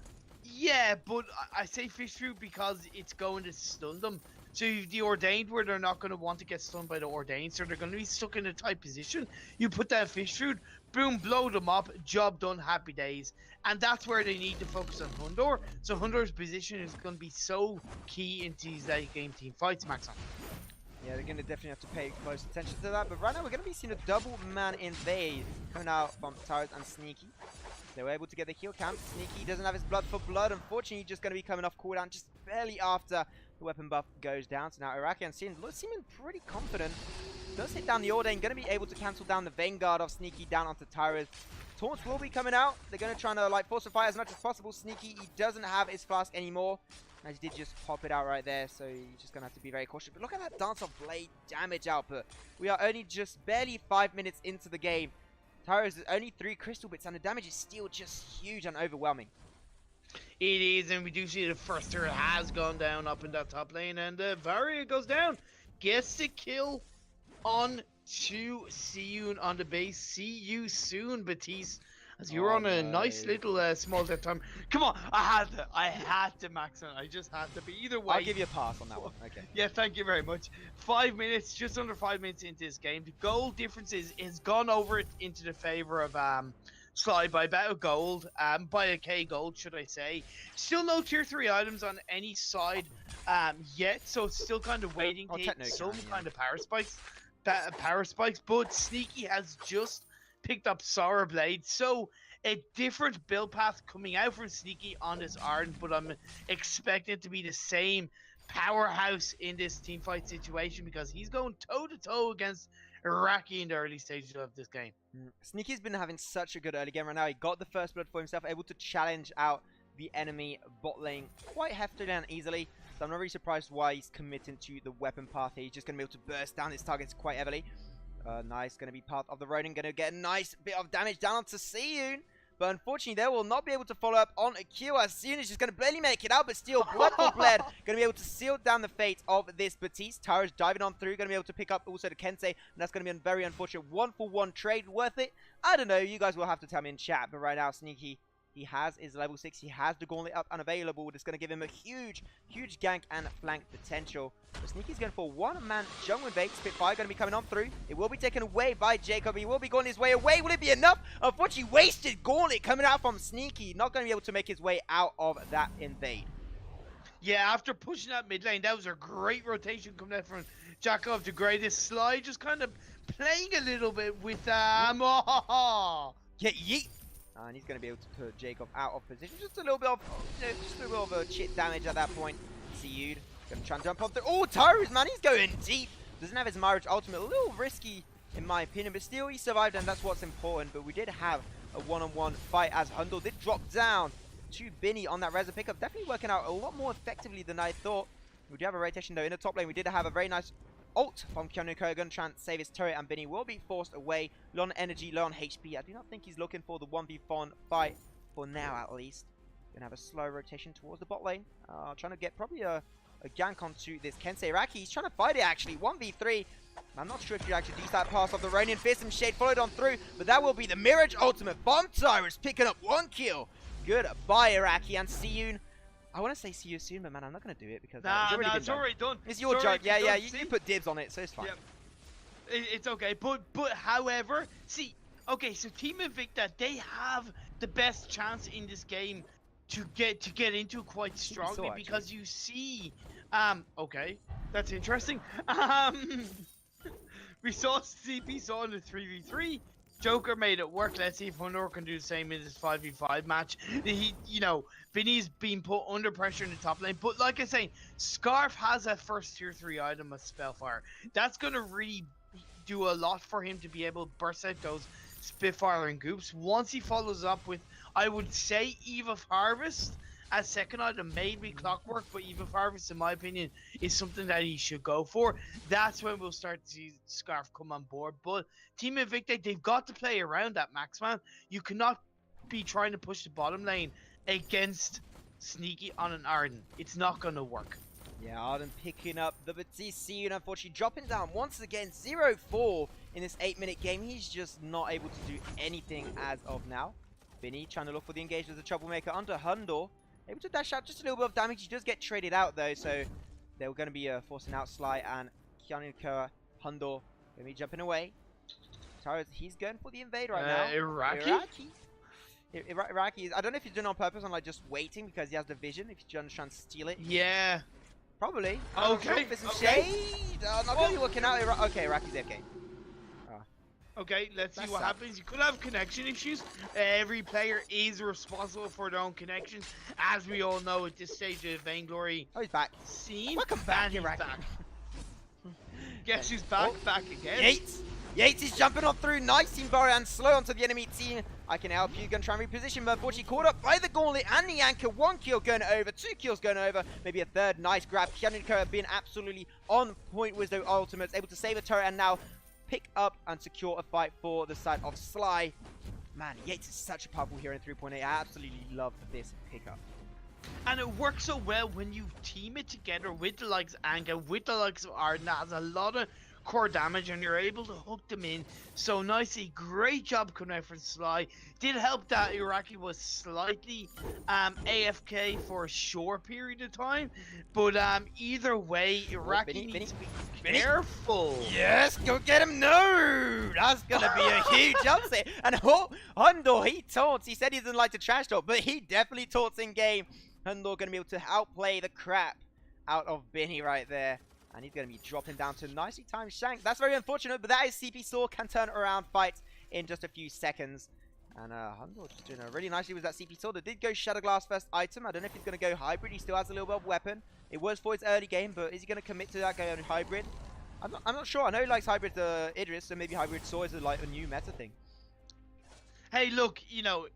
Yeah, but I say Fish Food because it's going to stun them. So the Ordained, where they're not going to want to get stunned by the Ordained, so they're going to be stuck in a tight position. You put that Fish Food, boom, blow them up, job done, happy days. And that's where they need to focus on Hundor. So Hundor's position is going to be so key into these late game team fights, Maxon. Yeah, they're going to definitely have to pay close attention to that. But right now, we're going to be seeing a double man invade coming out from Tyrus and Sneaky. They were able to get the heal camp. Sneaky doesn't have his blood for blood. Unfortunately, just going to be coming off cooldown just barely after the weapon buff goes down. So now Iraqi and seeming pretty confident. Does hit down the Ordain. Going to be able to cancel down the Vanguard of Sneaky down onto Tyrus. Taunts will be coming out. They're going to try to like force a fire as much as possible. Sneaky, he doesn't have his flask anymore. As he did just pop it out right there, so he's just going to have to be very cautious. But look at that Dance of Blade damage output. We are only just barely 5 minutes into the game. Tyrus is only 3 crystal bits, and the damage is still just huge and overwhelming. It is, and we do see the first turret has gone down up in that top lane, and Varia goes down. Gets the kill on to Seiyun on the base. See you soon, Batiste. As you were on a nice little small death time. Come on, I had to, Maxon. I just had to. But either way, I'll give you a pass on that one. Okay. Yeah, thank you very much. 5 minutes, just under 5 minutes into this game. The goal difference is gone over it into the favor of Sly by about a gold, by a K gold, should I say. Still no tier 3 items on any side yet, so it's still kind of waiting to hit some kind of power spikes. But Sneaky has just picked up Sour Blade, so a different build path coming out from Sneaky on this Arden, but I'm expecting it to be the same powerhouse in this team fight situation because he's going toe to toe against Iraqi in the early stages of this game. Sneaky's been having such a good early game right now. He got the first blood for himself, able to challenge out the enemy bot lane quite heftily and easily. So I'm not really surprised why he's committing to the weapon path here. He's just going to be able to burst down his targets quite heavily. Nice, going to be part of the Ronin, going to get a nice bit of damage down onto Seiyun. But unfortunately, they will not be able to follow up on Akio, as Seiyun is just going to barely make it out, but still, blood for blood, going to be able to seal down the fate of this Batiste. Tyrus diving on through, going to be able to pick up also the Kensei, and that's going to be a very unfortunate 1-for-1 trade. Worth it? I don't know, you guys will have to tell me in chat, but right now, Sneaky, he has his level 6, he has the Gauntlet up and available. It's going to give him a huge gank and flank potential. But Sneaky's going for one-man jungle invade. Spitfire going to be coming on through. It will be taken away by Jacob. He will be going his way away. Will it be enough? Unfortunately, wasted Gauntlet coming out from Sneaky. Not going to be able to make his way out of that invade. Yeah, after pushing that mid lane, that was a great rotation coming out from Jacob the Greatest. Sly just kind of playing a little bit with Yeah, yeet. And he's going to be able to put Jacob out of position. Just a little bit of a chit damage at that point. Seiyun going to try and jump off the... Oh, Tyrus, man, he's going deep. Doesn't have his Mirage ultimate. A little risky, in my opinion, but still he survived, and that's what's important. But we did have a one-on-one fight as Hundor did drop down to Binny on that Reza pickup. Definitely working out a lot more effectively than I thought. We do have a rotation, though. In the top lane, we did have a very nice ult from Kyoniko, going to try and save his turret, and Binny will be forced away. Low on energy, low on HP. I do not think he's looking for the 1v1 fight, for now at least. Going to have a slow rotation towards the bot lane. Trying to get probably a gank onto this Kensei Iraqi. He's trying to fight it, actually. 1v3. I'm not sure if you actually use that pass of the Ronin. Fearsome Shade followed on through, but that will be the Mirage ultimate from Tyrus, picking up 1 kill. Goodbye, Iraqi, and Seiyun. I want to say see you soon, but man, I'm not going to do it because it's already done. It's your joke. Yeah, you put dibs on it, so it's fine. Yep. It's okay, but however, see, okay, so Team Invicta, they have the best chance in this game to get into quite strongly actually. because you see, okay, that's interesting. We saw CP saw in the 3v3. Joker made it work. Let's see if Honor can do the same in this 5v5 match. He, you know, Vinny's been put under pressure in the top lane, but like I say, Scarf has a first tier 3 item of Spellfire. That's gonna really do a lot for him to be able to burst out those Spitfire and Goops. Once he follows up with, I would say, Eve of Harvest as second item, maybe Clockwork, but Eve of Harvest, in my opinion, is something that he should go for. That's when we'll start to see Scarf come on board. But Team Invicta, they've got to play around that, Max, man. You cannot be trying to push the bottom lane against Sneaky on an Arden. It's not going to work. Yeah, Arden picking up the Batisi and unfortunately dropping down once again 0-4 in this 8-minute game. He's just not able to do anything as of now. Vinny trying to look for the engagement of the Troublemaker under Hundor. Able to dash out just a little bit of damage. He does get traded out though, so they were going to be forcing out Sly and Keanu Koa. Hundor going to be jumping away. Tyrus, he's going for the invade right now. Iraqi? Iraqi. I don't know if he's doing it on purpose and like just waiting because he has the vision. If he's trying to steal it. Yeah. Probably. Okay. There's some shade. Not really working out. Okay, Iraqi's AFK. Okay, let's see That's what sad. happens. You could have connection issues. Every player is responsible for their own connections. As we all know at this stage of Vainglory Oh, he's back. scene. Welcome back, and he's Iraqi. back. Guess who's back? Oh. Back again. Yates is jumping on through. Nice team burrow and slow onto the enemy team. I can help you. Gonna try and reposition, but unfortunately caught up by the Gauntlet and the Anchor. 1 kill going over, 2 kills going over, maybe a third. Nice grab. Keanu Koa being absolutely on point with those ultimates, able to save a turret and now pick up and secure a fight for the side of Sly. Man, Yates is such a powerful hero in 3.8. I absolutely love this pickup. And it works so well when you team it together with the likes of Anka, with the likes of Arden, that has a lot of core damage and you're able to hook them in so nicely. Great job coming out from Sly. Did help that Iraqi was slightly AFK for a short period of time, but either way, Iraqi needs to be careful. Yes, go get him. No, that's gonna be a huge upset. And Hundor, he taunts. He said he doesn't like to trash talk, but he definitely taunts in game. Hundor gonna be able to outplay the crap out of Binny right there. And he's going to be dropping down to nicely timed shank. That's very unfortunate, but that is CP Saw. Can turn around fights in just a few seconds. And Hundor just doing really nicely with that CP Saw. That did go Shadow Glass first item. I don't know if he's going to go hybrid. He still has a little bit of weapon. It was for his early game, but is he going to commit to that going hybrid? I'm not sure. I know he likes hybrid Idris, so maybe hybrid Saw is like a new meta thing. Hey, look, you know,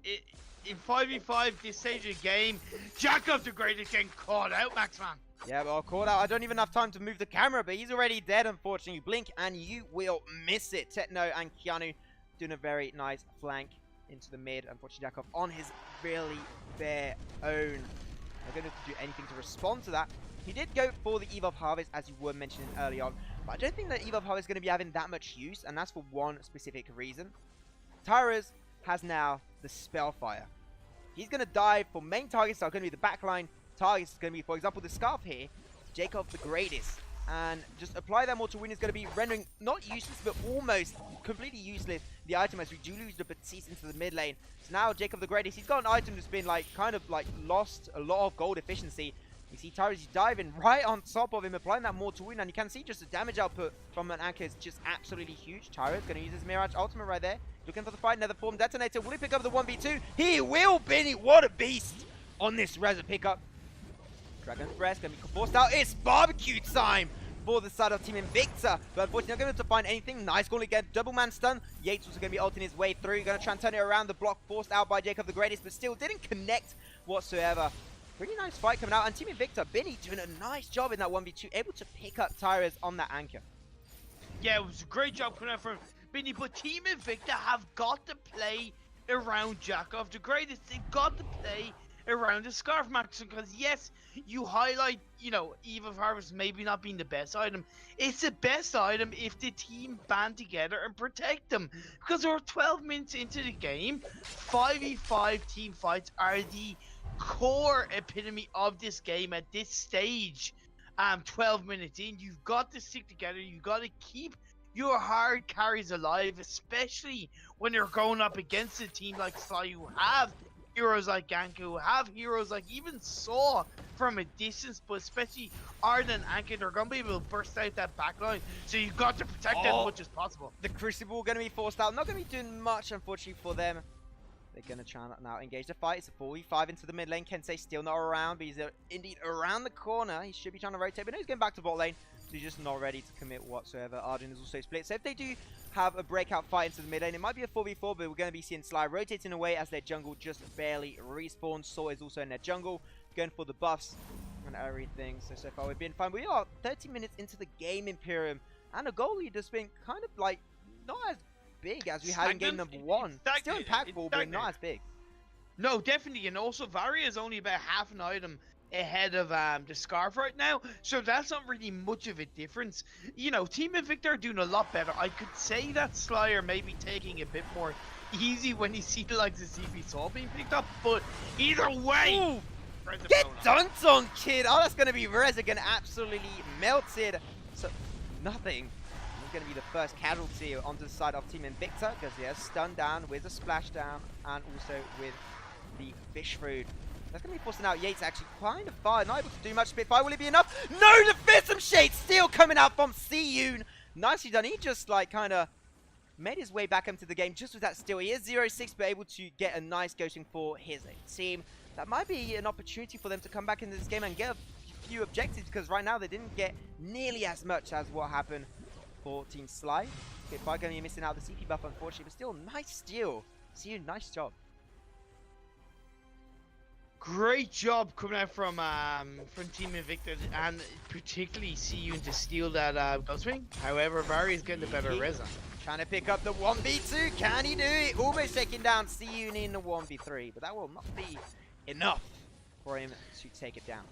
in 5v5, this stage of the game, Jacob the Great is getting caught out, Max, man. Yeah, but I'll call out. I don't even have time to move the camera, but he's already dead, unfortunately. Blink, and you will miss it. Techno and Keanu doing a very nice flank into the mid. Unfortunately, Jakov on his really bare own. They're going to have to do anything to respond to that. He did go for the Eve of Harvest, as you were mentioning early on. But I don't think that Eve of Harvest is going to be having that much use, and that's for one specific reason. Tyrus has now the Spellfire. He's going to dive for main targets that are going to be the backline. Targets is going to be, for example, the Scarf here, Jacob the Greatest. And just apply that Mortal Wound is going to be rendering not useless, but almost completely useless the item as we do lose the Batiste into the mid lane. So now Jacob the Greatest, he's got an item that's been like kind of like lost a lot of gold efficiency. You see Tyrus diving right on top of him, applying that Mortal Wound, and you can see just the damage output from an Anchor is just absolutely huge. Tyrus going to use his Mirage ultimate right there. Looking for the fight, another form detonator. Will he pick up the 1v2? He will, Benny. What a beast on this Reza pickup. Dragon's Breast going to be forced out. It's barbecue time for the side of Team Invicta. But unfortunately, not going to be able to find anything. Nice goal again. Double man stun. Yates also going to be ulting his way through. Going to try and turn it around. The block forced out by Jacob the Greatest, but still didn't connect whatsoever. Pretty nice fight coming out. And Team Invicta, Benny doing a nice job in that 1v2. Able to pick up Tyrus on that Anchor. Yeah, it was a great job coming out from Benny, but Team Invicta have got to play around Jakov the Greatest. They've got to play around the Scarf, Max, because yes, you highlight, you know, Eve of Harvest maybe not being the best item. It's the best item if the team band together and protect them, because we're 12 minutes into the game. 5v5 team fights are the core epitome of this game at this stage. 12 minutes in, you've got to stick together, you've got to keep your hard carries alive, especially when you're going up against a team like Sly, who have heroes like Ganku, who have heroes like even Saw from a distance, but especially Arden and Anki, they're going to be able to burst out that back line, so you've got to protect it as much as possible. The Crucible going to be forced out. Not going to be doing much, unfortunately, for them. They're going to try and now engage the fight. It's a 4v5 into the mid lane. Kensei still not around, but he's indeed around the corner. He should be trying to rotate, but no, he's going back to bot lane. So he's just not ready to commit whatsoever. Arjun is also split. So if they do have a breakout fight into the mid lane, it might be a 4v4, but we're going to be seeing Sly rotating away as their jungle just barely respawns. Saw is also in their jungle, going for the buffs and everything. So far we've been fine. We are 30 minutes into the game, Imperium, and the goal lead has been kind of like not as big as we had in game number 1. Still impactful, but not as big. No, definitely, and also Varia is only about half an item ahead of the Scarf right now, so that's not really much of a difference. You know, Team Invicta are doing a lot better. I could say that Sly are maybe taking a bit more easy when you see the likes of CP Saw being picked up, but either way, get dunked on, kid! Oh, that's going to be Reza getting absolutely melted. So, nothing. He's going to be the first casualty onto the side of Team Invicta, because he has stunned down with a splashdown and also with the fish food. That's going to be forcing out Yates actually kind of far. Not able to do much. Spitfire, will it be enough? No, the Fearsome Shade still coming out from Siyun. Nicely done. He just like kind of made his way back into the game just with that steal. He is 0-6, but able to get a nice ghosting for his team. That might be an opportunity for them to come back into this game and get a few objectives, because right now they didn't get nearly as much as what happened for Team Sly. Spitfire going to be missing out the CP buff, unfortunately, but still nice steal. Siyun, nice job. Great job coming out from Team Invicta, and particularly Siyun to steal that Ghostwing. However, Vari's getting the better Reza. Trying to pick up the 1v2. Can he do it? Almost taking down Siyun in the 1v3, but that will not be enough for him to take it down.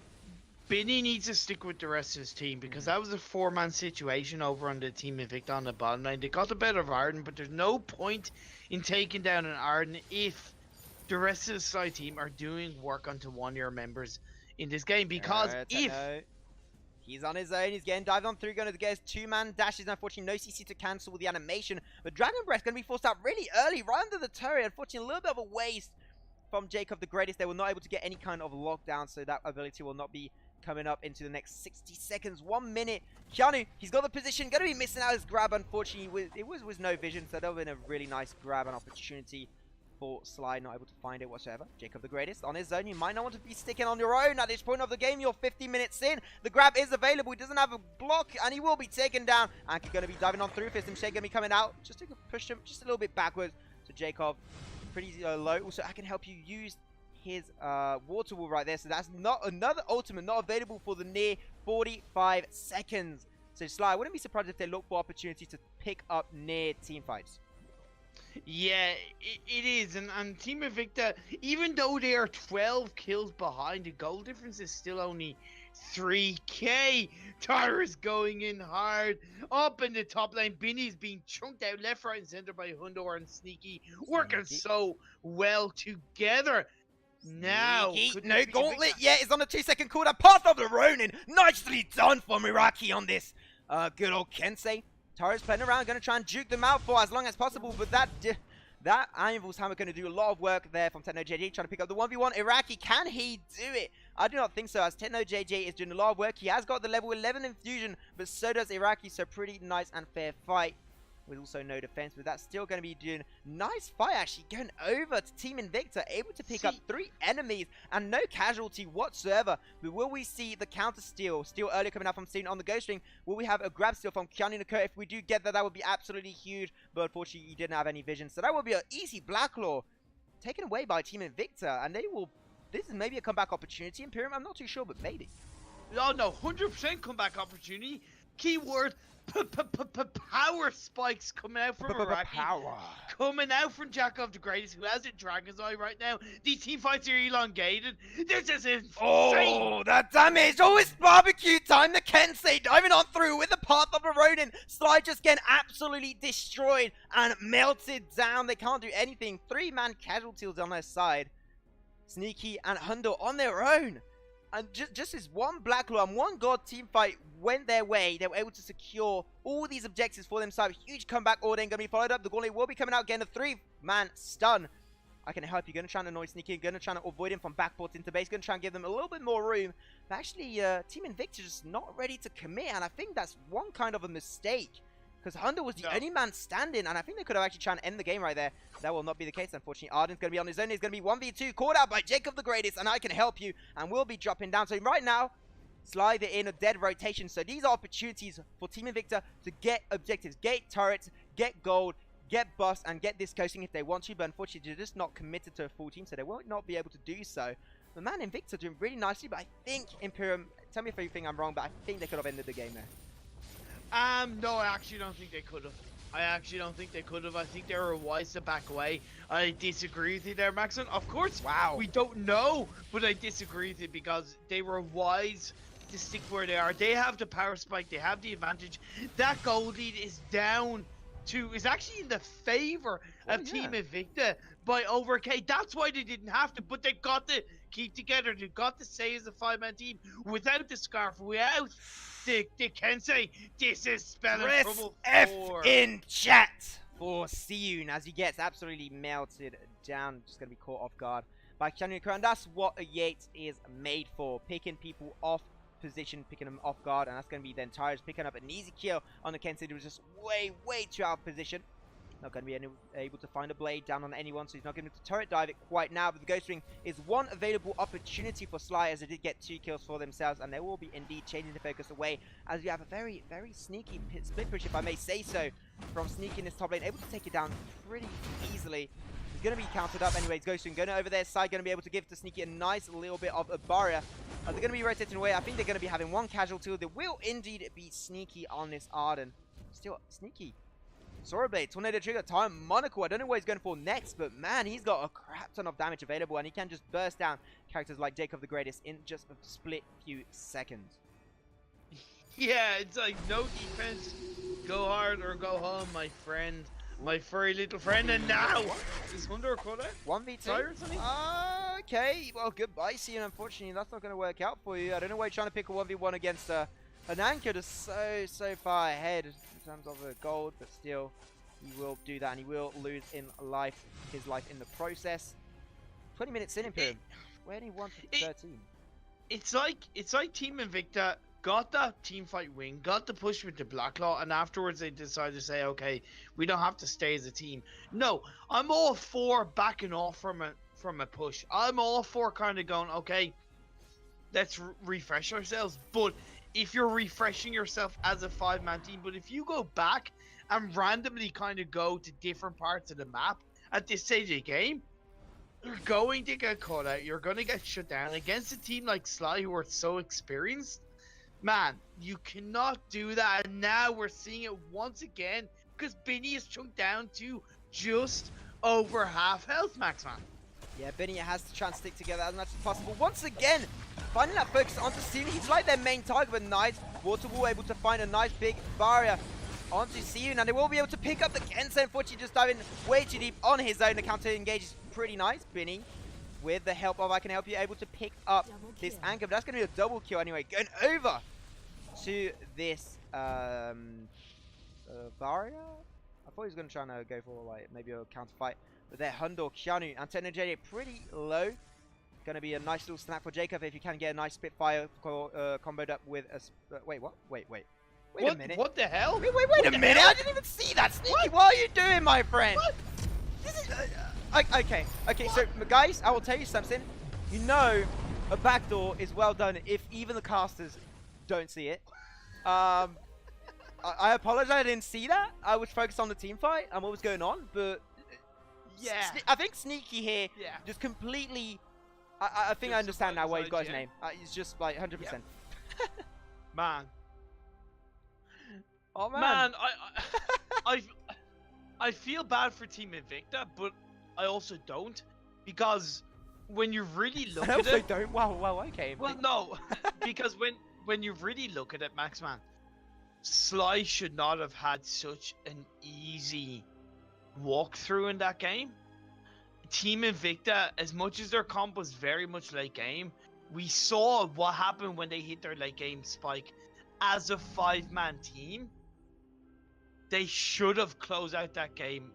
Binny needs to stick with the rest of his team, because that was a 4-man situation over on the Team Invicta on the bottom line. They got the better of Arden, but there's no point in taking down an Arden if the rest of the Sly team are doing work onto one of your members in this game, because if he's on his own, he's getting dived on through, going to get his 2-man dashes. Unfortunately, no CC to cancel with the animation, but Dragon Breath going to be forced out really early, right under the turret. Unfortunately, a little bit of a waste from Jacob the Greatest. They were not able to get any kind of lockdown, so that ability will not be coming up into the next 60 seconds. 1 minute. Keanu, he's got the position, going to be missing out his grab. Unfortunately, it was with no vision, so that would have been a really nice grab and opportunity for Sly, not able to find it whatsoever. Jacob the Greatest on his own. You might not want to be sticking on your own at this point of the game. You're 50 minutes in. The grab is available. He doesn't have a block, and he will be taken down. Anki going to be diving on through. Fearsome Shade going to be coming out just to push him just a little bit backwards. So Jacob, pretty low. Also, I can help you use his water wall right there. So that's not another ultimate, not available for the near 45 seconds. So Sly, I wouldn't be surprised if they look for opportunity to pick up near team fights. Yeah, it is, and Team Invicta, even though they are 12 kills behind, the goal difference is still only 3k. Tyra's going in hard, up in the top lane. Binny's being chunked out left, right, and center by Hundor and Sneaky, working so well together. Now, no gauntlet yet. It's on the 2-second cooldown. Path of the Ronin, nicely done for Miraki on this. Good old Kensei. Tara's playing around, going to try and juke them out for as long as possible, but that Anvil's Hammer going to do a lot of work there from Techno JJ, trying to pick up the 1v1. Iraqi, can he do it? I do not think so, as Techno JJ is doing a lot of work. He has got the level 11 infusion, but so does Iraqi, so pretty nice and fair fight. With also no defense, but that's still going to be doing nice fight, actually going over to Team Invicta, able to pick up 3 enemies and no casualty whatsoever. But will we see the counter steal earlier coming out from Siyun on the Ghost Ring? Will we have a grab steal from Keanu Nako? If we do get that, that would be absolutely huge, but unfortunately he didn't have any vision, so that will be an easy Blacklaw taken away by Team Invicta, and they will, this is maybe a comeback opportunity. Imperium, I'm not too sure, but maybe. Oh no, 100% comeback opportunity. Keyword power spikes coming out from Iraqi. Coming out from Jacob the Greatest, who has a Dragon's Eye right now. These team fights are elongated. This is insane. Oh, that damage. Oh, it's barbecue time. The Kensei diving on through with the Path of the Ronin. Sly just getting absolutely destroyed and melted down. They can't do anything. 3-man casualties on their side. Sneaky and Hundo on their own. And just this one Black Law and one God team fight went their way. They were able to secure all these objectives for themselves. Huge comeback order going to be followed up. The Gauntlet will be coming out, getting a 3-man stun. I can help you. Going to try and annoy Sneaky. Going to try and avoid him from backport into base. Going to try and give them a little bit more room. But actually, Team Invicta just not ready to commit. And I think that's one kind of a mistake. Because Hunter was the only man standing. And I think they could have actually tried to end the game right there. That will not be the case, unfortunately. Arden's going to be on his own. He's going to be 1v2. Called out by Jacob the Greatest. And I can help you. And we'll be dropping down. So right now, slide it in a dead rotation. So these are opportunities for Team Invicta to get objectives. Get turrets. Get gold. Get buffs and get this coasting if they want to, but unfortunately they're just not committed to a full team, so they will not be able to do so. The man Invicta doing really nicely, but I think Imperium, tell me if you think I'm wrong, but I think they could have ended the game there. No, I actually don't think they could have. I think they were wise to back away. I disagree with you there, Maxon. Of course, we don't know, but I disagree with you because they were wise to stick where they are. They have the power spike, they have the advantage. That gold lead is down is actually in the favor of Team Invicta by over K. That's why they didn't have to, but they got to keep together. They got to stay as a 5-man team without the Scarf, without the Kensei. This is spelling trouble F for... in chat for Siyun as he gets absolutely melted down. Just going to be caught off guard by Keanu Kran. That's what a Yates is made for, picking people off position, picking them off guard, and that's going to be then Tyrus picking up an easy kill on the Kensei. He was just way too out of position. Not going to be able to find a blade down on anyone, so he's not going to turret dive it quite now. But the Ghost Ring is one available opportunity for Sly, as they did get 2 kills for themselves, and they will be indeed changing the focus away, as we have a very sneaky split push, if I may say so, from Sneaky in this top lane, able to take it down pretty easily. He's going to be countered up anyways. Ghost Ring going over their side, going to be able to give to Sneaky a nice little bit of a barrier. They're going to be rotating away. I think they're going to be having one casualty. There will indeed be Sneaky on this Arden. Still Sneaky. Sora Blade, Tornado Trigger, Time Monaco. I don't know what he's going for next, but man, he's got a crap ton of damage available, and he can just burst down characters like Jacob the Greatest in just a split few seconds. Yeah, it's like no defense. Go hard or go home, my friend. My furry little friend, and now is Hunter a cut out? 1v2? Okay, well, goodbye, Cian. Unfortunately, that's not going to work out for you. I don't know why you're trying to pick a 1v1 against an anchor that's so far ahead in terms of gold, but still, he will do that, and he will lose his life in the process. 20 minutes in Imperium. Where did he want to 13? It's like Team Invicta got that team fight win, got the push with the Black Law, and afterwards they decided to say, okay, we don't have to stay as a team. No, I'm all for backing off from a push. I'm all for kind of going, okay, let's refresh ourselves. But if you're refreshing yourself as a 5-man team, but if you go back and randomly kind of go to different parts of the map at this stage of the game, you're going to get caught out. You're going to get shut down against a team like Sly, who are so experienced. Man, you cannot do that, and now we're seeing it once again because Benny is chunked down to just over half health, Max, man. Yeah, Benny has to try and stick together as much as possible. Once again, finding that focus onto Siyun. He's like their main target, but nice. Waterwall able to find a nice big barrier onto Siyun, and they will be able to pick up the Kensei. Unfortunately, just diving way too deep on his own. The counter engage is pretty nice. Benny, with the help of I Can Help You, able to pick up this anchor, but that's going to be a double kill anyway. Going over to this barrier. I thought he was going to try and go for like maybe a counter fight, but there Hundor, Keanu, and Technojet pretty low. Going to be a nice little snap for Jacob if you can get a nice Spitfire comboed up with a wait a minute. What the hell? Wait a minute! I didn't even see that. Sneaky, what are you doing, my friend? What? This is okay. So guys, I will tell you something. You know, a backdoor is well done if even the casters don't see it. I apologize, I didn't see that. I was focused on the team fight and what was going on, but yeah, I think Sneaky here just completely. I think I understand now why he's got his name. He's just like 100%. Man. Oh man. Man, I feel bad for Team Invicta, but I also don't, because when you really look at it, don't. Well, okay. Well, no, because when you really look at it, Maxman, Sly should not have had such an easy walkthrough in that game. Team Invicta, as much as their comp was very much late game, we saw what happened when they hit their late game spike. As a 5-man team, they should have closed out that game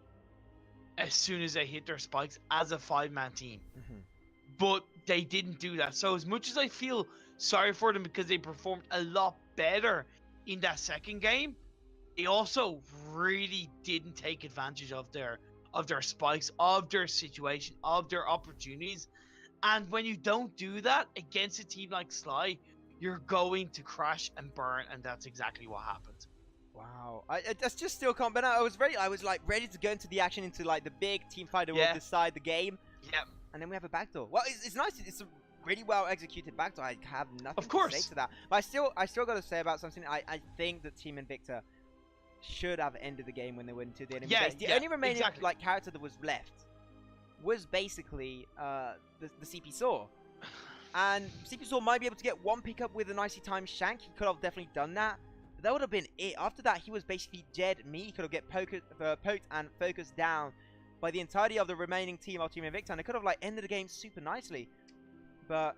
as soon as they hit their spikes as a 5-man team. But they didn't do that. So as much as I feel sorry for them because they performed a lot better in that second game, they also really didn't take advantage of their spikes, of their situation, of their opportunities. And when you don't do that against a team like Sly, you're going to crash and burn, and that's exactly what happened. Wow, I that's just still can't. But I was ready. I was like ready to go into the action, into like the big team fight that will decide the game. Yep. And then we have a backdoor. Well, it's nice. It's a really well executed backdoor. I have nothing Of course. to say to that. But I still got to say about something. I think that Team Invicta should have ended the game when they went into the enemy base. The only remaining like character that was left was basically the CP Saw. And CP Saw might be able to get one pickup with a nicely timed shank. He could have definitely done that. But that would have been it. After that, he was basically dead meat. He could have get poked and focused down by the entirety of the remaining team of Team Invicta, and it could have like ended the game super nicely. But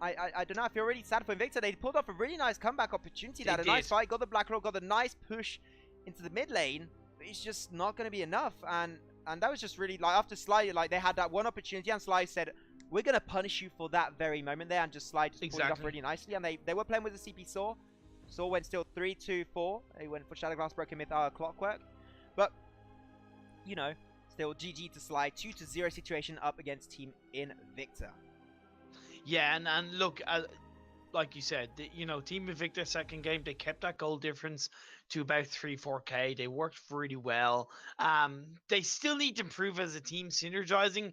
I don't know. I feel really sad for Invicta. They pulled off a really nice comeback opportunity. They had a nice fight, got the Black Rock, got a nice push into the mid lane, but it's just not going to be enough. And that was just really like after Sly, like they had that one opportunity, and Sly said, "We're going to punish you for that very moment there," and just Sly just pulled it off really nicely. And they were playing with the CP Saw. Saw went still 3-2-4. They went for Shadowglass, Broken Myth, Clockwork, but you know. Still GG to Sly, 2-0 situation up against Team Invicta. Yeah, and look, like you said, Team Invicta second game, they kept that goal difference to about 3-4K. They worked really well. They still need to improve as a team, synergizing.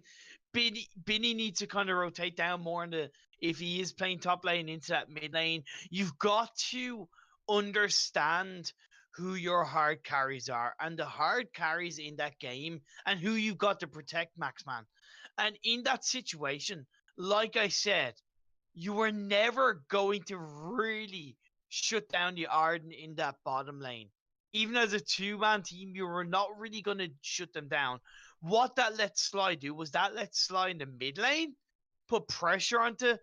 Binny needs to kind of rotate down more if he is playing top lane into that mid lane. You've got to understand who your hard carries are, and the hard carries in that game, and who you've got to protect, Maxman. And in that situation, like I said, you were never going to really shut down the Arden in that bottom lane. Even as a 2-man team, you were not really going to shut them down. What that let Sly do was that let Sly in the mid lane put pressure onto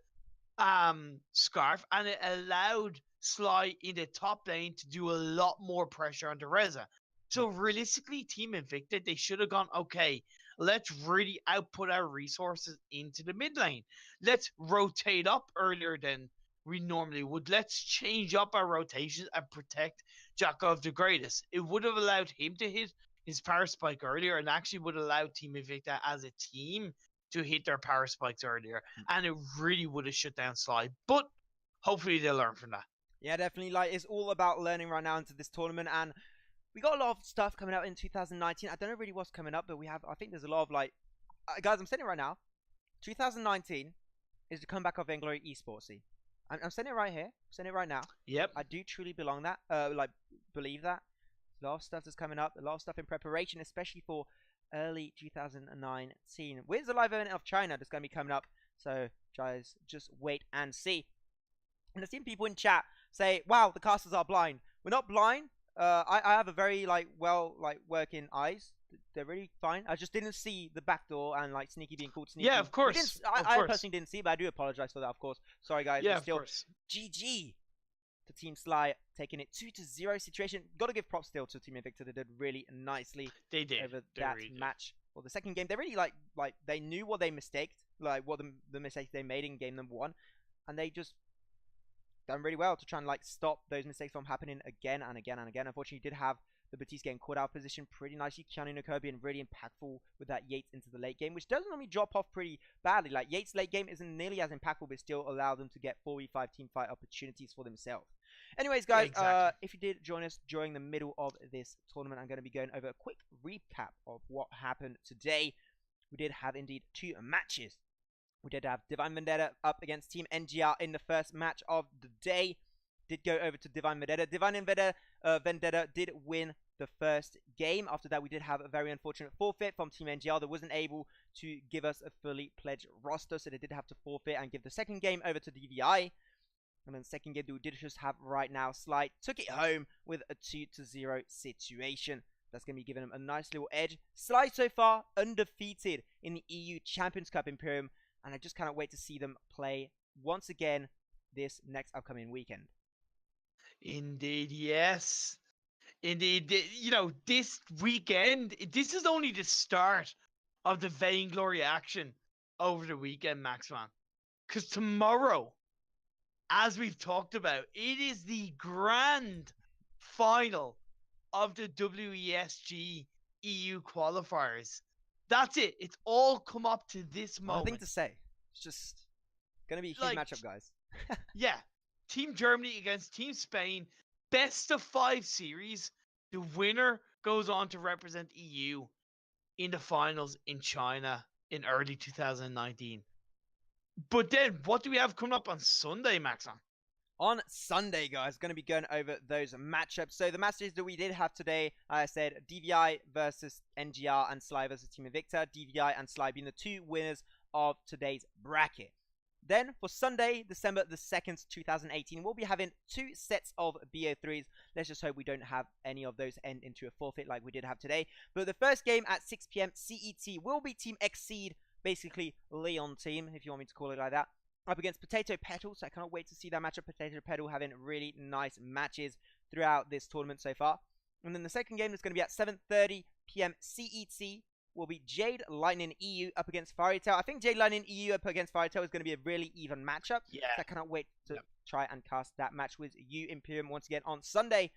Scarf, and it allowed Sly in the top lane to do a lot more pressure onto Reza. So realistically, Team Invicta, they should have gone, okay, let's really output our resources into the mid lane. Let's rotate up earlier than we normally would. Let's change up our rotations and protect Jakov the Greatest. It would have allowed him to hit his power spike earlier, and actually would allow Team Invicta as a team to hit their power spikes earlier. And it really would have shut down Sly. But hopefully they'll learn from that. Yeah, definitely. Like, it's all about learning right now into this tournament, and we got a lot of stuff coming out in 2019. I don't know really what's coming up, but I think there's a lot of like, guys, I'm saying it right now. 2019 is the comeback of Vainglory Esportsy. I'm saying it right here. I'm saying it right now. Yep. I do truly believe that. Believe that. A lot of stuff is coming up. A lot of stuff in preparation, especially for early 2019. Where's the live event of China that's going to be coming up? So, guys, just wait and see. And I've seen people in chat say, "Wow, the casters are blind." We're not blind. I have a very working eyes. They're really fine. I just didn't see the back door and like Sneaky being called Sneaky. Yeah, of course. I personally didn't see, but I do apologize for that, of course. Sorry, guys. Yeah, of still, course. GG to Team Sly, taking it 2-0 situation. Got to give props still to Team Invicta. They did really nicely. They did over that really match. Well, the second game, they really like they knew what they mistaked, like what the mistakes they made in game number 1, and they just done really well to try and like stop those mistakes from happening again and again and again. Unfortunately, you did have the Batiste getting caught out of position pretty nicely. Keanu Nako being really impactful with that Yates into the late game, which doesn't normally drop off pretty badly. Like Yates late game isn't nearly as impactful, but still allow them to get 4v5 team fight opportunities for themselves. Anyways, guys, if you did join us during the middle of this tournament, I'm going to be going over a quick recap of what happened today. We did have indeed 2 matches. We did have Divine Vendetta up against Team NGR in the first match of the day. Did go over to Divine Vendetta. Divine Vendetta did win the first game. After that, we did have a very unfortunate forfeit from Team NGR that wasn't able to give us a fully pledged roster, so they did have to forfeit and give the second game over to DVI. And then second game that we did just have right now, Sly took it home with a 2-0 situation. That's going to be giving them a nice little edge. Sly so far undefeated in the EU Champions Cup Imperium. And I just cannot wait to see them play once again this next upcoming weekend. Indeed, yes. Indeed, you know, this weekend, this is only the start of the Vainglory action over the weekend, Maxman. Because tomorrow, as we've talked about, it is the grand final of the WESG EU qualifiers. That's it. It's all come up to this moment. Nothing to say. It's just going to be a huge matchup, guys. Yeah. Team Germany against Team Spain. Best of 5 series. The winner goes on to represent EU in the finals in China in early 2019. But then, what do we have coming up on Sunday, Maxon? On Sunday, guys, going to be going over those matchups. So the matches that we did have today, I said DVI versus NGR and Sly versus Team Invicta. DVI and Sly being the 2 winners of today's bracket. Then for Sunday, December the 2nd, 2018, we'll be having 2 sets of BO3s. Let's just hope we don't have any of those end into a forfeit like we did have today. But the first game at 6 PM CET will be Team Exceed, basically Leon team, if you want me to call it like that, up against Potato Petal. So I cannot wait to see that matchup. Potato Petal having really nice matches throughout this tournament so far. And then the second game is going to be at 7:30 PM CET. Will be Jade Lightning EU up against Fairy Tail. I think Jade Lightning EU up against Fairy Tail is going to be a really even matchup. Yeah. So I cannot wait to try and cast that match with you, Imperium, once again on Sunday.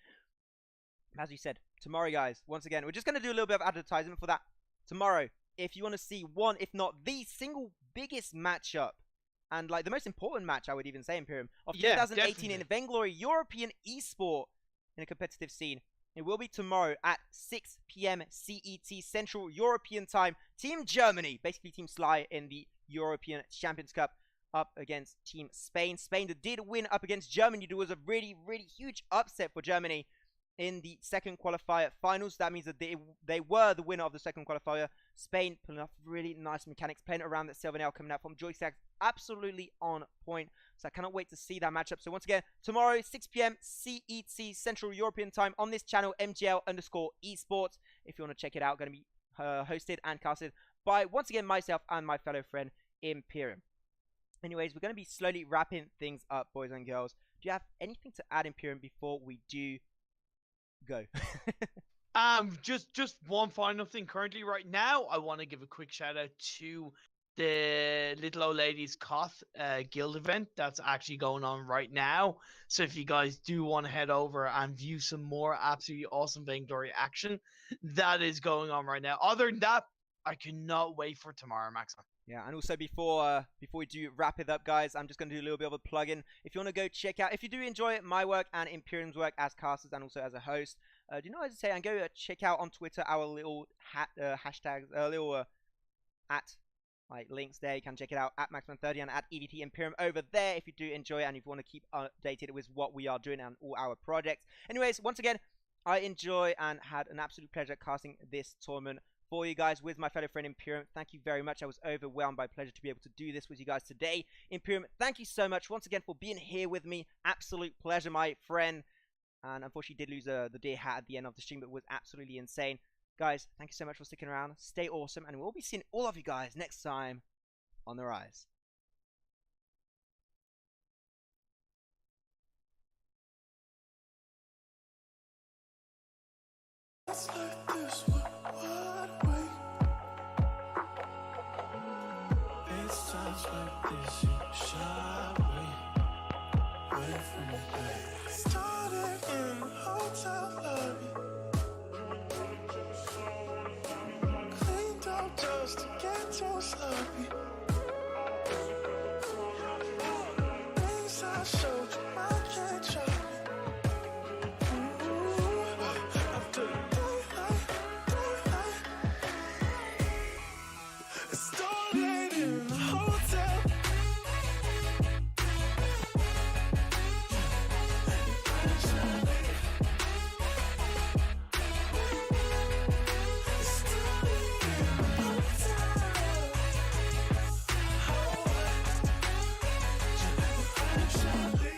As you said, tomorrow, guys, once again, we're just going to do a little bit of advertisement for that. Tomorrow, if you want to see one, if not the single biggest matchup, and like the most important match, I would even say, Imperium, of 2018 definitely. in Vainglory European esport in a competitive scene. It will be tomorrow at 6 PM CET Central European Time. Team Germany, basically Team Sly in the European Champions Cup, up against Team Spain. Spain that did win up against Germany. There was a really, really huge upset for Germany in the second qualifier finals. That means that they were the winner of the second qualifier. Spain pulling off really nice mechanics, playing around that Silver coming out from joysticks, absolutely on point. So I cannot wait to see that matchup. So once again, tomorrow, 6 PM CET Central European Time on this channel, MGL_esports. If you want to check it out, going to be hosted and casted by, once again, myself and my fellow friend, Imperium. Anyways, we're going to be slowly wrapping things up, boys and girls. Do you have anything to add, Imperium, before we do go? Just one final thing. Currently, right now, I want to give a quick shout out to the Little Old Ladies Koth guild event that's actually going on right now. So if you guys do want to head over and view some more absolutely awesome Vainglory action, that is going on right now. Other than that, I cannot wait for tomorrow, Maxon. Yeah, and also before we do wrap it up, guys, I'm just going to do a little bit of a plug-in. If you want to go check out, if you do enjoy my work and Imperium's work as casters and also as a host, do you know what to say? And go check out on Twitter our little hashtags, little at like links there. You can check it out at Maxman30 and at EVT Imperium over there if you do enjoy it and if you want to keep updated with what we are doing and all our projects. Anyways, once again, I enjoy and had an absolute pleasure casting this tournament for you guys with my fellow friend Imperium. Thank you very much. I was overwhelmed by pleasure to be able to do this with you guys today. Imperium, thank you so much once again for being here with me. Absolute pleasure, my friend. And unfortunately did lose the deer hat at the end of the stream, but it was absolutely insane. Guys, thank you so much for sticking around. Stay awesome, and we'll be seeing all of you guys next time on The Rise. It's like this, what way? It's times like this you shy away from me. Started in a hotel lobby, cleaned up just to get so sloppy. Things I showed you, I can't try. Charlie.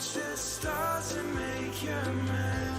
watch the stars and make your mind.